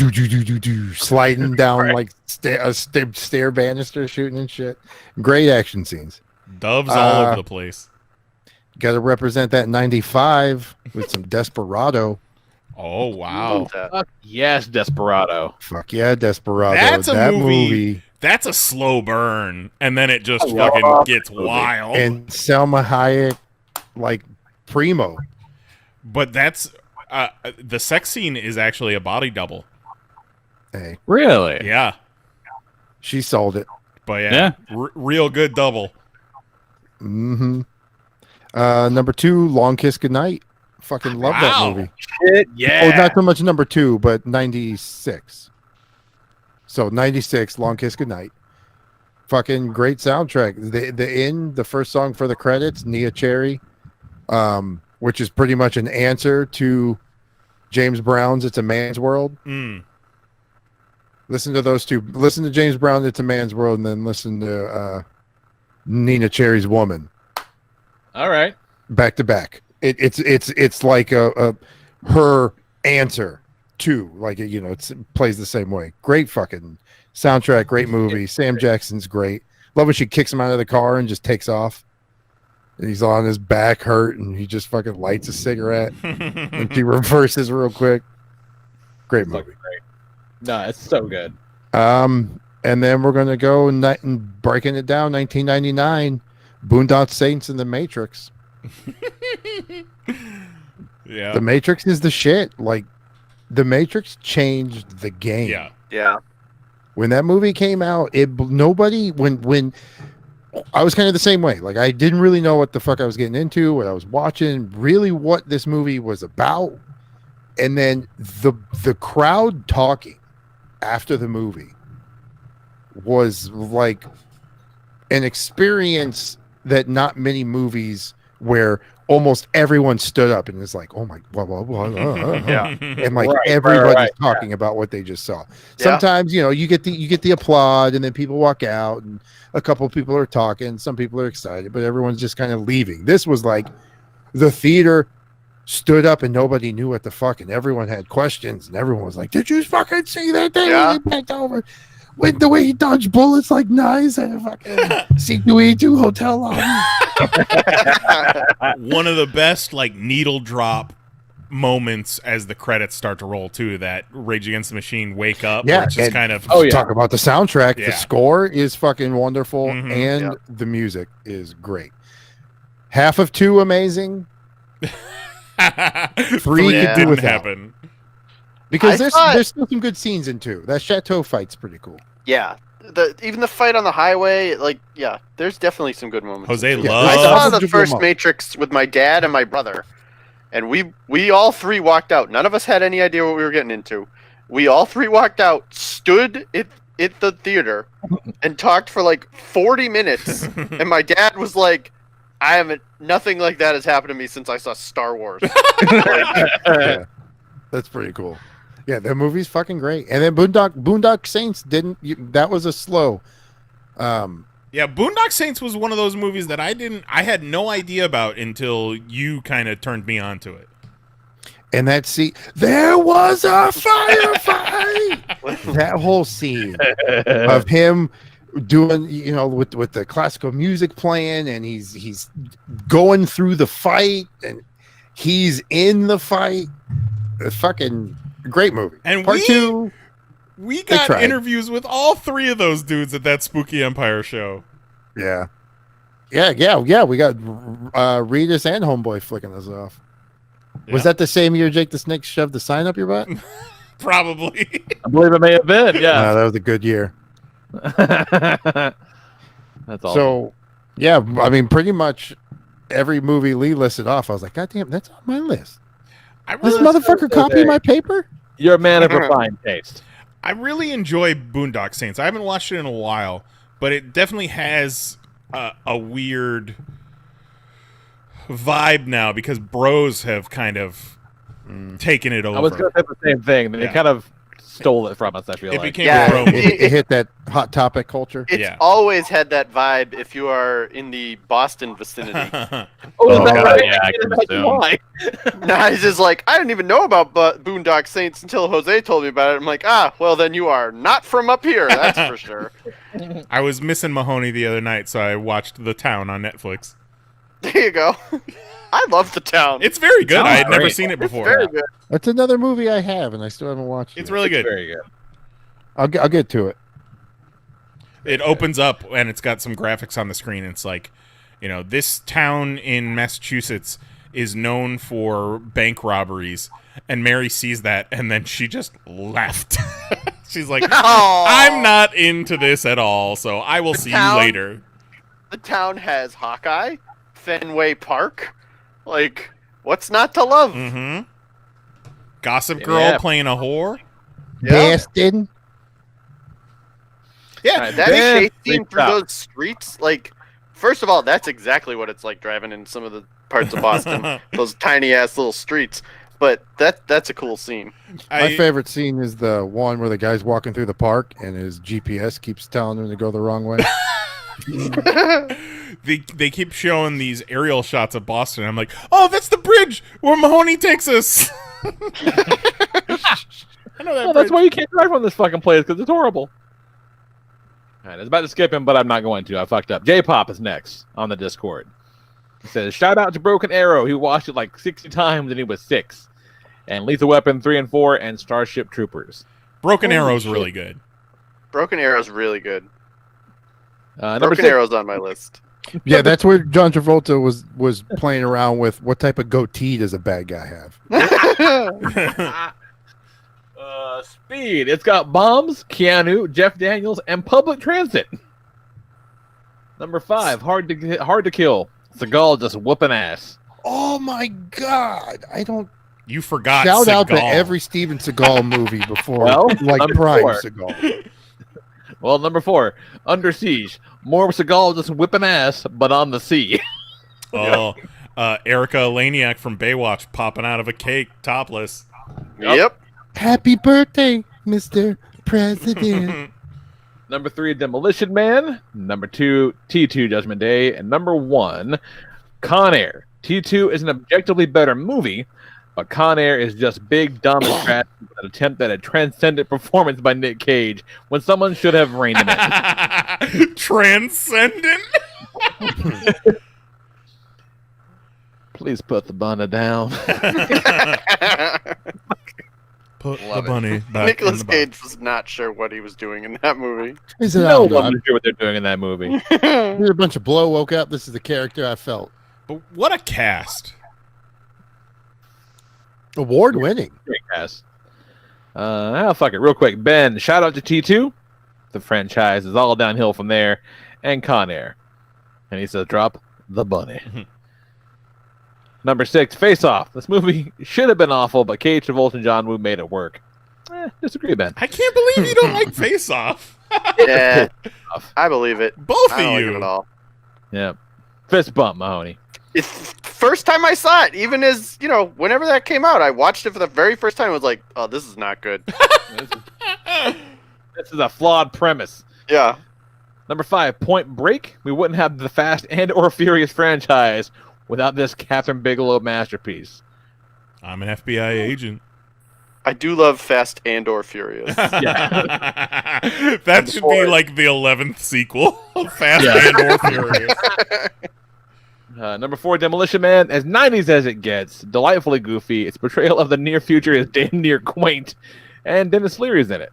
sliding down like stair banister, shooting and shit. Great action scenes. Doves all over the place. Got to represent that 95 with some Desperado. Oh, wow. Fuck yes, Desperado. Fuck yeah, Desperado. That's that a movie. That's a slow burn, and then it just fucking gets wild. And Selma Hayek like primo. But that's the sex scene is actually a body double. Hey, Really? Yeah. she sold it. But yeah. Real good double. Mm-hmm. Number 2, Long Kiss Goodnight. Fucking love that movie. Shit, yeah. Oh, not so much number 2, but 96. So 96, Long Kiss Goodnight. Fucking great soundtrack. The first song for the credits, Nia Cherry, which is pretty much an answer to James Brown's "It's a Man's World." Listen to those two. Listen to James Brown, "It's a Man's World," and then listen to Nina Cherry's "Woman." All right. Back to back. It's like her answer to, like, you know, it plays the same way. Great fucking soundtrack, great movie. Sam Jackson's great. Love when she kicks him out of the car and just takes off. And he's on his back hurt and he just fucking lights a cigarette and she reverses real quick. Great movie. Great. No, it's so good. And then we're gonna go and breaking it down. 1999, Boondock Saints and The Matrix. Yeah. The Matrix is the shit. Like, The Matrix changed the game. Yeah. Yeah. When that movie came out, when I was kind of the same way. Like, I didn't really know what the fuck I was getting into, what I was watching, really what this movie was about. And then the crowd talking after the movie was like an experience that not many movies where almost everyone stood up and was like, oh my, blah, blah, blah, Yeah. and like Right, everybody's talking about what they just saw. Yeah. Sometimes, you know, you get the applaud and then people walk out and a couple of people are talking, some people are excited, but everyone's just kind of leaving. This was like the theater stood up and nobody knew what the fuck, and everyone had questions and everyone was like, did you fucking see that thing? Yeah. He bent over with the way he dodged bullets like Knize at a fucking C2E2 hotel lobby. One of the best, like, needle drop moments as the credits start to roll too, that Rage Against the Machine Wake Up, Yeah, which is and kind of talk about the soundtrack. Yeah. The score is fucking wonderful, Mhm. and Yeah. the music is great. Half of 2 amazing. 3 Yeah. could do didn't without. happen. Because I thought- there's still some good scenes in 2. That chateau fight's pretty cool. Yeah. Even the fight on the highway, like, yeah, there's definitely some good moments. Jose Yeah, loves I Love saw them the to first them up. Matrix with my dad and my brother, and we all 3 walked out. None of us had any idea what we were getting into. We all 3 walked out, stood at the theater, and talked for like 40 minutes. And my dad was like, nothing like that has happened to me since I saw Star Wars. Yeah, that's pretty cool. Yeah, the movie's fucking great. And then Boondock Saints that was a slow. Yeah, Boondock Saints was one of those movies that I had no idea about until you kind of turned me on to it. And there was a firefight. That whole scene of him doing, you know, with the classical music playing, and he's going through the fight, and he's in the fight. A fucking great movie. And Part 2. We They got tried. interviews with all 3 of those dudes at that Spooky Empire show. Yeah. We got Regis and Homeboy flicking us off. Was Yeah. that the same year Jake the Snake shoved the sign up your butt? Probably. I believe it may have been. Yeah. That was a good year. That's all. So, yeah, I mean, pretty much every movie Lee listed off, I was like, God damn, that's on my list. This motherfucker copied my paper? You're a man of refined taste. I really enjoy Boondock Saints. I haven't watched it in a while, but it definitely has a weird vibe now because bros have kind of taken it over. I was going to say the same thing. They Yeah. kind of stole it from us, I feel It like. became Yeah, a bro movie. It hit that hot topic culture. It's Yeah. always had that vibe if you are in the Boston vicinity. Oh, is that God, right? yeah, I can That's assume. why. Knize is like, I didn't even know about Boondock Saints until Jose told me about it. I'm like, well, then you are not from up here, that's for sure. I was missing Mahoney the other night, so I watched The Town on Netflix. There you go. I love The Town. It's very good. Sounds I had never great. seen it It's before. very good. That's another movie I have, and I still haven't watched It's it. really good. Very good. I'll get to it. It opens up and it's got some graphics on the screen. It's like you know, this town in Massachusetts is known for bank robberies, and Mary sees that, and then she just left. She's like, I'm not into this at all, so I will see you later. The town has Hawkeye, Fenway Park. Like, what's not to love? Mm-hmm. Gossip Girl playing a whore. Bastard. Yeah, that chase scene through those streets, like, first of all, that's exactly what it's like driving in some of the parts of Boston. Those tiny ass little streets. But that's a cool scene. My favorite scene is the one where the guy's walking through the park and his GPS keeps telling him to go the wrong way. They keep showing these aerial shots of Boston. I'm like, oh, that's the bridge where Mahoney takes us. I know that. That's why you can't drive on this fucking place, because it's horrible. All right, I was about to skip him, but I'm not going to. I fucked up. J-Pop is next on the Discord. He says, shout out to Broken Arrow. He watched it like 60 times and he was 6. And Lethal Weapon 3 and 4 and Starship Troopers. Broken Arrow's really good. Broken Arrow's really good. Number Broken 6. Arrow's on my list. Yeah, that's where John Travolta was playing around with what type of goatee does a bad guy have. Speed. It's got bombs, Keanu, Jeff Daniels, and public transit. Number 5. Hard to kill. Seagal just whooping ass. Oh my God! You forgot. Shout Seagal. out to every Steven Seagal movie before, Well, like number Prime 4. Seagal. Well, number 4. Under Siege. More Seagal just whipping ass, but on the sea. Oh, Erica Laniak from Baywatch popping out of a cake, topless. Yep. Happy birthday, Mr. President. Number 3, Demolition Man. Number 2, T2 Judgment Day. And number 1, Con Air. T2 is an objectively better movie, but Con Air is just big, dumb, and trash with an attempt at a transcendent performance by Nick Cage when someone should have reined him in. Transcendent? Please put the bunny down. Put the bunny back Nicolas in the Cage was not sure what he was doing in that movie. No one was sure what they're doing in that movie. There's a bunch of blow woke up. This is the character I felt. But what a cast. Award winning. Great cast. Fuck it. Real quick. Ben, shout out to T2. The franchise is all downhill from there. And Con Air. And he says, drop the bunny. Number 6, Face Off. This movie should have been awful, but Cage, Travolta, and John Woo made it work. Disagree, Ben. I can't believe you don't like Face Off. Yeah, I believe it. Both I don't of like you. it at all. Yeah. Fist bump, Mahoney. It's first time I saw it, even as, whenever that came out, I watched it for the very first time. I was like, oh, this is not good. This is a flawed premise. Yeah. Number 5, Point Break. We wouldn't have the Fast and or Furious franchise without this Catherine Bigelow masterpiece. I'm an FBI agent. I do love Fast and or Furious. That should be like the 11th sequel. Fast and or Furious. Number 4, Demolition Man. As 90s as it gets, delightfully goofy. Its portrayal of the near future is damn near quaint. And Dennis Leary's in it.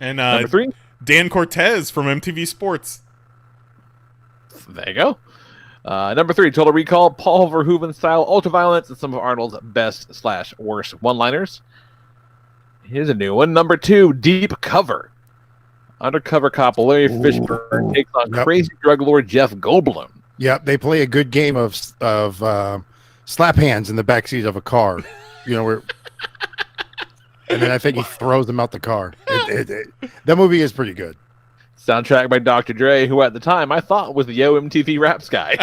And Number 3, Dan Cortez from MTV Sports. There you go. Number 3, Total Recall. Paul Verhoeven style ultraviolence and some of Arnold's best/worst one-liners. Here's a new one. Number 2, Deep Cover. Undercover cop Larry Fishburne takes on crazy drug lord Jeff Goldblum. Yep, they play a good game of slap hands in the backseat of a car. Where, and then I think he throws them out the car. That movie is pretty good. Soundtrack by Dr. Dre, who at the time I thought was the Yo MTV Raps guy.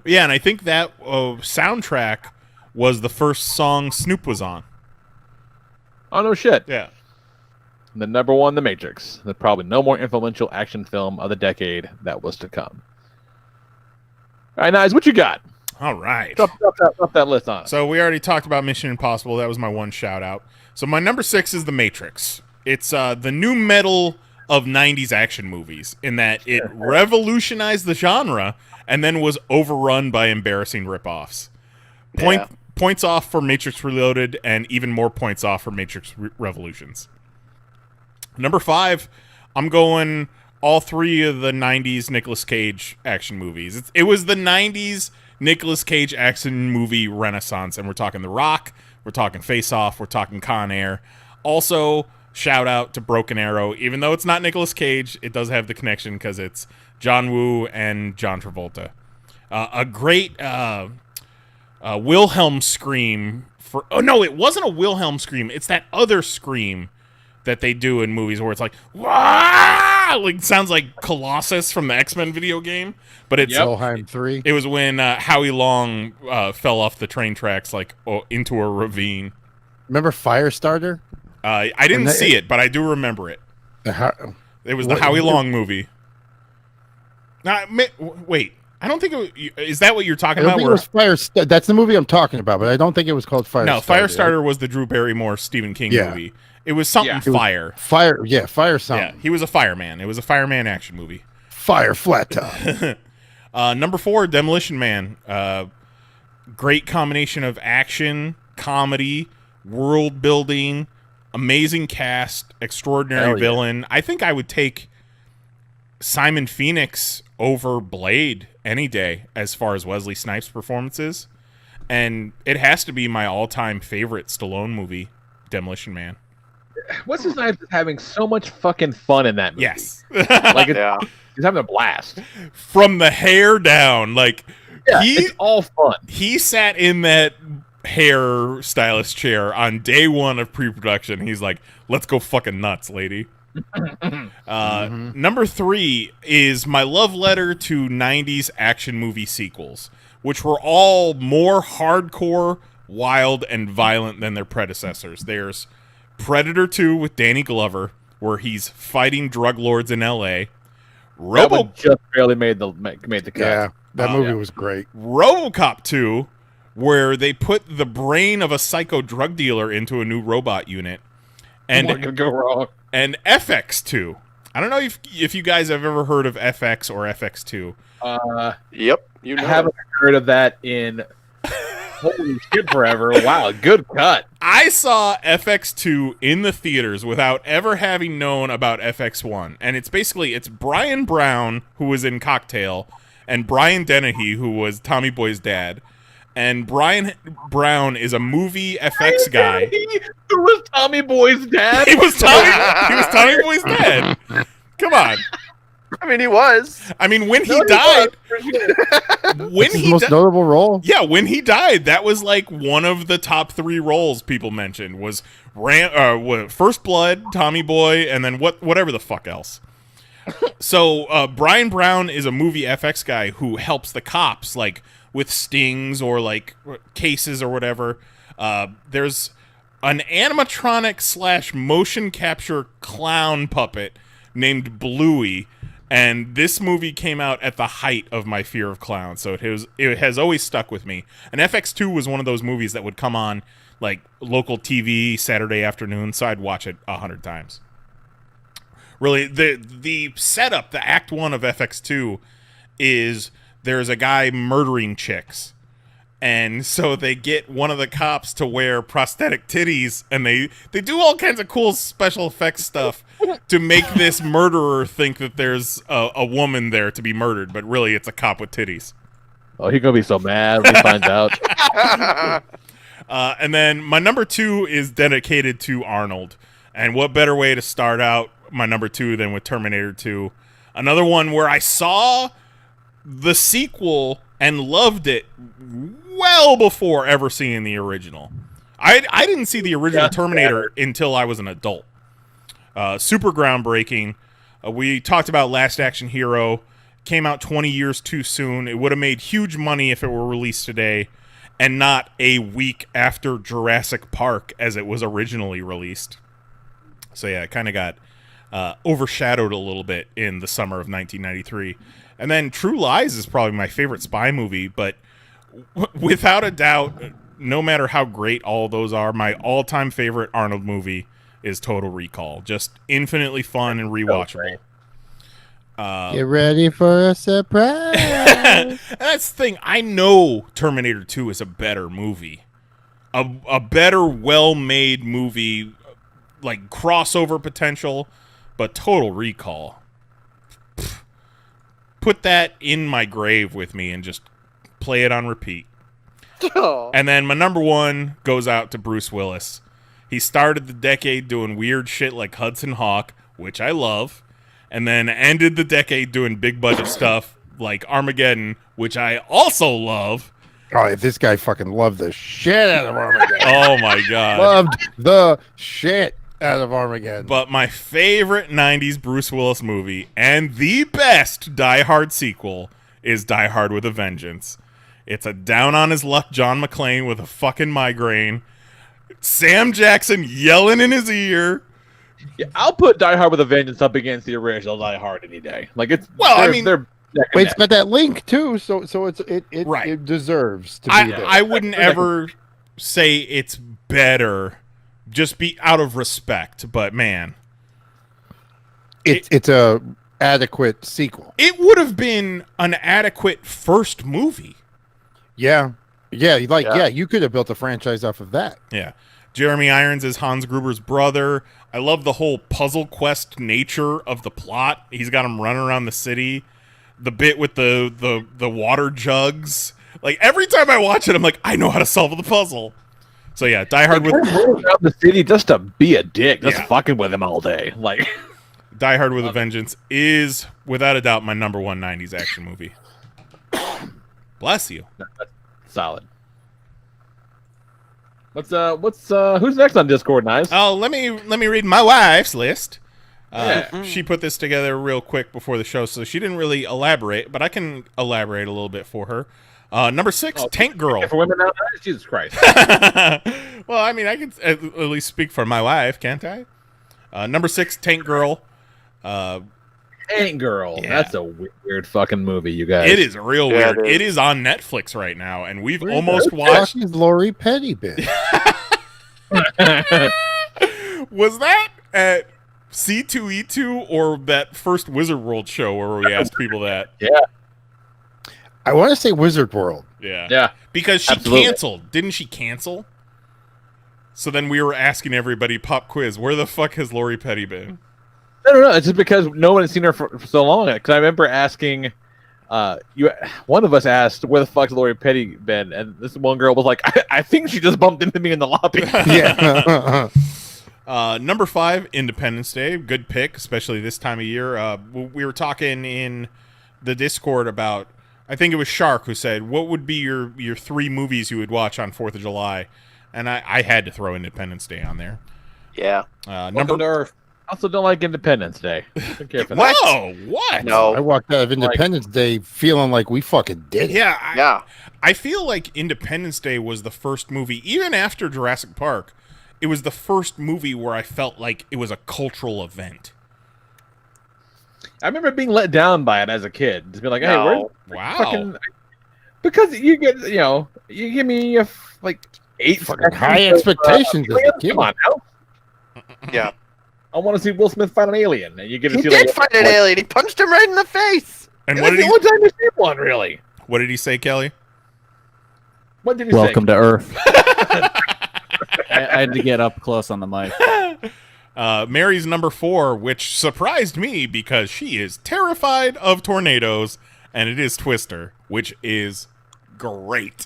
Yeah, and I think that soundtrack was the first song Snoop was on. Oh, no shit. Yeah. And then number 1, The Matrix. There's probably no more influential action film of the decade that was to come. All right, Knize, what you got? All right. Drop that list on us. So we already talked about Mission Impossible. That was my one shout out. So my number 6 is The Matrix. It's the new metal of 90s action movies in that it revolutionized the genre and then was overrun by embarrassing ripoffs. Points off for Matrix Reloaded and even more points off for Matrix Revolutions. Number 5, I'm going all three of the 90s Nicolas Cage action movies. It was the 90s Nicolas Cage action movie renaissance, and we're talking The Rock, we're talking Face Off, we're talking Con Air. Also, shout out to Broken Arrow. Even though it's not Nicolas Cage, it does have the connection because it's John Woo and John Travolta. A great Wilhelm scream for... Oh, no, it wasn't a Wilhelm scream. It's that other scream that they do in movies where it's like, "Wah!" Like sounds like Colossus from the X-Men video game, but it's Wilhelm 3. It was when Howie Long fell off the train tracks into a ravine. Remember Firestarter? I didn't see it, but I do remember it. It was the Howie Long movie. Wait, I don't think is that what you're talking about? It was that's the movie I'm talking about, but I don't think it was called Firestarter. No, Firestarter was the Drew Barrymore Stephen King movie. It was something fire. Fire something. Yeah, he was a fireman. It was a fireman action movie. Fire flat top. Number 4, Demolition Man. Great combination of action, comedy, world building, amazing cast, extraordinary villain. I think I would take Simon Phoenix over Blade any day as far as Wesley Snipes' performances. And it has to be my all-time favorite Stallone movie, Demolition Man. Wesley Snipes is having so much fucking fun in that movie. Yes. Like, he's having a blast. From the hair down, it's all fun. He sat in that hair stylist chair on day 1 of pre-production. He's like, let's go fucking nuts, lady. Number 3 is my love letter to 90s action movie sequels, which were all more hardcore, wild, and violent than their predecessors. There's Predator 2 with Danny Glover, where he's fighting drug lords in L.A. That one just barely made the cut. Yeah, that movie was great. RoboCop 2, where they put the brain of a psycho drug dealer into a new robot unit. And what could go wrong? And FX2. I don't know if you guys have ever heard of FX or FX2. Yep. I haven't heard of that in holy shit forever. Wow, good cut. I saw FX2 in the theaters without ever having known about FX1. And it's Brian Brown, who was in Cocktail, and Brian Dennehy, who was Tommy Boy's dad. And Brian Brown is a movie FX guy. Who was Tommy Boy's dad? He was Tommy Boy's dad. Come on. I mean, he was. I mean, when he died, most notable role. Yeah, when he died, that was like one of the top 3 roles people mentioned was First Blood, Tommy Boy, and then whatever the fuck else. So Brian Brown is a movie FX guy who helps the cops with stings or cases or whatever. There's an animatronic / motion capture clown puppet named Bluey. And this movie came out at the height of my fear of clowns, so it has always stuck with me. And FX2 was one of those movies that would come on local TV Saturday afternoon, so I'd watch it 100 times. Really, the setup, the Act 1 of FX2 is there's a guy murdering chicks. And so they get one of the cops to wear prosthetic titties, and they do all kinds of cool special effects stuff to make this murderer think that there's a woman there to be murdered, but really it's a cop with titties. Oh, he's going to be so mad when he finds out. And then my number 2 is dedicated to Arnold. And what better way to start out my number 2 than with Terminator 2? Another one where I saw the sequel and loved it well before ever seeing the original. I didn't see the original Terminator until I was an adult. Super groundbreaking. We talked about Last Action Hero. Came out 20 years too soon. It would have made huge money if it were released today and not a week after Jurassic Park as it was originally released. So yeah, it kind of got overshadowed a little bit in the summer of 1993. And then True Lies is probably my favorite spy movie, but without a doubt, no matter how great all those are, my all-time favorite Arnold movie is Total Recall. Just infinitely fun and rewatchable. Get ready for a surprise. And that's the thing. I know Terminator 2 is a better movie. A better, well-made movie, crossover potential, but Total Recall. put that in my grave with me and just play it on repeat. And then my number one goes out to Bruce Willis. He started the decade doing weird shit like Hudson Hawk, which I love, and then ended the decade doing big budget stuff like Armageddon, which I also love. Oh, this guy fucking loved the shit out of Armageddon. Oh my god. Loved the shit out of Armageddon. But my favorite 90s Bruce Willis movie and the best Die Hard sequel is Die Hard with a Vengeance. It's a down on his luck John McClane with a fucking migraine. Sam Jackson yelling in his ear. Yeah, I'll put Die Hard with a Vengeance up against the original Die Hard any day. Like it's they're wait, it's got that link too, so it deserves to be there. I wouldn't ever say it's better, just be out of respect. But man, it's a adequate sequel. It would have been an adequate first movie. Yeah, you could have built a franchise off of that. Yeah. Jeremy Irons is Hans Gruber's brother. I love the whole puzzle quest nature of the plot. He's got him running around the city. The bit with the water jugs. Like, every time I watch it, I'm like, I know how to solve the puzzle. So yeah, Die Hard with around the city just to be a dick, just fucking with him all day. Like Die Hard with a Vengeance is without a doubt my number one 90s action movie. Bless you. That's solid. Who's next on Discord, Knize? Oh, let me read my wife's list. She put this together real quick before the show, so she didn't really elaborate, but I can elaborate a little bit for her. Number 6, Tank Girl. For women now, Jesus Christ. Well, I mean, I can at least speak for my wife, can't I? Number 6, Tank Girl. Tank Girl. Yeah. That's a weird fucking movie, you guys. It is real weird. It is on Netflix right now, and we've almost watched. What is Lori Petty been? Was that at C2E2 or that first Wizard World show where we asked people that? Yeah. I want to say Wizard World. Yeah. Yeah. Because she canceled. Didn't she cancel? So then we were asking everybody, pop quiz, where the fuck has Lori Petty been? I don't know. It's just because no one had seen her for so long. Because I remember asking, one of us asked, where the fuck's Lori Petty been? And this one girl was like, I think she just bumped into me in the lobby. Yeah. Number 5, Independence Day. Good pick, especially this time of year. We were talking in the Discord about, I think it was Shark who said, what would be your 3 movies you would watch on 4th of July? And I had to throw Independence Day on there. Yeah. Welcome to Earth. I also don't like Independence Day. Don't care for that. Whoa, what? No. I walked out of Independence Day feeling like we fucking did it. Yeah. I feel like Independence Day was the first movie, even after Jurassic Park, it was the first movie where I felt like it was a cultural event. I remember being let down by it as a kid. Just be like, hey, wow. Fucking... Because you get, you give me like 8 fucking high expectations as a kid. Come on now. Yeah. I want to see Will Smith fight an alien. And you get to He see did fight an alien. He punched him right in the face. And what did he? One time you see one, really. What did he say, Kelly? What did he say? Welcome to Earth. I had to get up close on the mic. Mary's number 4, which surprised me because she is terrified of tornadoes, and it is Twister, which is great.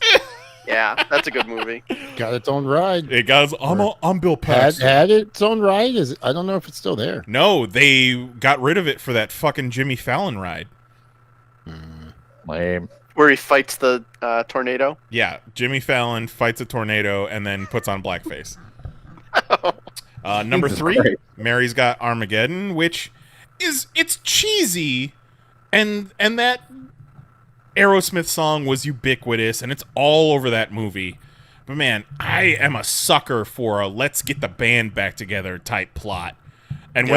Yeah, that's a good movie. Got its own ride. It got I'm Bill Paxton. Had its own ride? I don't know if it's still there. No, they got rid of it for that fucking Jimmy Fallon ride. Lame. Where he fights the tornado? Yeah, Jimmy Fallon fights a tornado and then puts on blackface. Number 3, Mary's got Armageddon, which it's cheesy, and that Aerosmith song was ubiquitous, and it's all over that movie. But man, I am a sucker for a let's get the band back together type plot. And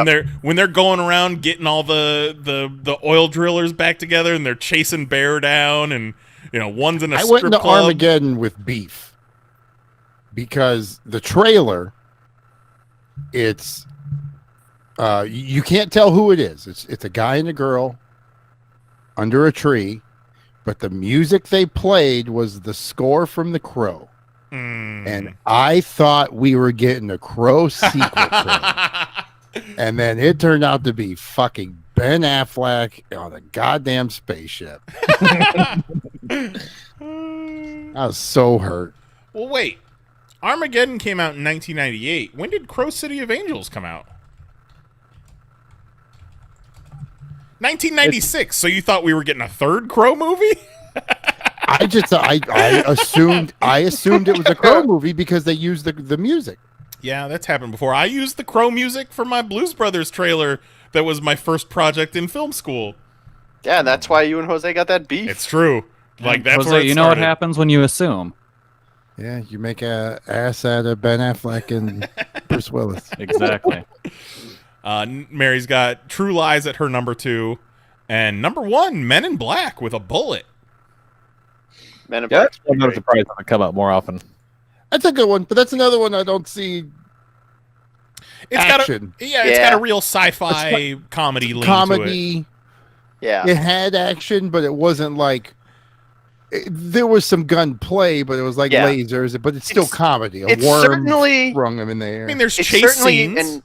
when they're going around getting all the oil drillers back together, and they're chasing Bear down, and one's in a strip club. I went into Armageddon with beef because the trailer, it's you can't tell who it is. It's a guy and a girl under a tree, but the music they played was the score from The Crow. And I thought we were getting a Crow sequel trailer. And then it turned out to be fucking Ben Affleck on a goddamn spaceship. I was so hurt. Well, wait. Armageddon came out in 1998. When did Crow City of Angels come out? 1996. So you thought we were getting a third Crow movie? I assumed it was a Crow movie because they used the music. Yeah, that's happened before. I used the Crow music for my Blues Brothers trailer. That was my first project in film school. Yeah, and that's why you and Jose got that beef. It's true. Like that's Jose, where it you know what started. happens when you assume. Yeah, you make a ass out of Ben Affleck and Bruce Willis. Exactly. Mary's got True Lies at her number 2, and number 1, Men in Black with a bullet. Men in Black. I'm not surprised it come out more often. That's a good one, but that's another one I don't see. It's action. It's got a real sci-fi comedy lean to it. Yeah, it had action, but it wasn't like. There was some gunplay, but it was like lasers. But it's still comedy. A worm certainly sprung them in the air. I mean, there's it's chase certainly scenes.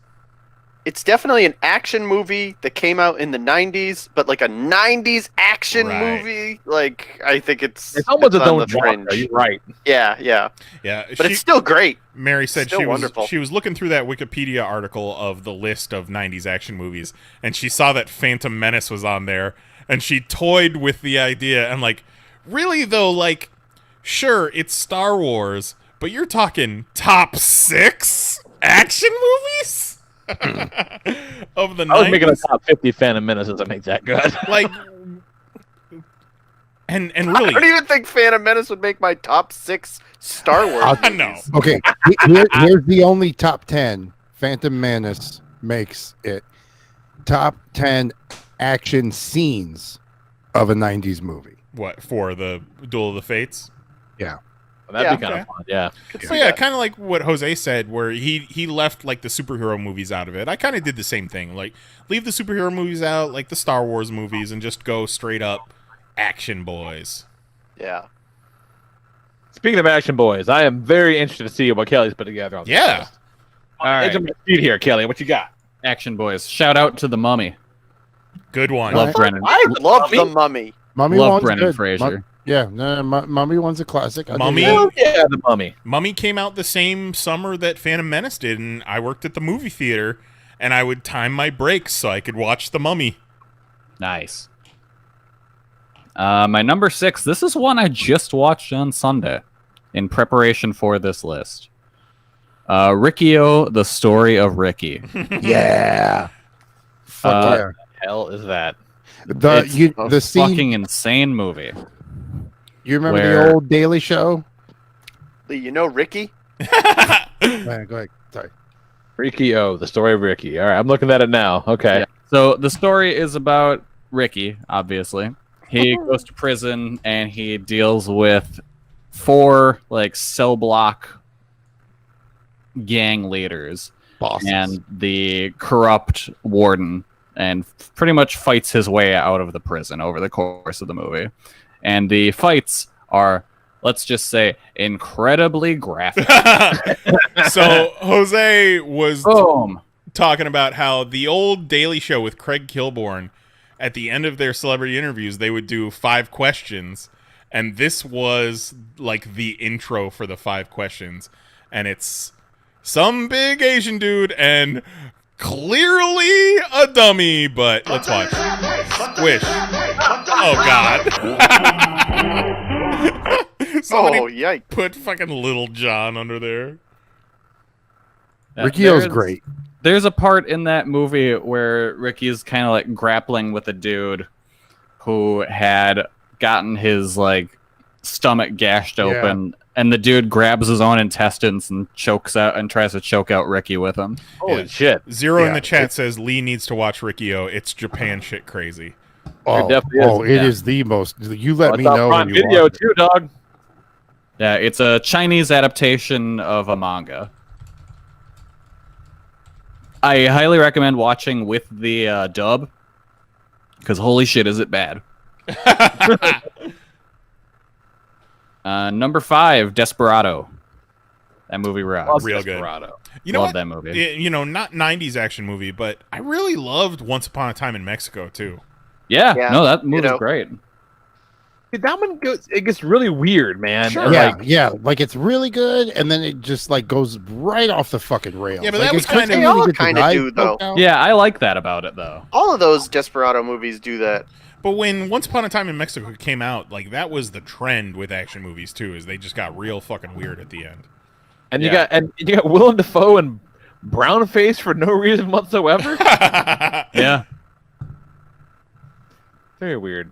It's definitely an action movie that came out in the 90s, but like a 90s action movie. Like, I think it's almost a on own the genre. fringe. You're right. Yeah. But it's still great. Mary said Still wonderful. she was looking through that Wikipedia article of the list of 90s action movies, and she saw that Phantom Menace was on there, and she toyed with the idea. I'm like, really though, like, sure, it's Star Wars, but you're talking top 6 action movies? Of the 90s? I was making a top 50 Phantom Menace to make that good. Like, and really, I don't even think Phantom Menace would make my top 6 Star Wars movies. No. Okay, here's the only top 10. Phantom Menace makes it top 10 action scenes of a 90s movie. What, for the Duel of the Fates? Yeah. Well, that'd be kind of fun. Yeah. So yeah, kind of like what Jose said, where he left like the superhero movies out of it. I kind of did the same thing. Like, leave the superhero movies out, like the Star Wars movies, and just go straight up action boys. Yeah. Speaking of action boys, I am very interested to see what Kelly's put together on this list. All right. Here, Kelly, what you got? Action boys. Shout out to the Mummy. Good one. Love Brendan. I love the Mummy. Love one's Brendan good. Fraser. Mummy one's a classic. Mummy, the Mummy. Mummy came out the same summer that Phantom Menace did, and I worked at the movie theater, and I would time my breaks so I could watch the Mummy. Nice. My number 6. This is one I just watched on Sunday in preparation for this list. Riccio, The Story of Ricky. Yeah. Fuck yeah. What the hell is that? The scene, fucking insane movie. You remember where- the old Daily Show? Lee, you know Ricky? Go ahead. Sorry. Riccio, The Story of Ricky. All right, I'm looking at it now. Okay. Yeah. So the story is about Ricky, obviously. He goes to prison and he deals with 4 like cell block gang leaders and the corrupt warden, and pretty much fights his way out of the prison over the course of the movie. And the fights are, let's just say, incredibly graphic. So Jose was Boom. talking about how the old Daily Show with Craig Kilborn, at the end of their celebrity interviews, they would do 5 questions, and this was like the intro for the 5 questions, and it's some big Asian dude and clearly a dummy, but let's watch. Squish. Oh God. Somebody yikes. put fucking Little John under there. Riccio's great. There's a part in that movie where Ricky's kind of like grappling with a dude who had gotten his like stomach gashed open, and the dude grabs his own intestines and chokes out and tries to choke out Ricky with him. Holy shit. Zero in the chat says Lee needs to watch Riccio. It's Japan shit crazy. It is the most. You let me It's on know Prime when you Video watch it. too, dog. Yeah, it's a Chinese adaptation of a manga. I highly recommend watching with the dub, because holy shit, is it bad. Number 5, Desperado. That movie rocks. Real good. You know Love what? that movie. Not 90s action movie, but I really loved Once Upon a Time in Mexico too. Yeah, no, that movie's great. Dude, that one it gets really weird, man. Sure. And, Yeah, like it's really good, and then it just like goes right off the fucking rails. Yeah, but like, that was it couldn't They really all get the kind of knife do, though. poked out. Yeah, I like that about it, though. All of those Desperado movies do that. But when Once Upon a Time in Mexico came out, like that was the trend with action movies too, is they just got real fucking weird at the end. And you got Willem Dafoe and brown face for no reason whatsoever. Yeah. Very weird.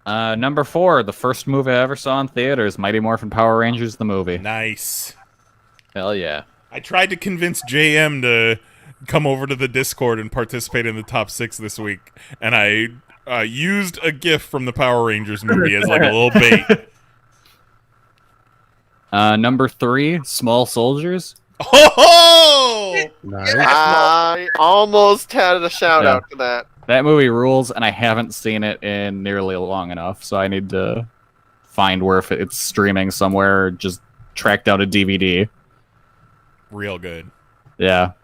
Number 4, the first movie I ever saw in theaters, Mighty Morphin Power Rangers, the movie. Nice. Hell yeah. I tried to convince JM to come over to the Discord and participate in the top 6 this week, and I used a GIF from the Power Rangers movie as like a little bait. Number 3, Small Soldiers. Oh! Nice. I almost had a shout out to that. That movie rules, and I haven't seen it in nearly long enough, so I need to find where if it's streaming somewhere, or just track down a DVD. Real good. Yeah.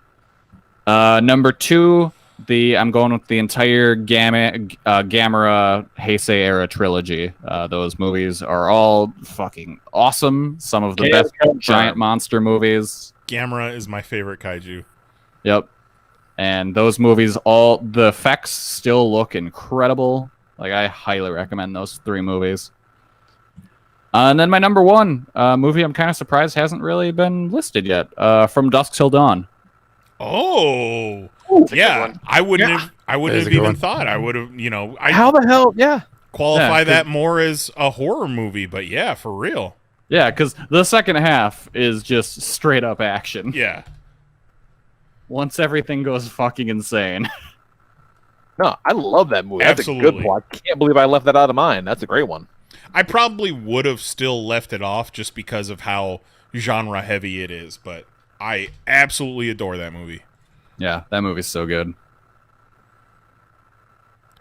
Number 2, I'm going with the entire Gamera Heisei era trilogy. Those movies are all fucking awesome. Some of the best giant monster movies. Gamera is my favorite kaiju. Yep. And those movies, all the effects still look incredible. Like, I highly recommend those 3 movies. And then my number 1 movie I'm kind of surprised hasn't really been listed yet. From Dusk Till Dawn. Oh, yeah. I wouldn't have even thought. I would have, How the hell? Yeah. Qualify that more as a horror movie, but yeah, for real. Yeah, because the second half is just straight up action. Yeah. Once everything goes fucking insane. No, I love that movie. Absolutely. That's a good plot. I can't believe I left that out of mine. That's a great one. I probably would have still left it off just because of how genre heavy it is, but I absolutely adore that movie. Yeah, that movie's so good.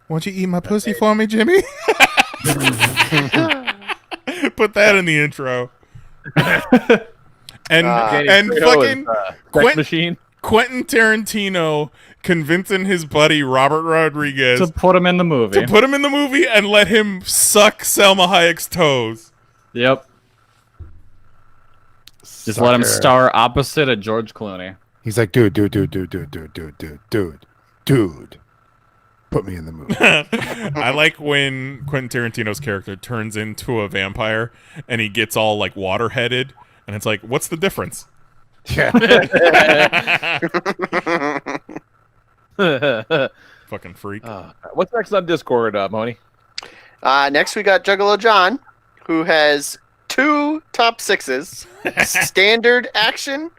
Won't you eat my pussy for me, Jimmy? Put that in the intro. and fucking Quentin Tarantino convincing his buddy Robert Rodriguez to put him in the movie. And let him suck Selma Hayek's toes. Yep. Just let him star opposite of George Clooney. He's like, dude, put me in the movie. I like when Quentin Tarantino's character turns into a vampire and he gets all like water-headed, and it's like, what's the difference? Yeah. Fucking freak. What's next on Discord, Mahoney? Next we got Juggalo John, who has 2 top 6s, standard action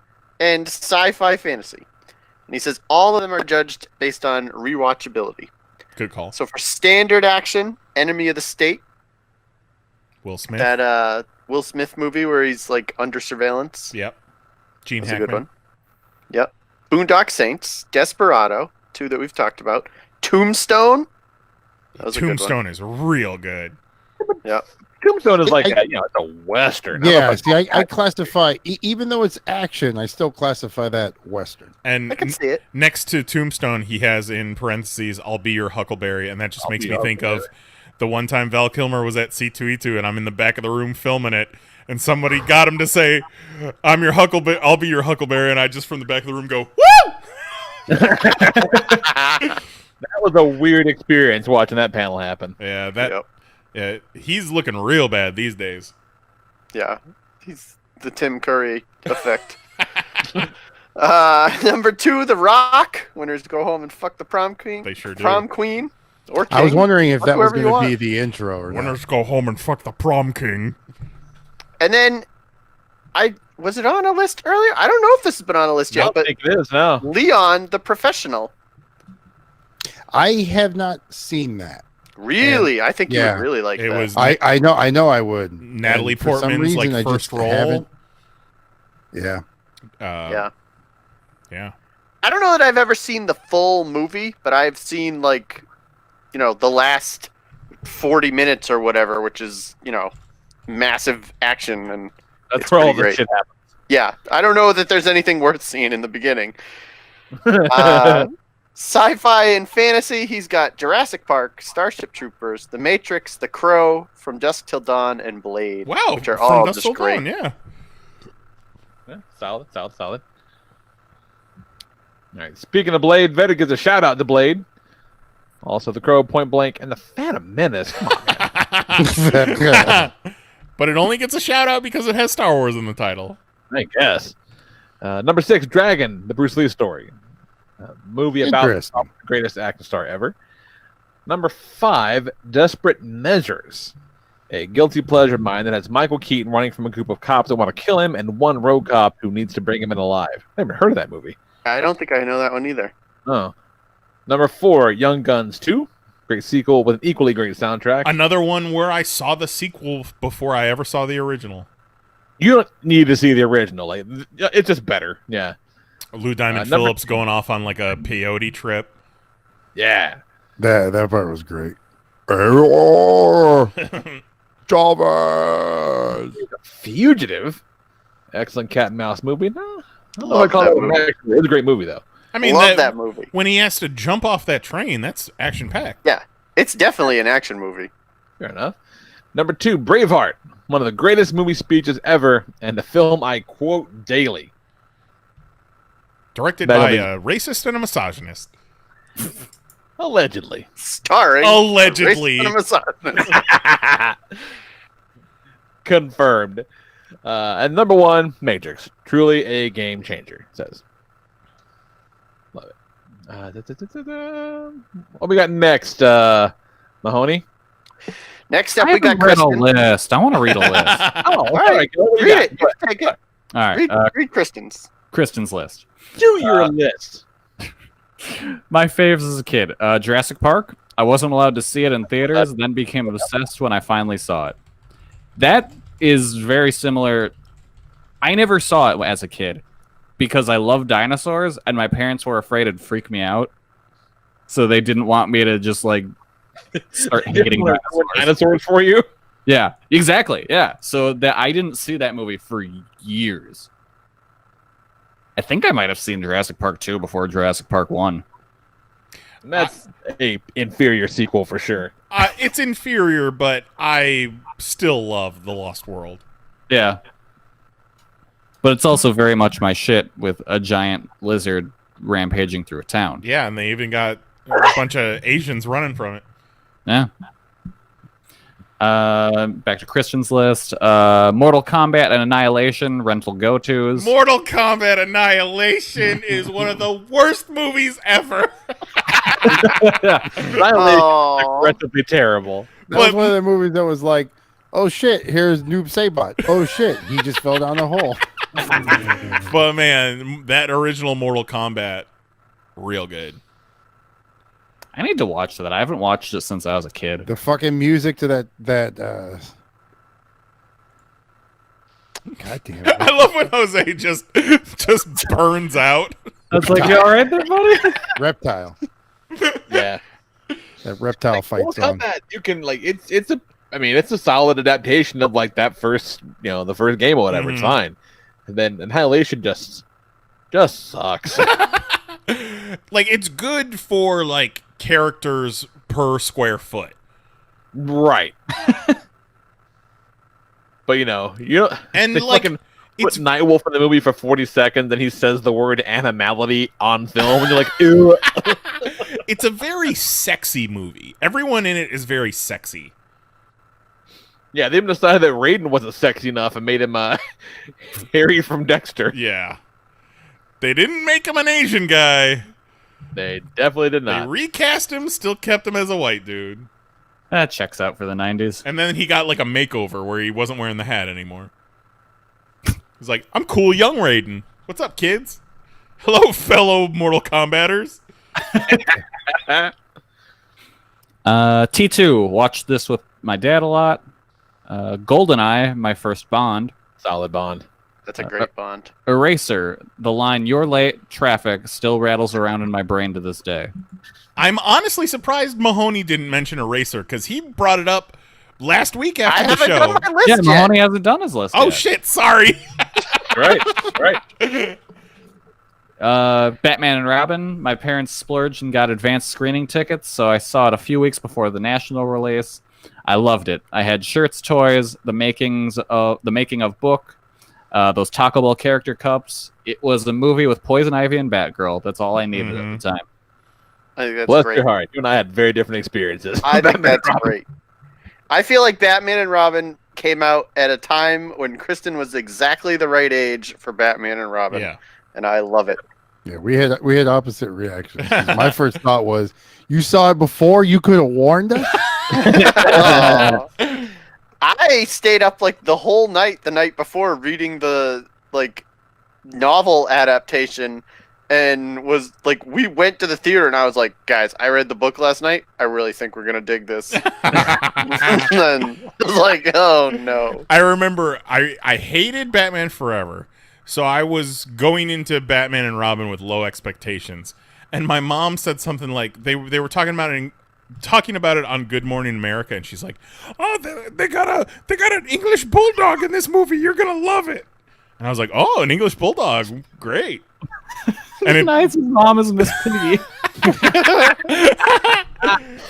and sci-fi fantasy. And he says all of them are judged based on rewatchability. Good call. So for standard action, Enemy of the State. Will Smith. That Will Smith movie where he's like under surveillance. Yep. Gene That's Hackman. a good one. Yep. Boondock Saints, Desperado, 2 that we've talked about. Tombstone. That was a good one. Tombstone is real good. Yep. Tombstone is like it's a western. Yeah, see, I classify, even though it's action, I still classify that western. And I can see it. Next to Tombstone, he has in parentheses, "I'll be your Huckleberry," and that just makes me think of the one time Val Kilmer was at C2E2, and I'm in the back of the room filming it, and somebody got him to say, "I'm your Huckleberry, I'll be your Huckleberry," and I just from the back of the room go, "Woo!" That was a weird experience watching that panel happen. Yeah, yeah, he's looking real bad these days. Yeah, he's the Tim Curry effect. Number 2, The Rock. Winners go home and fuck the prom queen. They sure do. Prom queen. Or king. I was wondering if Fuck that was whoever you going to be want. the intro or not. Winners go home and fuck the prom king. And then, was it on a list earlier? I don't know if this has been on a list yet, but it is now. Leon the Professional. I have not seen that. Really? I think you would really like it that. was I know I would. Natalie And for some Portman's reason, like I first just role. haven't. Yeah. Yeah. Yeah. I don't know that I've ever seen the full movie, but I've seen like, the last 40 minutes or whatever, which is, massive action, and That's it's where all pretty the great. shit happens. Yeah, I don't know that there's anything worth seeing in the beginning. Sci-fi and fantasy, he's got Jurassic Park, Starship Troopers, The Matrix, The Crow, From Dusk Till Dawn, and Blade. Wow, which are From all Dusk just Till great. Dawn, yeah. Solid. All right. Speaking of Blade, Vedder gives a shout out to Blade. Also, The Crow, Point Blank, and The Phantom Menace. Come on, man. But it only gets a shout out because it has Star Wars in the title. I guess. Number 6, Dragon, the Bruce Lee story. Movie about the greatest action star ever. Number 5, Desperate Measures. A guilty pleasure of mine that has Michael Keaton running from a group of cops that want to kill him and one rogue cop who needs to bring him in alive. I haven't heard of that movie. I don't think I know that one either. Oh. Number 4, Young Guns 2. Great sequel with an equally great soundtrack. Another one where I saw the sequel before I ever saw the original. You don't need to see the original. Like, it's just better. Yeah. Lou Diamond Phillips going off on like a peyote trip. Yeah. That part was great. Chavez! Fugitive. Excellent cat and mouse movie. No, I don't know if I call it an action. It's a great movie, though. I mean, Love that movie. When he has to jump off that train, that's action-packed. Yeah, it's definitely an action movie. Fair enough. Number 2, Braveheart. One of the greatest movie speeches ever, and the film I quote daily. Directed by a racist and a misogynist. Allegedly. Starring Allegedly. a racist and a misogynist. Confirmed. And number 1, Matrix. Truly a game changer, it says. Love it. What we got next, Mahoney? Next up, I we got haven't read a Kristen. list. I want to read a list. Oh, all right. Read it. Take it. All right. Read Kristen's. Kristen's list. Do your list. My faves as a kid. Jurassic Park. I wasn't allowed to see it in theaters, then became obsessed when I finally saw it. That is very similar. I never saw it as a kid because I love dinosaurs, and my parents were afraid it'd freak me out. So they didn't want me to just like start hating dinosaurs for you. Yeah, exactly. Yeah. So that I didn't see that movie for years. I think I might have seen Jurassic Park 2 before Jurassic Park 1. And that's a inferior sequel for sure. It's inferior, but I still love The Lost World. Yeah. But it's also very much my shit with a giant lizard rampaging through a town. Yeah, and they even got a bunch of Asians running from it. Yeah. Back to Christian's list. Mortal Kombat and Annihilation, rental go-tos. Mortal Kombat Annihilation is one of the worst movies ever. Annihilation is regrettably terrible. That was one of the movies that was like, oh shit, here's Noob Saibot. Oh shit, he just fell down the hole. But man, that original Mortal Kombat, real good. I need to watch that. I haven't watched it since I was a kid. The fucking music to that God damn it. I love when Jose just burns out. That's like, you all right there, buddy? Reptile. Yeah. That reptile fight song. That you can like it's a solid adaptation of like that first the first game or whatever. It's fine. And then Annihilation just sucks. Like it's good for like characters per square foot. Right. But and they like fucking put Nightwolf in the movie for 40 seconds, and he says the word animality on film, and you're like, ew. It's a very sexy movie. Everyone in it is very sexy. Yeah, they even decided that Raiden wasn't sexy enough and made him Harry from Dexter. Yeah. They didn't make him an Asian guy. They definitely did not. They recast him, still kept him as a white dude. That checks out for the 90s. And then he got like a makeover where he wasn't wearing the hat anymore. He's like, I'm cool young Raiden. What's up, kids? Hello, fellow Mortal Kombaters. T2, watched this with my dad a lot. GoldenEye, my first Bond. Solid Bond. That's a great Bond. Eraser, the line, "You're late, traffic," still rattles around in my brain to this day. I'm honestly surprised Mahoney didn't mention Eraser, because he brought it up last week I after the haven't show. done my list Yeah, yet. Mahoney hasn't done his list Oh yet. shit! Sorry. Right. Batman and Robin. My parents splurged and got advanced screening tickets, so I saw it a few weeks before the national release. I loved it. I had shirts, toys, the making of book, those Taco Bell character cups. It was a movie with Poison Ivy and Batgirl. That's all I needed at the time. I think that's Bless great. your heart. You and I had very different experiences. I think Batman and that's Robin. great. I feel like Batman and Robin came out at a time when Kristen was exactly the right age for Batman and Robin. Yeah. And I love it. Yeah, we had opposite reactions. 'Cause my first thought was, you saw it before, you could have warned us. I stayed up like the whole night the night before reading the like novel adaptation, and was like, we went to the theater and I was like, guys, I read the book last night. I really think we're gonna dig this. And then I was like, oh no. I remember I hated Batman Forever, so I was going into Batman and Robin with low expectations. And my mom said something like they were talking about it on Good Morning America, and she's like, "Oh, they got an English bulldog in this movie. You're gonna love it." And I was like, "Oh, an English bulldog, great." And it, Nice. His mom is Miss Piggy.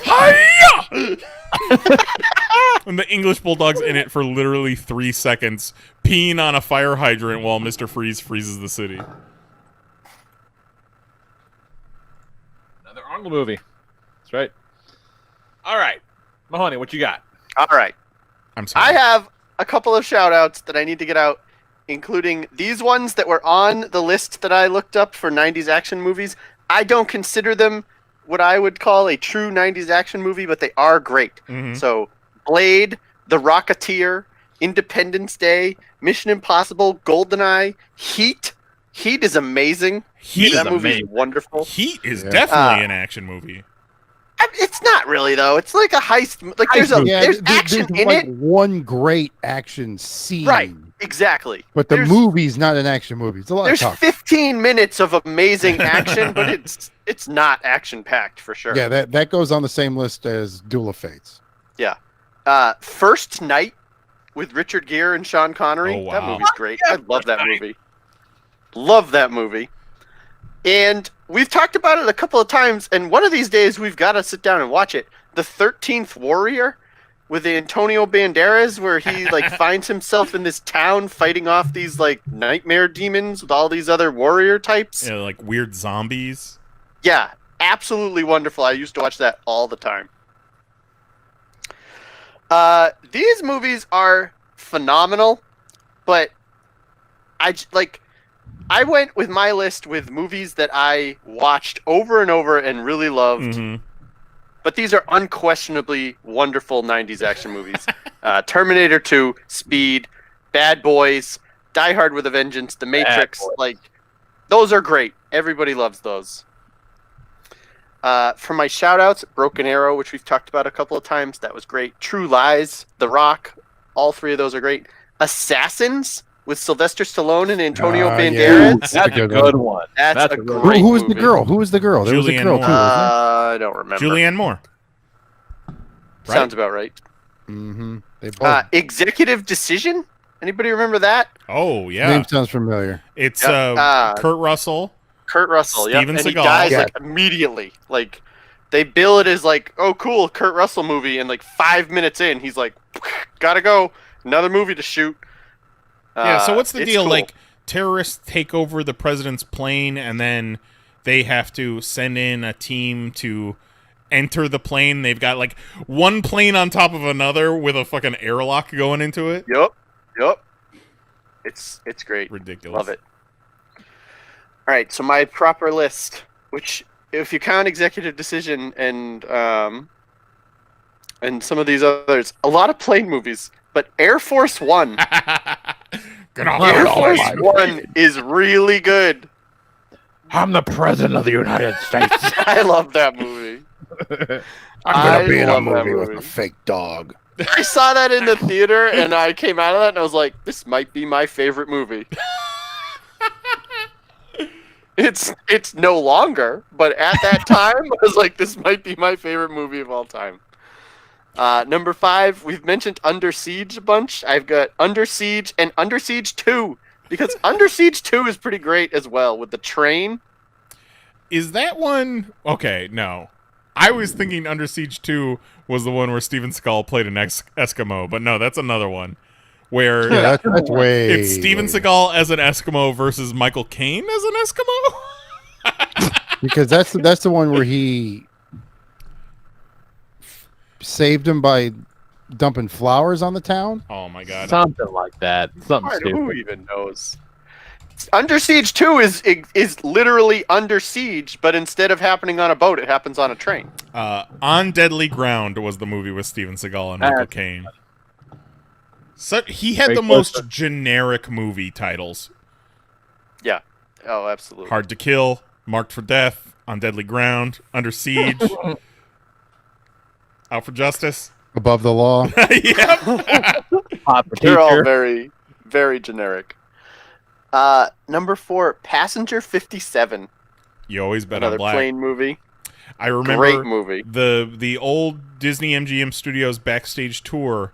Hi-ya! And the English bulldog's in it for literally 3 seconds, peeing on a fire hydrant while Mr. Freeze freezes the city. Another Arnold movie. That's right. All right. Mahoney, what you got? All right. I'm sorry. I have a couple of shout outs that I need to get out, including these ones that were on the list that I looked up for 90s action movies. I don't consider them what I would call a true 90s action movie, but they are great. Mhm. So, Blade, The Rocketeer, Independence Day, Mission Impossible, GoldenEye, Heat. Heat is amazing. That movie is wonderful. Heat is definitely an action movie. It's not really though. It's like a heist. Like there's action in like it. one great action scene. Right. Exactly. But the movie's not an action movie. It's a lot There's of talk. 15 minutes of amazing action, but it's not action packed for sure. Yeah, that goes on the same list as Duel of Fates. Yeah. First Night with Richard Gere and Sean Connery. Oh, wow. That movie's great. I love that movie. Love that movie. And we've talked about it a couple of times, and one of these days we've got to sit down and watch it. The 13th Warrior with Antonio Banderas, where he like finds himself in this town fighting off these like nightmare demons with all these other warrior types. Yeah, like weird zombies. Yeah, absolutely wonderful. I used to watch that all the time. These movies are phenomenal, but I went with my list with movies that I watched over and over and really loved. Mm-hmm. But these are unquestionably wonderful 90s action movies. Terminator 2, Speed, Bad Boys, Die Hard with a Vengeance, The Matrix. Like, those are great. Everybody loves those. For my shout-outs, Broken Arrow, which we've talked about a couple of times. That was great. True Lies, The Rock. All three of those are great. Assassins with Sylvester Stallone and Antonio Banderas. Yeah, That's a good one. That's a good great Who was the movie. girl? Who was the girl? There was a Julianne girl Moore. too. Wasn't I don't remember. Julianne Moore. Sounds about right. there? Mm-hmm. They both. Executive Decision? Anybody remember that? Oh yeah, Name sounds familiar. it's Yep. Kurt Russell. Kurt Russell, yeah. Steven And he Seagal. dies Yeah. like immediately. Like they bill it as like, oh cool, Kurt Russell movie, and like 5 minutes in, he's like, gotta go, another movie to shoot. Yeah. So what's the it's deal? cool. Like terrorists take over the president's plane, and then they have to send in a team to enter the plane. They've got like one plane on top of another with a fucking airlock going into it. Yep. It's great. Ridiculous. Love it. All right, so my proper list, which if you count Executive Decision and some of these others, a lot of plane movies, but Air Force One. Air Force One is really good. I'm the president of the United States. I love that movie. I'm gonna be in a love that movie with a fake dog. I saw that in the theater, and I came out of that, and I was like, "This might be my favorite movie." It's no longer, but at that time, I was like, "This might be my favorite movie of all time." Number 5, we've mentioned Under Siege a bunch. I've got Under Siege and Under Siege 2, because Under Siege 2 is pretty great as well, with the train. Is that one... Okay, no. I was thinking Under Siege 2 was the one where Steven Seagal played an Eskimo, but no, that's another one. Where that's way... It's Steven Seagal as an Eskimo versus Michael Caine as an Eskimo? Because that's the one where he saved him by dumping flowers on the town. Oh my god! Something like that. Something stupid. Who even knows? Under Siege 2 is literally Under Siege, but instead of happening on a boat, it happens on a train. On Deadly Ground was the movie with Steven Seagal and Michael Caine. So he had the most generic movie titles. Yeah. Oh, absolutely. Hard to Kill, Marked for Death, On Deadly Ground, Under Siege, Out for Justice, Above the Law. Yep. They're all very, very generic. Number 4, Passenger 57. You Always Bet Another on Black. plane movie. I remember Great movie. The old Disney MGM Studios backstage tour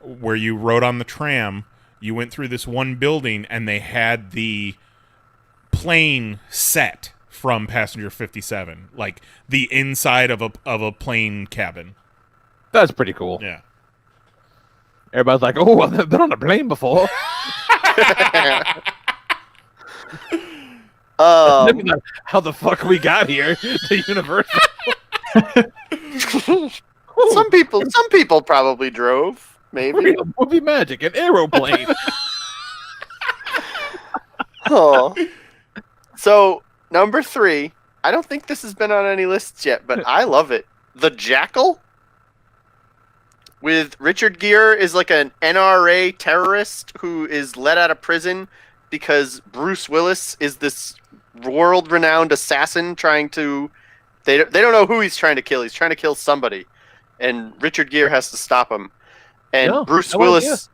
where you rode on the tram. You went through this one building and they had the plane set from Passenger 57, like the inside of a plane cabin. That's pretty cool. Yeah. Everybody's like, "Oh, I've been on a plane before." How the fuck we got here to Universal? Some people probably drove. Maybe Real movie magic, an aeroplane. Oh. So number 3, I don't think this has been on any lists yet, but I love it. The Jackal. With Richard Gere is like an NRA terrorist who is let out of prison because Bruce Willis is this world-renowned assassin trying to... They don't know who he's trying to kill. He's trying to kill somebody. And Richard Gere has to stop him. And Bruce Willis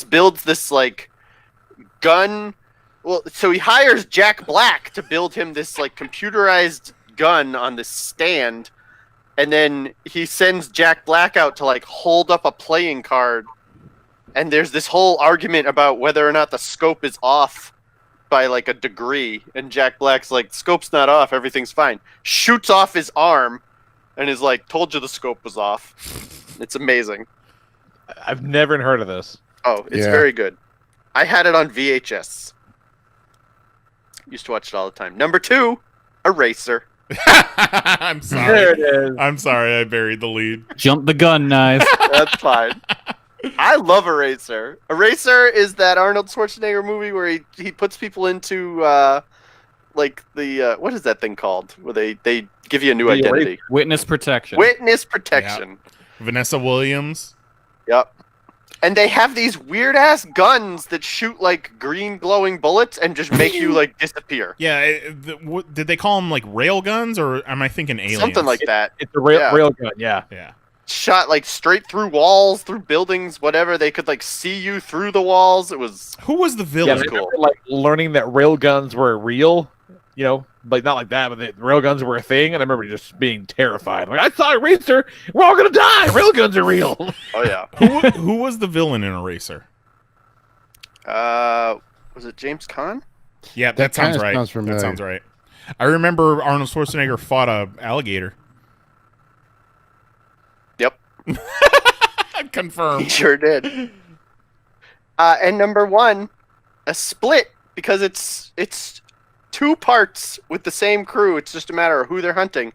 builds this, like, gun... Well, so he hires Jack Black to build him this, like, computerized gun on this stand... And then he sends Jack Black out to, like, hold up a playing card. And there's this whole argument about whether or not the scope is off by, like, a degree. And Jack Black's like, scope's not off, everything's fine. Shoots off his arm and is like, told you the scope was off. It's amazing. I've never heard of this. Oh, it's very good. I had it on VHS. Used to watch it all the time. Number 2, Eraser. I'm sorry. There it is. I'm sorry, I buried the lead. Jump the gun, Knize. That's fine. I love Eraser. Eraser is that Arnold Schwarzenegger movie where he puts people into like the what is that thing called? Where they give you a new identity. Witness protection. Witness protection. Yep. Vanessa Williams. Yep. And they have these weird ass guns that shoot like green glowing bullets and just make you like disappear. Yeah, did they call them like rail guns, or am I thinking aliens? Something like that. It's a rail gun, yeah. Yeah. Shot like straight through walls, through buildings, whatever. They could like see you through the walls. It was... Who was the villain? Yeah, I remember, like, learning that rail guns were real, you know, like not like that, but the rail guns were a thing, and I remember just being terrified. Like, I saw Eraser, we're all gonna die. Rail guns are real. Oh yeah. Who was the villain in Eraser? Was it James Caan? Yeah, that sounds right. That sounds right. I remember Arnold Schwarzenegger fought a alligator. Yep. Confirmed. He sure did. And number 1, a split, because it's 2 parts with the same crew. It's just a matter of who they're hunting.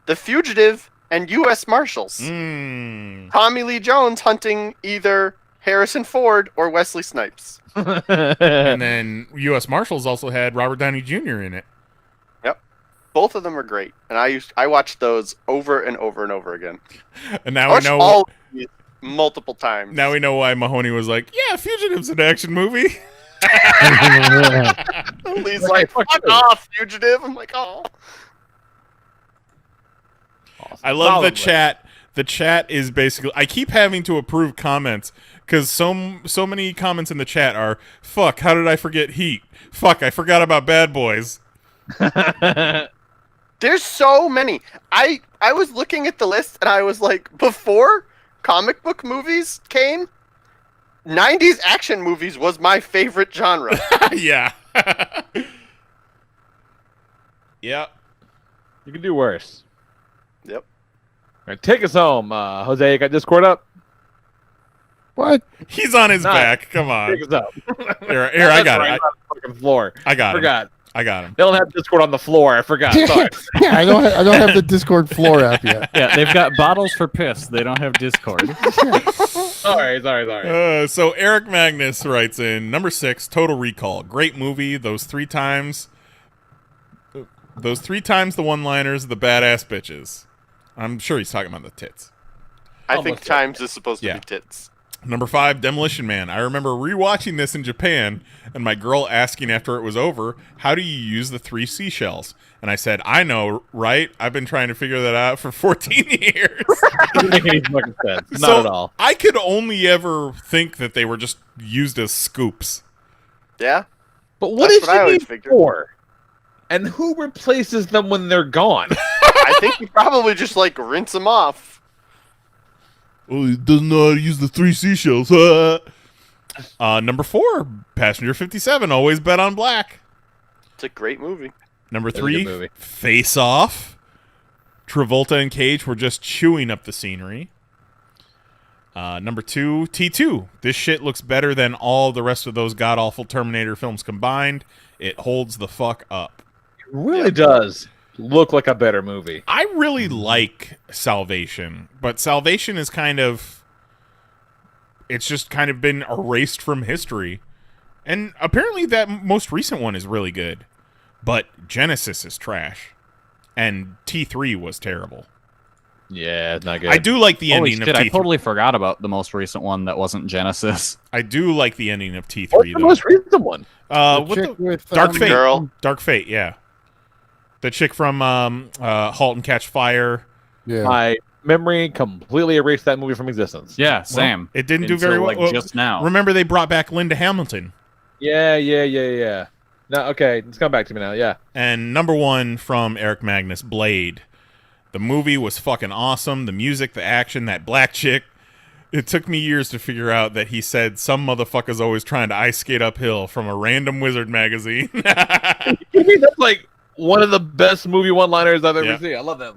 The Fugitive and U.S. Marshals. Tommy Lee Jones hunting either Harrison Ford or Wesley Snipes. And then U.S. Marshals also had Robert Downey Jr. in it. Yep. Both of them are great. And I watched those over and over and over again. And now we know all multiple times. Now we know why Mahoney was like, yeah, Fugitive's an action movie. He's like, fuck off, Fugitive. I'm like, oh. Awesome. I love the chat. The chat is basically... I keep having to approve comments because so many comments in the chat are, fuck, how did I forget Heat? Fuck, I forgot about Bad Boys. Did There's so many. I was looking at the list and I was like, before comic book movies came, 90s action movies was my favorite genre. Yeah. Yep. You can do worse. Yep. All right, take us home. Jose, you got Discord up? What? He's on his back. Come on. Take us up. Here, I got it. On the fucking floor. I got Forgot. him. I got him. They don't have Discord on the floor. I forgot. Sorry. Yeah, I don't have the Discord floor app yet. Yeah, they've got bottles for piss. They don't have Discord. Sorry. So Eric Magnus writes in, number 6, Total Recall. Great movie. Those three times the one-liners, the badass bitches. I'm sure he's talking about the tits. I think times is supposed to be tits. Number 5, Demolition Man. I remember rewatching this in Japan and my girl asking after it was over, how do you use the 3 seashells? And I said, I know, right? I've been trying to figure that out for 14 years. Doesn't make any fucking sense. So Not at all. I could only ever think that they were just used as scoops. Yeah? But what That's is what I it always need figured. for? And who replaces them when they're gone? I think you probably just, like, rinse them off. Well, he doesn't know how to use the 3 seashells. Number 4, Passenger 57, Always Bet on Black. It's a great movie. Number It's a good 3, movie. Face Off. Travolta and Cage were just chewing up the scenery. Number 2, T2. This shit looks better than all the rest of those god-awful Terminator films combined. It holds the fuck up. It really does look like a better movie. I really like Salvation, but Salvation is it's just kind of been erased from history. And apparently that most recent one is really good. But Genesis is trash. And T3 was terrible. Yeah, it's not good. I do like the Holy ending shit, of T3. I totally forgot about the most recent one that wasn't Genesis. I do like the ending of T3, What's the though. most recent one? Dark Fate. Girl. Dark Fate, yeah. The chick from Halt and Catch Fire. Yeah. My memory completely erased that movie from existence. Yeah, same. It didn't do very well. Like just now. Remember they brought back Linda Hamilton. Yeah. No, okay, it's come back to me now. Yeah. And number 1 from Eric Magnus, Blade. The movie was fucking awesome. The music, the action, that black chick. It took me years to figure out that he said some motherfucker's always trying to ice skate uphill from a random wizard magazine. That's like one of the best movie one-liners I've ever seen. I love that.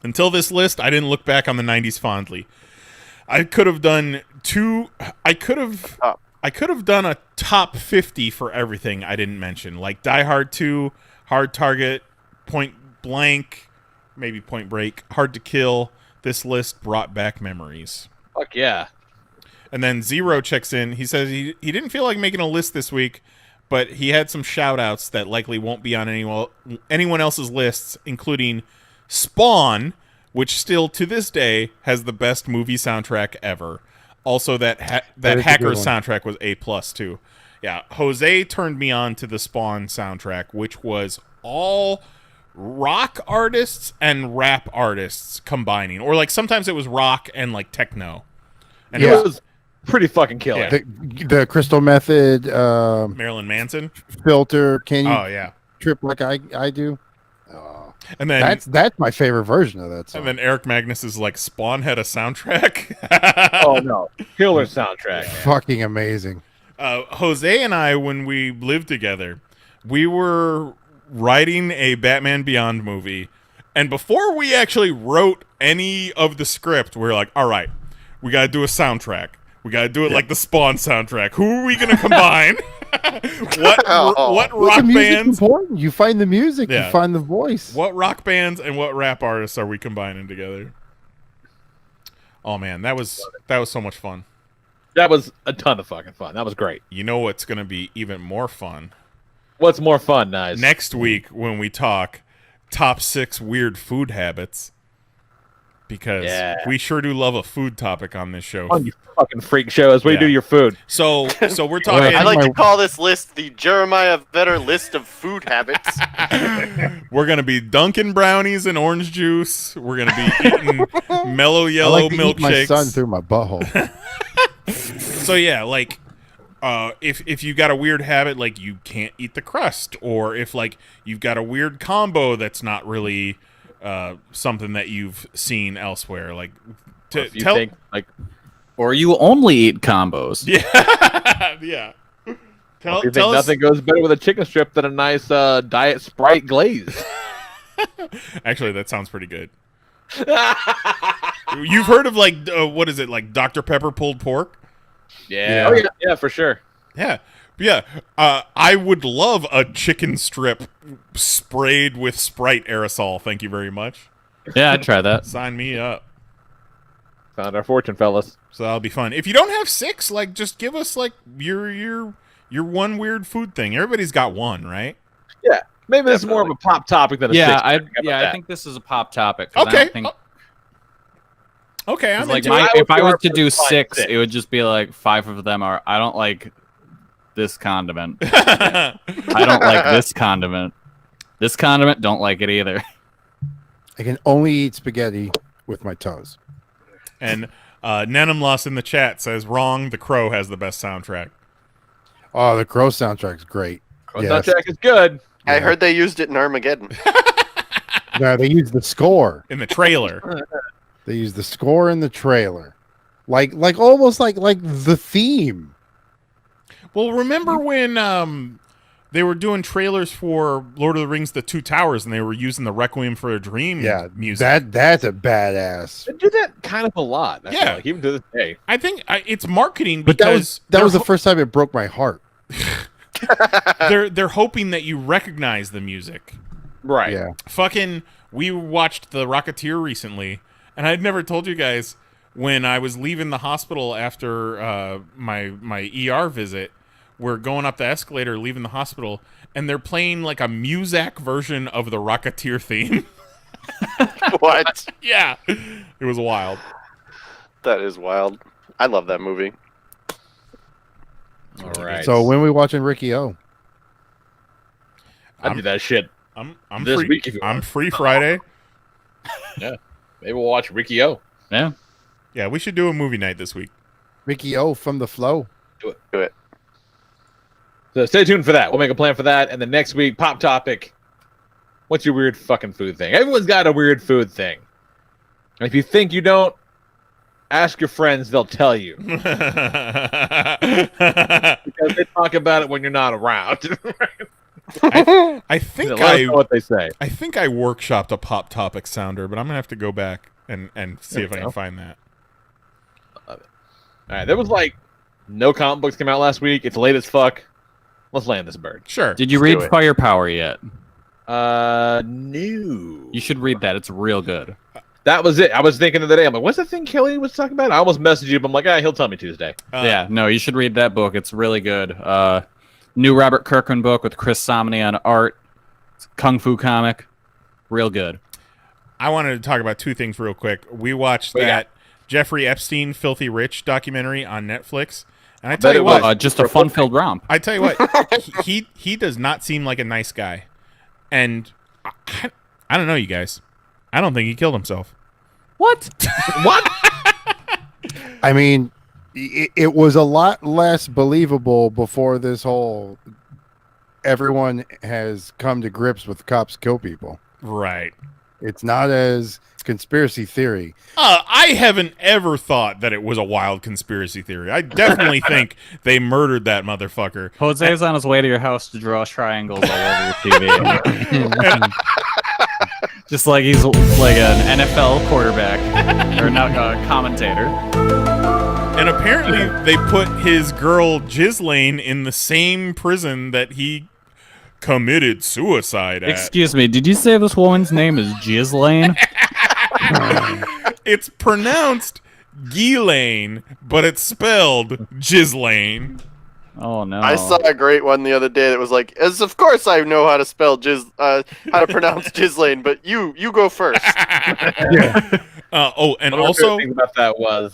Until this list, I didn't look back on the 90s fondly. I could have done a top 50 for everything I didn't mention, like Die Hard 2, Hard Target, Point Blank, maybe Point Break, Hard to Kill. This list brought back memories. Fuck yeah. And then Zero checks in. He says he didn't feel like making a list this week, but he had some shout-outs that likely won't be on anyone else's lists, including Spawn, which still to this day has the best movie soundtrack ever. Also, that Hackers soundtrack was A+ too. Yeah, Jose turned me on to the Spawn soundtrack, which was all rock artists and rap artists combining, or like sometimes it was rock and like techno. And it was pretty fucking killer. Yeah. The Crystal Method, Marilyn Manson Filter. Can you? Oh yeah, trip like I do. And then that's my favorite version of that song. And then Eric Magnus is like, Spawn had a soundtrack. Oh no, killer soundtrack. Fucking amazing. Jose and I, when we lived together, we were writing a Batman Beyond movie, and before we actually wrote any of the script, we were like, all right, we got to do a soundtrack. We got to do it like the Spawn soundtrack. Who are we going to combine? What rock bands? Important. You find the music, Yeah. you find the voice. What rock bands and what rap artists are we combining together? Oh man, that was so much fun. That was a ton of fucking fun. That was great. You know what's going to be even more fun? What's more fun, Knize? Next week when we talk top 6 weird food habits. Because we sure do love a food topic on this show. On you fucking freak shows, where you do your food. So we're talking. I like to call this list the Jeremiah Vetter list of food habits. We're gonna be dunking brownies and orange juice. We're gonna be eating mellow I yellow like to eat my milkshakes. son through my butthole. So yeah, like if you got a weird habit, like you can't eat the crust, or if like you've got a weird combo that's not really something that you've seen elsewhere, like or you only eat combos. Yeah, yeah. If you think nothing goes better with a chicken strip than a nice diet Sprite glaze. Actually, that sounds pretty good. You've heard of like what is it, like Dr. Pepper pulled pork? Yeah. Oh yeah, for sure. Yeah. I would love a chicken strip sprayed with Sprite aerosol. Thank you very much. Yeah, I'd try that. Sign me up. Found our fortune, fellas. So that'll be fun. If you don't have 6, like just give us like your one weird food thing. Everybody's got one, right? Yeah. Maybe this is more of a pop topic than a 6. I think this is a pop topic. Okay. I don't think... Okay, I'm like into it. if I was to do 6, it would just be like 5 of them are I don't like this condiment. I don't like this condiment. This condiment, don't like it either. I can only eat spaghetti with my toes. And Nenum Lost in the chat says, wrong, The Crow has the best soundtrack. Oh, the Crow soundtrack's great. Crow soundtrack is good. I heard they used it in Armageddon. No, they used the score. In the trailer. They used the score in the trailer. Like almost like the theme. Well, remember when they were doing trailers for Lord of the Rings: The Two Towers, and they were using the Requiem for a Dream music? That's a badass. They do that kind of a lot. I feel Yeah. like, even to this day. I think it's marketing But because that was the first time it broke my heart. they're hoping that you recognize the music. Right. Yeah. Fucking, we watched The Rocketeer recently, and I'd never told you guys, when I was leaving the hospital after my ER visit, we're going up the escalator, leaving the hospital, and they're playing like a Muzak version of the Rocketeer theme. What? Yeah. It was wild. That is wild. I love that movie. All right. So when we watching Ricky O? I do that shit. I'm this free. week if you I'm want. free Friday. Yeah. Maybe we'll watch Ricky O. Yeah. Yeah, we should do a movie night this week. Ricky O from the Flow. Do it. Do it. So stay tuned for that. We'll make a plan for that. And the next week, pop topic. What's your weird fucking food thing? Everyone's got a weird food thing. And if you think you don't, ask your friends. They'll tell you. Because they talk about it when you're not around. I think Let us know what they say. I think I workshopped a pop topic sounder, but I'm gonna have to go back and see if I can find that. Love it. All right, there was like no comic books came out last week. It's late as fuck. Let's land this bird. Sure. Did you read Firepower yet? No. You should read that. It's real good. That was it. I was thinking the other day. I'm like, what's that thing Kelly was talking about? I almost messaged you, but I'm like, he'll tell me Tuesday. Yeah, no, you should read that book. It's really good. New Robert Kirkman book with Chris Somney on art. It's a kung fu comic. Real good. I wanted to talk about two things real quick. We watched that Jeffrey Epstein Filthy Rich documentary on Netflix. And I tell you what, just a fun-filled romp. I tell you what, he does not seem like a nice guy. And I don't know, you guys. I don't think he killed himself. What? What? I mean, it was a lot less believable before this whole everyone has come to grips with cops kill people. Right. It's not as conspiracy theory. I haven't ever thought that it was a wild conspiracy theory. I definitely think they murdered that motherfucker. Jose's on his way to your house to draw triangles all over your TV. Just like he's like an NFL quarterback or not a commentator. And apparently they put his girl Ghislaine in the same prison that he committed suicide at. Excuse me, did you say this woman's name is Ghislaine? It's pronounced Ghislaine, but it's spelled Ghislaine. Oh no! I saw a great one the other day that was like, "As of course I know how to spell how to pronounce Ghislaine, but you go first." And also thing about that was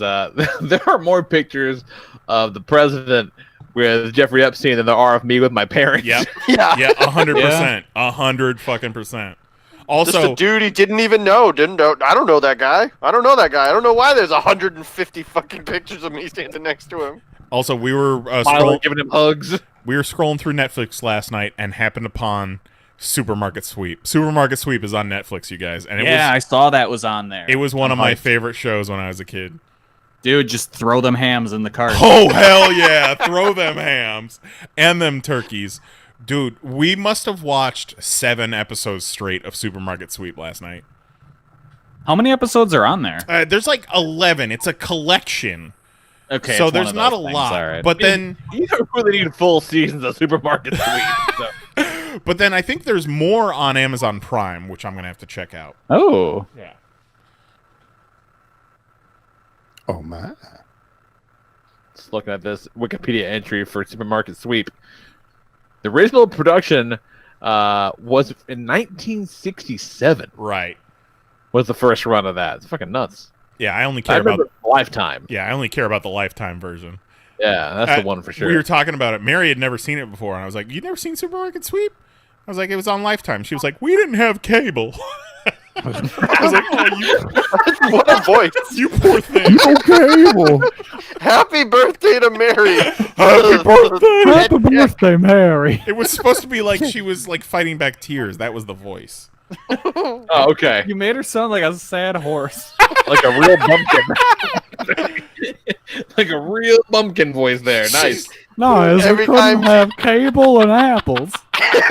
there are more pictures of the president with Jeffrey Epstein than there are of me with my parents. Yep. Yeah. Yeah, 100%. 100%. Also, just a dude he didn't even know. I don't know that guy. I don't know why there's 150 fucking pictures of me standing next to him. Also, we were giving him hugs. We were scrolling through Netflix last night and happened upon Supermarket Sweep. Supermarket Sweep is on Netflix, you guys. And I saw that was on there. It was one of my favorite shows when I was a kid. Dude, just throw them hams in the cart. Oh, hell yeah. Throw them hams. And them turkeys. Dude, we must have watched 7 episodes straight of Supermarket Sweep last night. How many episodes are on there? There's like 11. It's a collection. Okay, so there's not a lot. Right. But then... You don't really need full seasons of Supermarket Sweep. So. But then I think there's more on Amazon Prime, which I'm going to have to check out. Oh. Yeah. Oh, my. Just looking at this Wikipedia entry for Supermarket Sweep. The original production was in 1967. Right. Was the first run of that. It's fucking nuts. Yeah, I only care about Lifetime. Yeah, I only care about the Lifetime version. Yeah, that's the one for sure. We were talking about it. Mary had never seen it before, and I was like, "You've never seen Supermarket Sweep?" I was like, "It was on Lifetime." She was like, "We didn't have cable." I was like, "Oh, what a voice! You poor thing." No cable. Happy birthday to Mary. Happy birthday. Happy birthday, Mary. It was supposed to be like she was like fighting back tears. That was the voice. Oh, okay. You made her sound like a sad horse. Like a real bumpkin. Like a real bumpkin voice there. Nice. No, we couldn't have cable and apples.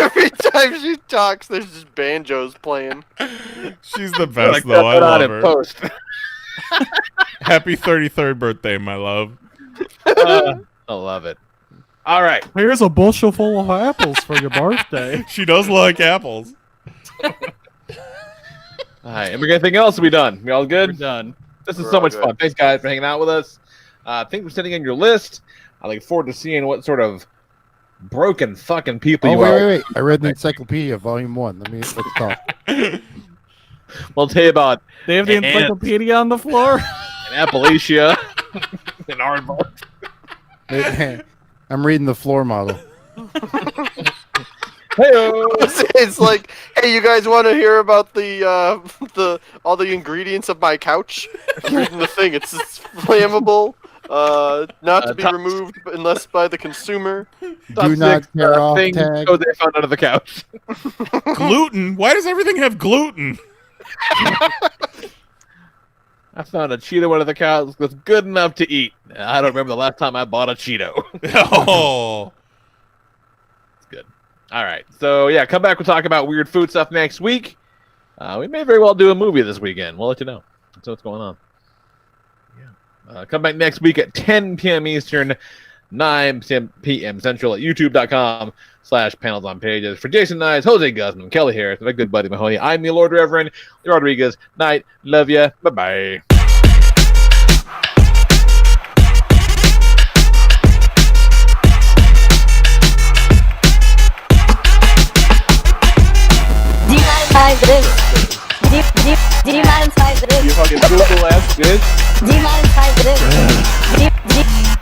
Every time she talks, there's just banjos playing. She's the best, though. I love her. Post. Happy 33rd birthday, my love. I love it. All right. Here's a bushel full of apples for your birthday. She does like apples. All right, and we got anything else? We done? We all good? We're done. This is so much fun. Thanks, guys, for hanging out with us. Thanks for sending in your list. I look forward to seeing what sort of broken fucking people you are. Wait. I read the Encyclopedia, Volume 1. Let's talk. We'll tell you about. They have the encyclopedia on the floor. In Appalachia. In Aardvark. I'm reading the floor model. It's like, hey, you guys want to hear about the all the ingredients of my couch? I'm reading the thing. It's flammable, not to be removed unless by the consumer. Do not tear off tag. Oh, they found under the couch. Gluten? Why does everything have gluten? I found a Cheeto under the couch that's good enough to eat. I don't remember the last time I bought a Cheeto. Oh. All right, so yeah, come back. We'll talk about weird food stuff next week. We may very well do a movie this weekend. We'll let you know. That's what's going on. Yeah. Come back next week at 10 p.m. Eastern, 9 p.m. Central at youtube.com/panelsonpages. For Jason Knize, Jose Guzman, Kelly Harris, my good buddy Mahoney, I'm the Lord Reverend Rodriguez. Night. Love ya. Bye-bye. Do you mind if I this? You fucking Google ass bitch. Do you mind if I this?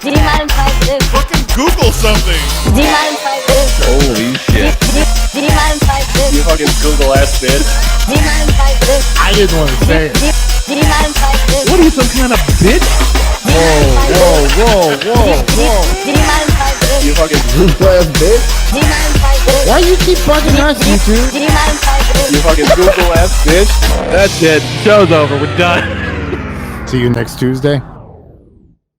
Do you mind if I this? Fucking Google something. Do you mind if I this? Holy shit. Do you mind if I this? You fucking Google ass bitch. Do you mind if I this? I didn't want to say it. Do you mind if I this? What are you, some kind of bitch? Whoa. Do you mind if I this? You fucking Google ass bitch. Do you mind if I this? Why you keep bugging us, you two? Do you mind if I this? You fucking Google ass bitch. That's it. Show's over. We're done. See you next Tuesday.